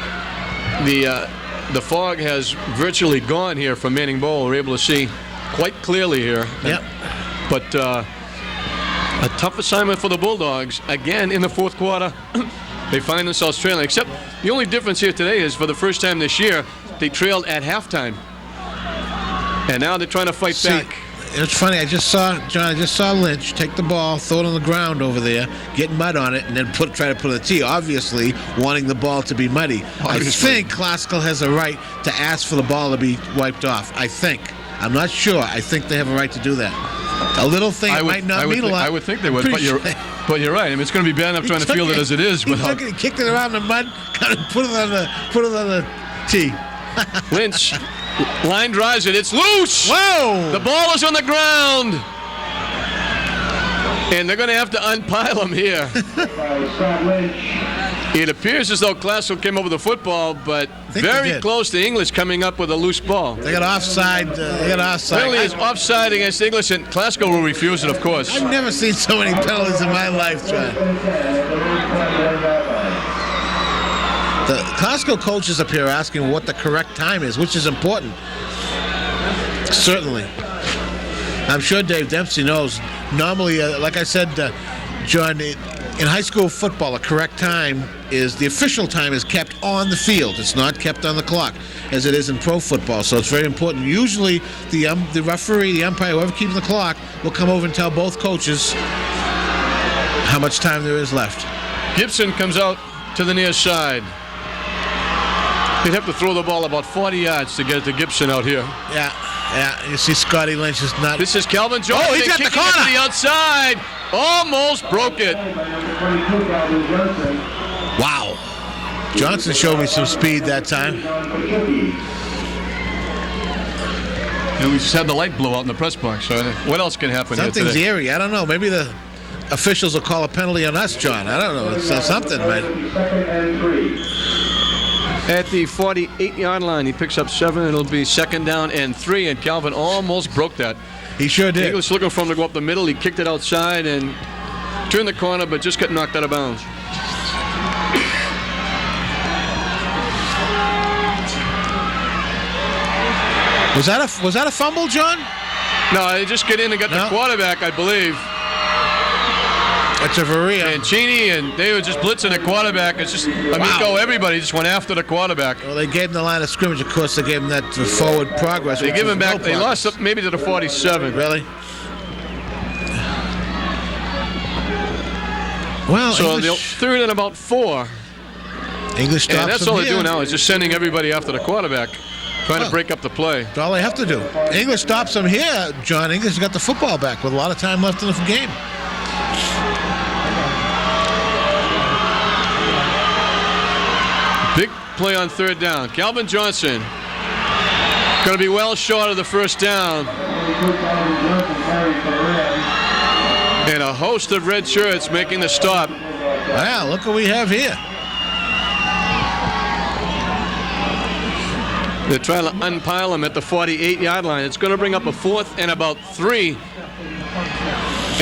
the fog has virtually gone here from Manning Bowl. We're able to see quite clearly here. Yep. But a tough assignment for the Bulldogs. Again, in the fourth quarter, they find themselves trailing. Except the only difference here today is for the first time this year, they trailed at halftime. And now they're trying to fight back. It's funny. I just saw Lynch take the ball, throw it on the ground over there, get mud on it, and then try to put a tee. Obviously, wanting the ball to be muddy. I think Classical has a right to ask for the ball to be wiped off. I think. I'm not sure. I think they have a right to do that. A little thing might not mean a lot. I would think they would, but you're right. I mean, it's going to be bad enough trying to field it as it is. He took it, he kicked it around the mud, kind of put it on the tee. Lynch. Line drives it. It's loose. Whoa! The ball is on the ground. And they're going to have to unpile him here. It appears as though Classical came over the football, but very close to English coming up with a loose ball. They got offside. Penalty is offside against English, and Classical will refuse it, of course. I've never seen so many penalties in my life, John. The Classical coaches up here are asking what the correct time is, which is important. Certainly. I'm sure Dave Dempsey knows. Normally, like I said, John, In high school football, a correct time is the official time is kept on the field. It's not kept on the clock, as it is in pro football. So it's very important. Usually, the referee, the umpire, whoever keeps the clock, will come over and tell both coaches how much time there is left. Gibson comes out to the near side. He'd have to throw the ball about 40 yards to get it to Gibson out here. Yeah. You see, Scotty Lynch is not. This is Calvin Johnson. Oh, he's got the kicking it corner. to the outside. Almost broke it. Wow. Johnson showed me some speed that time. And we just had the light blow out in the press box. So what else can happen here Something's today? eerie. I don't know. Maybe the officials will call a penalty on us, John. I don't know. It's something, man. At the 48-yard line, he picks up 7. It'll be 2nd down and 3, and Calvin almost broke that. He sure did. English looking for him to go up the middle. He kicked it outside and turned the corner, but just got knocked out of bounds. Was that a fumble, John? No, they just get in and got the quarterback, I believe. It's a Varia. And Cheney, and they were just blitzing the quarterback. It's just Amico, everybody just went after the quarterback. Well, they gave him the line of scrimmage. Of course, they gave him that forward progress. They which give was him back. no They progress. lost maybe to the 47. Really? Well, so English, they're 3rd and about 4. English stops And that's him all they're here. doing now is just sending everybody after the quarterback, trying to break up the play. That's all they have to do. English stops him here, John. English got the football back with a lot of time left in the game. Big play on 3rd down. Calvin Johnson going to be well short of the 1st down. And a host of red shirts making the stop. Wow, look what we have here. They're trying to unpile him at the 48-yard line. It's going to bring up a 4th and about 3.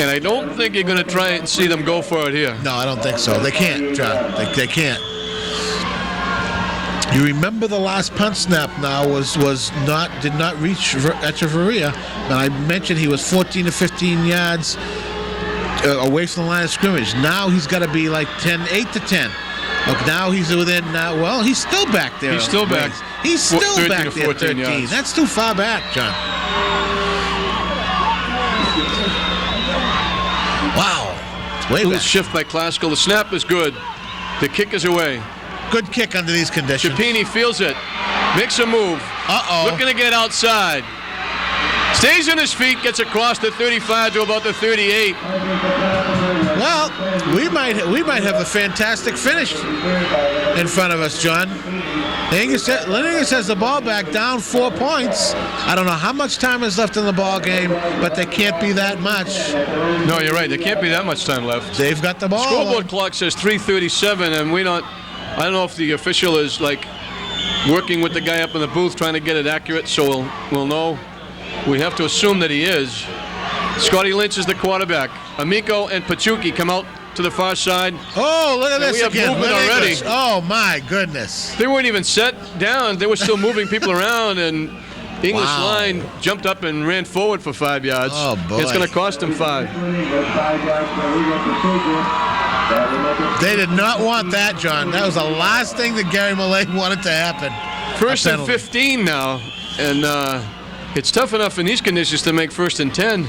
And I don't think you're going to try and see them go for it here. No, I don't think so. They can't, John. They can't. You remember the last punt snap now did not reach Echeverria, and I mentioned he was 14 to 15 yards away from the line of scrimmage. Now he's got to be like 8 to 10. Look, now he's within. Well, he's still back there. He's still back. He's still 13 back to there. 14 13. yards. That's too far back, John. Wow, it's way Little back. shift by Classical. The snap is good. The kick is away. Good kick under these conditions. Chapini feels it. Makes a move. Uh-oh. Looking to get outside. Stays on his feet. Gets across the 35 to about the 38. Well, we might have a fantastic finish in front of us, John. Linningus has the ball back, down 4 points. I don't know how much time is left in the ball game, but there can't be that much. No, you're right. There can't be that much time left. They've got the ball. Scoreboard clock says 3:37, and I don't know if the official is like working with the guy up in the booth trying to get it accurate, so we'll know. We have to assume that he is. Scotty Lynch is the quarterback. Amico and Pachuki come out to the far side. Oh, look at this we have again. movement Linningus. already. Oh, my goodness. They weren't even set down. They were still moving people around, and English line jumped up and ran forward for 5 yards. Oh, boy. It's going to cost him 5. They did not want that, John. That was the last thing that Gary Millay wanted to happen. First and 15 now, and it's tough enough in these conditions to make 1st and 10.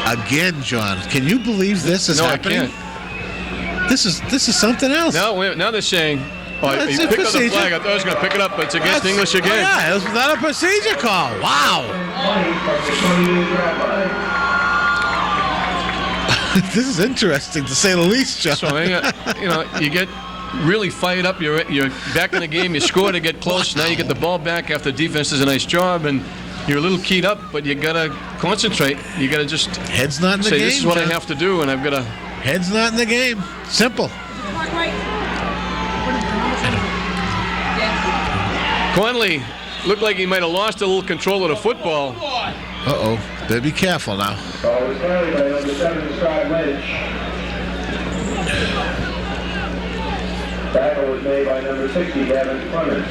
Again, John. Can you believe this is happening? I can't. This is something else. Now they're saying, That's he a picked up the procedure. flag. I thought I was going to pick it up, but it's against English again. Oh, yeah, it was not a procedure call. Wow. This is interesting, to say the least, John. So, you get really fired up. You're back in the game. You score to get close. Now you get the ball back after defense does a nice job, and you're a little keyed up, but you got to concentrate. You got to just head's not in the say, game, this is what John. I have to do, and I've got to. Head's not in the game. Simple. Conley looked like he might have lost a little control of the football. Uh-oh. Better be careful now. Tackle was made by number 60, Gavin Clement.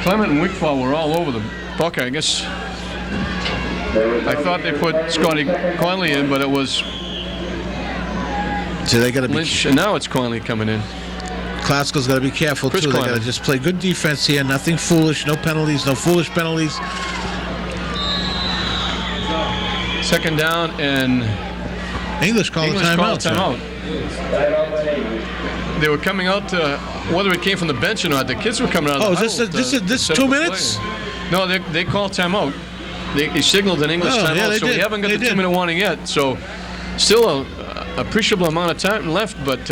Clement and Wigfall were all over them. Okay, I guess I thought they put Scotty Conley in, but it was So they got to be. Lynch, and now it's Conley coming in. Glasgow's got to be careful Chris too. They Conley. got to just play good defense here. Nothing foolish. No penalties. No foolish penalties. Second down and English called a timeout. timeout. They were coming out to, whether it came from the bench or not, the kids were coming out of Oh, the is huddle this to 2 set the minutes? play. No, they called timeout. They signaled an English Oh, timeout, yeah, they so we did. haven't got They the did. 2-minute warning yet. So still a appreciable amount of time left, but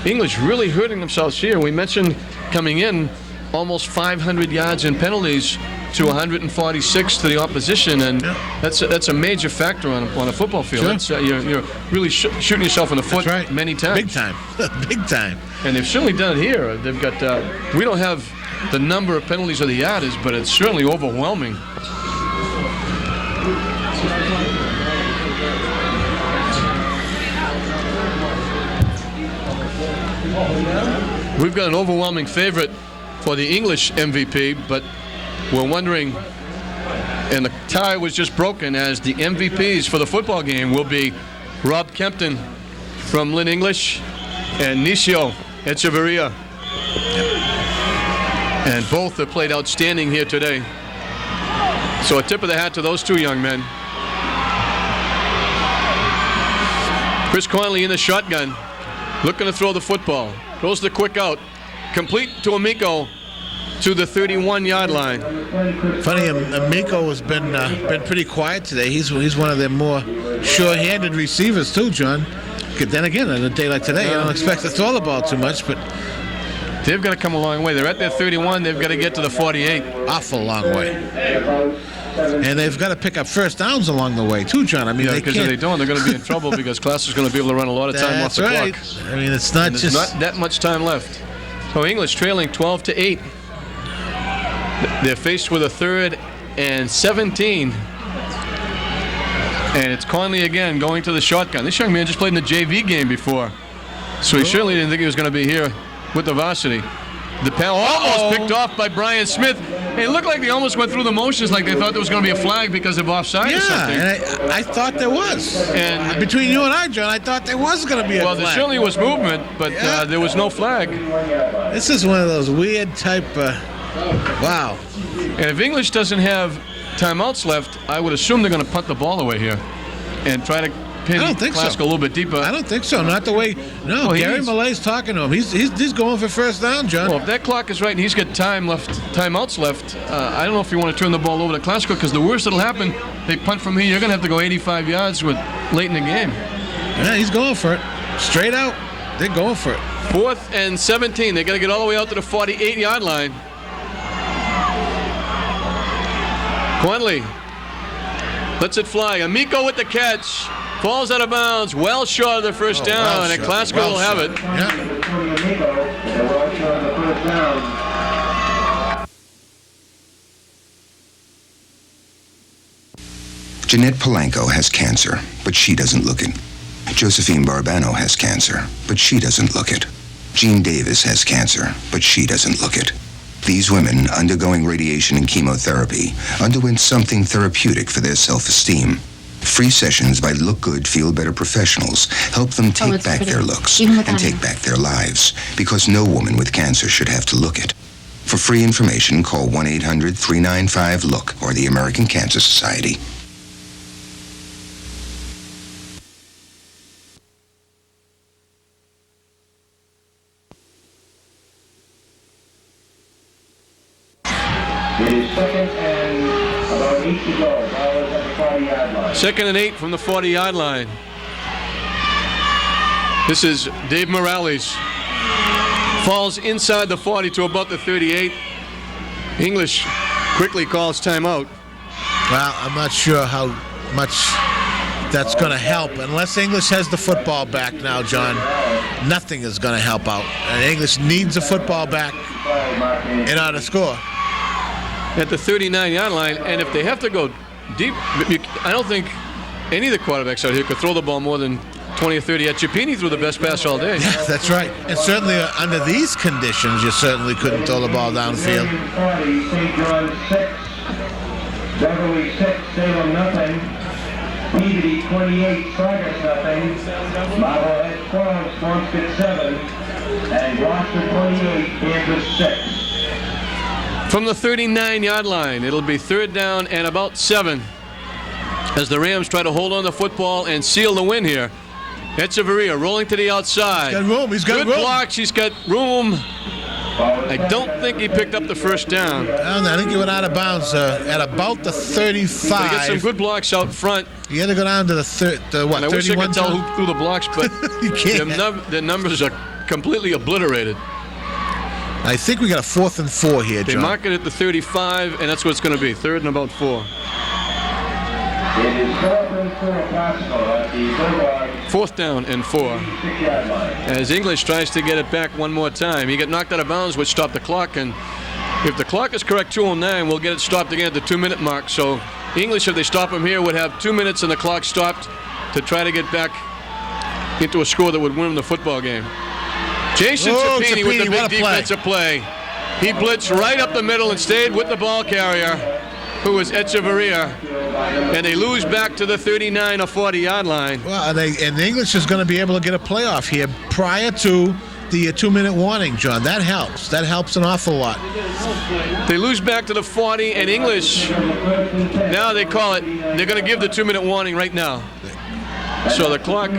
English really hurting themselves here. We mentioned coming in almost 500 yards in penalties to 146 to the opposition, and that's a major factor on a football field. Sure. That's, you're really shooting yourself in the foot many times. Big time. Big time. And they've certainly done it here. They've got. We don't have the number of penalties or the yardage, but it's certainly overwhelming. We've got an overwhelming favorite for the English MVP, but we're wondering, and the tie was just broken, as the MVPs for the football game will be Rob Kempton from Lynn English and Nisio Echeverria. And both have played outstanding here today. So a tip of the hat to those two young men. Chris Conley in the shotgun, looking to throw the football. Throws the quick out. Complete to Amico to the 31-yard line. Funny, Amico has been pretty quiet today. He's one of their more sure-handed receivers too, John. Then again, on a day like today, you don't expect to throw the ball too much, but they've got to come a long way. They're at their 31. They've got to get to the 48. Awful long way. And they've got to pick up first downs along the way too, John. I mean, they because can't. if they don't, they're going to be in trouble because Class is going to be able to run a lot of time off the right. clock. I mean, it's not And just there's not that much time left. So English trailing 12-8. They're faced with a 3rd and 17. And it's Conley again going to the shotgun. This young man just played in the JV game before, so he certainly didn't think he was going to be here with the varsity. The penalty almost picked off by Brian Smith. It looked like they almost went through the motions, like they thought there was going to be a flag because of offside or something. and I thought there was. And between you and I, John, I thought there was going to be a well, flag. there certainly was movement, but there was no flag. This is one of those weird type. Wow. And if English doesn't have timeouts left, I would assume they're going to punt the ball away here and try to pin I don't think Glasgow so. a little bit deeper. I don't think so. Not the way. No, Well, he Gary needs- Malay's talking to him. He's going for first down, John. Well, if that clock is right and he's got timeouts left, I don't know if you want to turn the ball over to Glasgow, because the worst that'll happen, they punt from here, you're going to have to go 85 yards late in the game. Yeah, he's going for it. Straight out. They're going for it. 4th and 17. They got to get all the way out to the 48-yard line. Conley lets it fly. Amico with the catch. Falls out of bounds. Well short of the first down, and Glasgow will have it. Jeanette Polanco has cancer, but she doesn't look it. Josephine Barbano has cancer, but she doesn't look it. Jean Davis has cancer, but she doesn't look it. These women, undergoing radiation and chemotherapy, underwent something therapeutic for their self-esteem. Free sessions by Look Good, Feel Better professionals help them take back their looks and take back their lives, because no woman with cancer should have to look it. For free information, call 1-800-395-LOOK or the American Cancer Society. It is 2nd and about 8 to go. Ball is at the 40-yard line. 2nd and 8 from the 40-yard line. This is Dave Morales. Falls inside the 40 to about the 38. English quickly calls timeout. Well, I'm not sure how much that's going to help. Unless English has the football back now, John, nothing is going to help out. And English needs the football back in order to score. At the 39-yard line, and if they have to go deep, I don't think any of the quarterbacks out here could throw the ball more than 20 or 30. Chipini threw the best pass all day. Yeah, that's right. And certainly under these conditions, you certainly couldn't throw the ball downfield. 40, St. John 6, Beverly 6, Salem nothing. Peabody 28, Saugus nothing. Marblehead 12, Swampscott 7, and Gloucester 28, Kansas 6. From the 39-yard line, it'll be 3rd down and about 7 as the Rams try to hold on the football and seal the win here. Echeverria rolling to the outside. He's got room. He's got Good room. blocks. He's got room. I don't think he picked up the first down. I think he went out of bounds at about the 35. But he got some good blocks out front. You had to go down to the 31. I wish I could tell who threw the blocks, but you can't. The numbers are completely obliterated. I think we got a 4th and 4 here, John. They mark it at the 35, and that's what it's going to be. 3rd and about 4. It is 4th and 4 Pascal at the Bulldog 4th down and 4. 6-yard line. As English tries to get it back one more time. He got knocked out of bounds, which stopped the clock. And if the clock is correct, 2:09, we'll get it stopped again at the 2-minute mark. So English, if they stop him here, would have 2 minutes and the clock stopped to try to get back into a score that would win them the football game. Jason Cipini with the big defensive play. He blitzed right up the middle and stayed with the ball carrier, who was Echeverria. And they lose back to the 39 or 40-yard line. Well, and the English is going to be able to get a playoff here prior to the 2-minute warning, John. That helps. That helps an awful lot. They lose back to the 40, and English, now they call it, they're going to give the 2-minute warning right now. So the clock,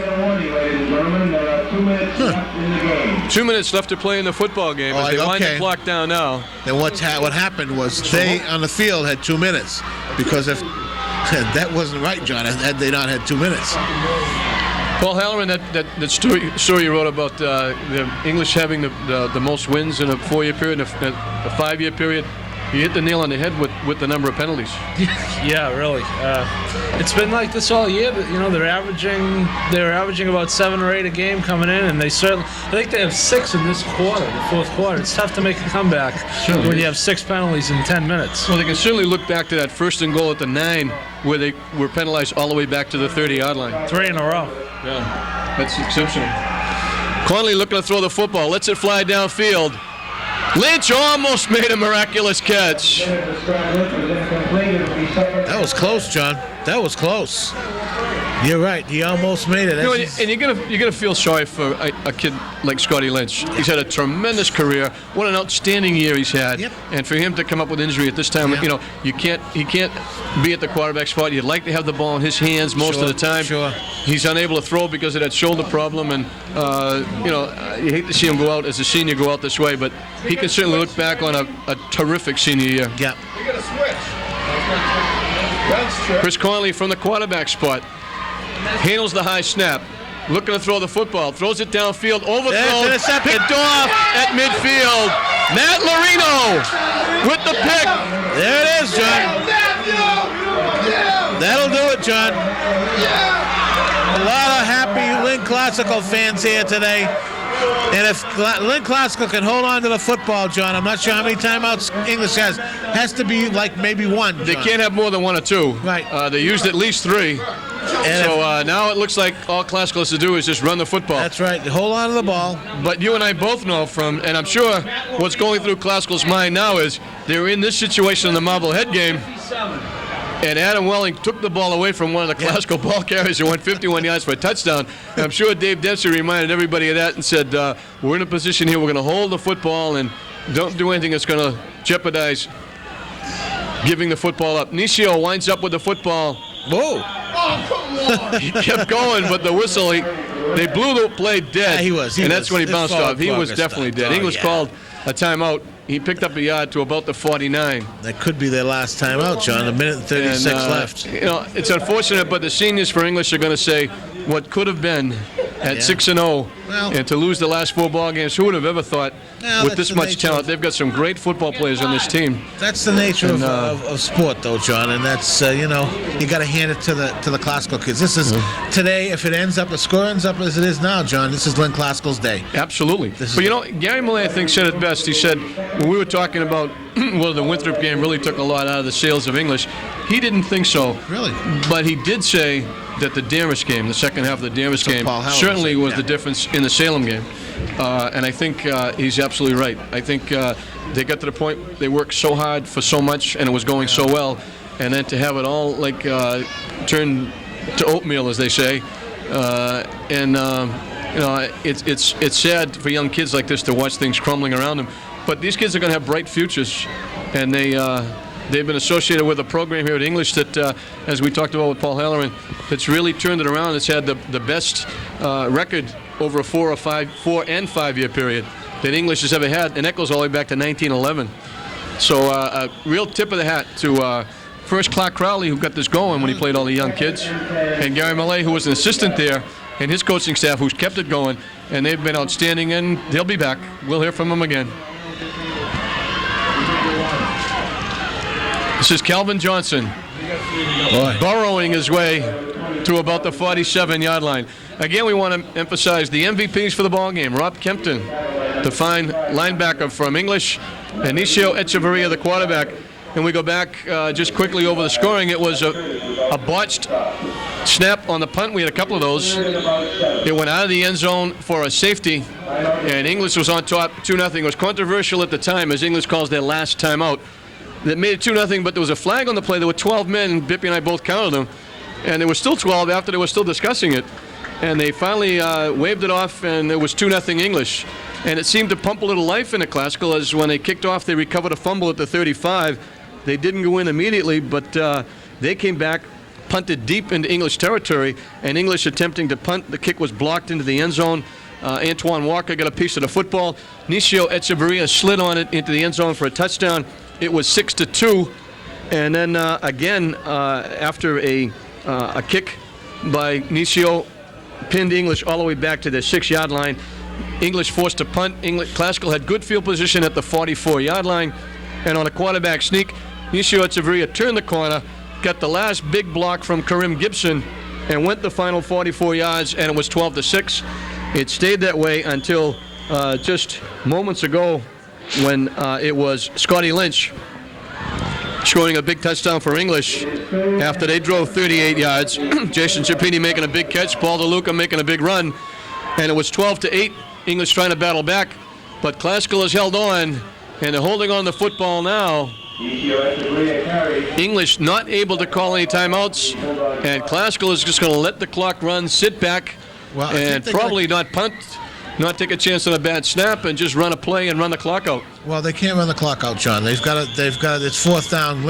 2 minutes left to play in the football game. As they wind the clock down now. Then what happened was they on the field had 2 minutes, because if that wasn't right, John, had they not had 2 minutes. Paul Halloran, that story you wrote about the English having the most wins in a 4-year period, a 5-year period, you hit the nail on the head with the number of penalties. Yeah, really. It's been like this all year, but they're averaging about 7 or 8 a game coming in, and I think they have 6 in this quarter, the 4th quarter. It's tough to make a comeback when you have 6 penalties in 10 minutes. Well, they can certainly look back to that 1st and goal at the 9, where they were penalized all the way back to the 30-yard line. 3 in a row. Yeah, that's exceptional. Conley looking to throw the football, lets it fly downfield. Lynch almost made a miraculous catch. That was close, John. That was close. You're right. He almost made it. And you're gonna feel sorry for a kid like Scotty Lynch. He's had a tremendous career. What an outstanding year he's had. Yep. And for him to come up with injury at this time, he can't be at the quarterback spot. You'd like to have the ball in his hands most of the time. Sure. He's unable to throw because of that shoulder problem, and you hate to see him go out as a senior, go out this way, but he can certainly look back on a terrific senior year. Yeah. Chris Conley from the quarterback spot handles the high snap, looking to throw the football, throws it downfield, overthrown, picked off at midfield. Matt Marino with the pick. There it is, John. That'll do it, John. A lot of happy Lynn Classical fans here today. And if Lynn Classical can hold on to the football, John, I'm not sure how many timeouts English has. Has to be like maybe 1. John. They can't have more than 1 or 2. Right. They used at least 3. And so now it looks like all Classical has to do is just run the football. That's right. Hold on to the ball. But you and I both know and I'm sure what's going through Classical's mind now is they're in this situation in the Marblehead game, and Adam Welling took the ball away from one of the Classical ball carriers and went 51 yards for a touchdown. And I'm sure Dave Dempsey reminded everybody of that and said, we're in a position here, we're going to hold the football and don't do anything that's going to jeopardize giving the football up. Nisio winds up with the football. Whoa. He kept going, but the whistle, they blew the play dead. Yeah, he was. And that's when he bounced off. He was Flogger definitely stopped. dead. English called a timeout. He picked up a yard to about the 49. That could be their last timeout, John. 1 minute and 36 left. It's unfortunate, but the seniors for English are going to say what could have been at 6-0, and to lose the last 4 ball games. Who would have ever thought with this much talent? They've got some great football players on this team. That's the nature of sport, though, John, and that's you got to hand it to the Classical kids. This is today. If the score ends up as it is now, John, this is Lynn Classical's day. Absolutely. But Gary Millay, I think, said it best. He said when we were talking about the Winthrop game really took a lot out of the sails of English. He didn't think so. Really? But he did say that the Danvers game, the second half of the Danvers game, Paul Howard certainly said, was yeah. the difference in the Salem game. And I think he's absolutely right. I think they got to the point they worked so hard for so much, and it was going so well, and then to have it all like turn to oatmeal, as they say, it's sad for young kids like this to watch things crumbling around them. But these kids are going to have bright futures, and they've been associated with a program here at English that, as we talked about with Paul Halloran, that's really turned it around. It's had the best record over a 4 and 5 year period that English has ever had, and that goes all the way back to 1911. So a real tip of the hat to first Clark Crowley, who got this going when he played all the young kids, and Gary Millay, who was an assistant there, and his coaching staff, who's kept it going, and they've been outstanding, and they'll be back. We'll hear from them again. This is Calvin Johnson burrowing his way to about the 47-yard line. Again, we want to emphasize the MVPs for the ball game. Rob Kempton, the fine linebacker from English, and Inicio Echeverria, the quarterback. And we go back just quickly over the scoring. It was a botched snap on the punt. We had a couple of those. It went out of the end zone for a safety, and English was on top 2-0. It was controversial at the time, as English calls their last timeout. That made it 2-0, but there was a flag on the play. There were 12 men. Bippy and I both counted them. And there were still 12 after they were still discussing it. And they finally waved it off, and it was 2-0 English. And it seemed to pump a little life into Classical, as when they kicked off, they recovered a fumble at the 35. They didn't go in immediately, but they came back, punted deep into English territory, and English attempting to punt. The kick was blocked into the end zone. Antoine Walker got a piece of the football. Inicio Echeverria slid on it into the end zone for a touchdown. It was 6-2, and then again after a kick by Inicio, pinned English all the way back to the 6-yard line. English forced to punt. Classical had good field position at the 44-yard line, and on a quarterback sneak, Inicio Echeverria turned the corner, got the last big block from Karim Gibson, and went the final 44 yards, and it was 12-6. It stayed that way until just moments ago, when it was Scotty Lynch scoring a big touchdown for English after they drove 38 yards. Jason Cipini making a big catch, Paul DeLuca making a big run, and it was 12-8. English trying to battle back, but Classical has held on, and they're holding on the football now. English not able to call any timeouts, and Classical is just going to let the clock run, sit back, and probably not punt, not take a chance on a bad snap, and just run a play and run the clock out. Well, they can't run the clock out, John. They've got it's fourth down.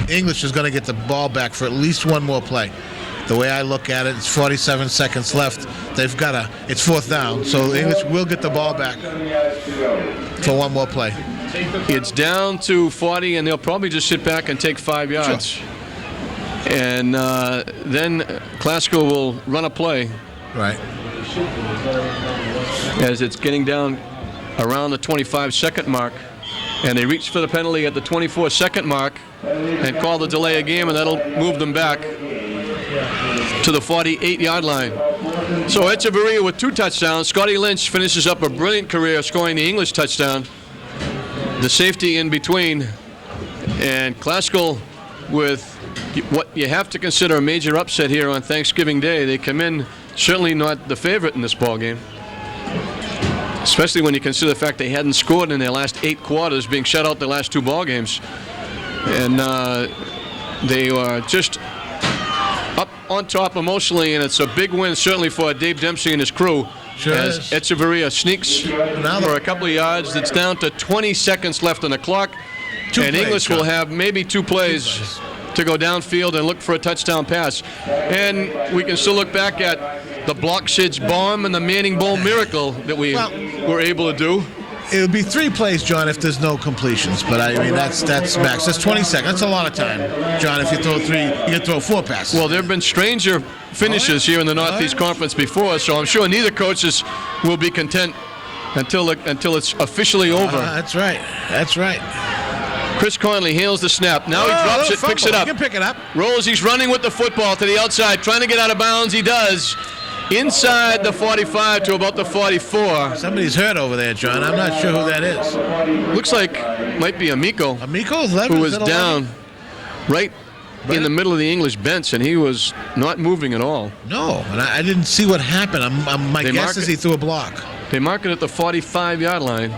English is going to get the ball back for at least one more play. The way I look at it, it's 47 seconds left. It's fourth down, so English will get the ball back for one more play. It's down to 40, and they'll probably just sit back and take 5 yards. Sure. And then Classical will run a play. Right. As it's getting down around the 25-second mark, and they reach for the penalty at the 24-second mark and call the delay of game, and that'll move them back to the 48-yard line. So Echeverria with 2 touchdowns. Scotty Lynch finishes up a brilliant career scoring the English touchdown. The safety in between, and Classical with what you have to consider a major upset here on Thanksgiving Day. They come in certainly not the favorite in this ball game, especially when you consider the fact they hadn't scored in their last 8 quarters, being shut out the last 2 ball games. And they are just up on top emotionally, and it's a big win certainly for Dave Dempsey and his crew. Sure as is. Echeverria sneaks for a couple of yards. It's down to 20 seconds left on the clock, and English will have maybe 2 plays to go downfield and look for a touchdown pass. And we can still look back at the Block Sid's bomb and the Manning Bowl miracle that we were able to do. It would be 3 plays, John, if there's no completions. But I mean, that's max. That's 20 seconds. That's a lot of time, John. If you throw 3, you can throw 4 passes. Well, there have been stranger finishes here in the Northeast Conference before, so I'm sure neither coaches will be content until it's officially over. That's right. That's right. Chris Conley handles the snap. Now he drops it, picks it up. He can pick it up. Rolls, he's running with the football to the outside, trying to get out of bounds. He does. Inside the 45 to about the 44. Somebody's hurt over there, John. I'm not sure who that is. Looks like might be Amico. Amico is 11. Who was down right in the middle of the English bench, and he was not moving at all. No, and I didn't see what happened. My guess is he threw a block. They mark it at the 45-yard line.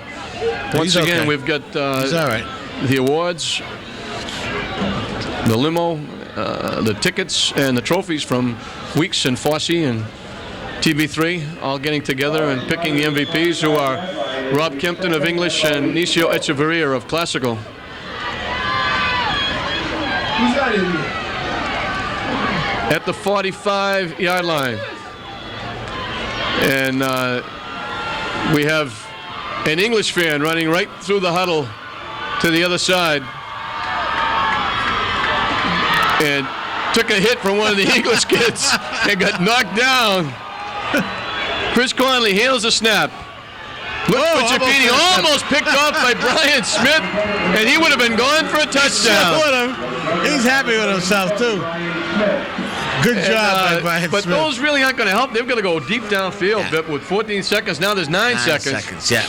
Once again, we've got He's all right. the awards, the limo, the tickets, and the trophies from Weeks and Fossey and TV3 all getting together and picking the MVPs, who are Rob Kempton of English and Nisio Echeverria of Classical. Who's that idiot? At the 45-yard line. And we have an English fan running right through the huddle to the other side. And took a hit from one of the English kids and got knocked down. Chris Conley handles the snap. Looks for Chapini, almost picked off by Brian Smith, and he would have been gone for a touchdown. He's happy with himself, too. Good job by Brian But Smith. those really aren't going to help. They've got to go deep downfield, Bip, with 14 seconds. Now there's 9 seconds. Yeah.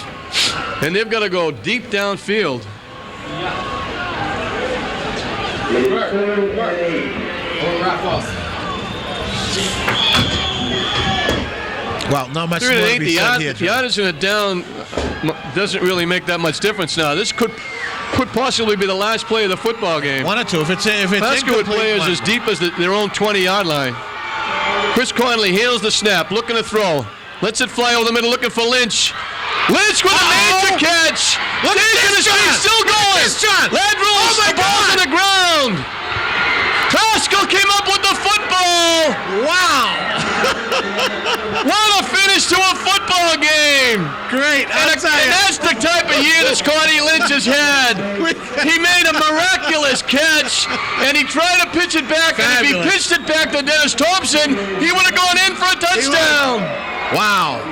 And they've got to go deep downfield. Well, not much more 3 to and 8, be said here. the yardage in a down doesn't really make that much difference now. This could possibly be the last play of the football game. 1 or 2. If it's Pasco would play incomplete, as deep as their own 20-yard line. Chris Conley handles the snap, looking to throw. Lets it fly over the middle, looking for Lynch. Lynch with a major catch. Look at this, John. Still going. This, John. Ladrulls, the ball's on the ground. Pascal came up with the football. Wow. What a finish to a football game. Great. And that's the type of year that Scotty Lynch has had. He made a miraculous catch, and he tried to pitch it back. And if he pitched it back to Dennis Thompson, he would have gone in for a touchdown. Wow.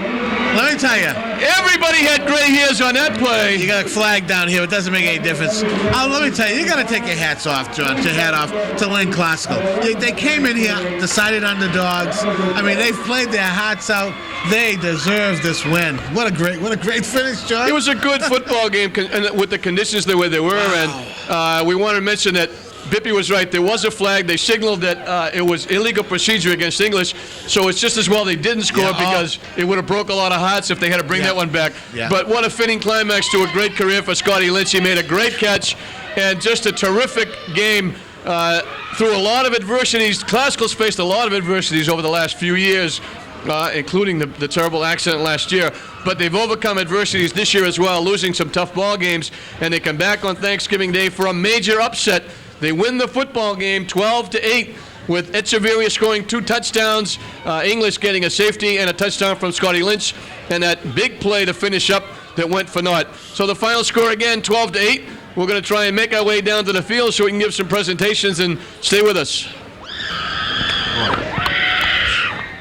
Let me tell you. Everybody had gray hairs on that play. You got a flag down here. It doesn't make any difference. Let me tell you, you got to take your hats off, John, to Lynn Classical. They came in here, decided underdogs. I mean, they've played their hearts out. They deserve this win. What a great finish, John. It was a good football game with the conditions the way they were. Wow. And we want to mention that Bippy was right. There was a flag. They signaled that it was illegal procedure against English, so it's just as well they didn't score because it would have broke a lot of hearts if they had to bring that one back. Yeah. But what a fitting climax to a great career for Scotty Lynch. He made a great catch and just a terrific game through a lot of adversities. Classical's faced a lot of adversities over the last few years, including the terrible accident last year. But they've overcome adversities this year as well, losing some tough ball games, and they come back on Thanksgiving Day for a major upset. They win the football game 12-8 with Echeverria scoring 2 touchdowns, English getting a safety and a touchdown from Scotty Lynch, and that big play to finish up that went for naught. So the final score again, 12-8. We're going to try and make our way down to the field so we can give some presentations, and stay with us.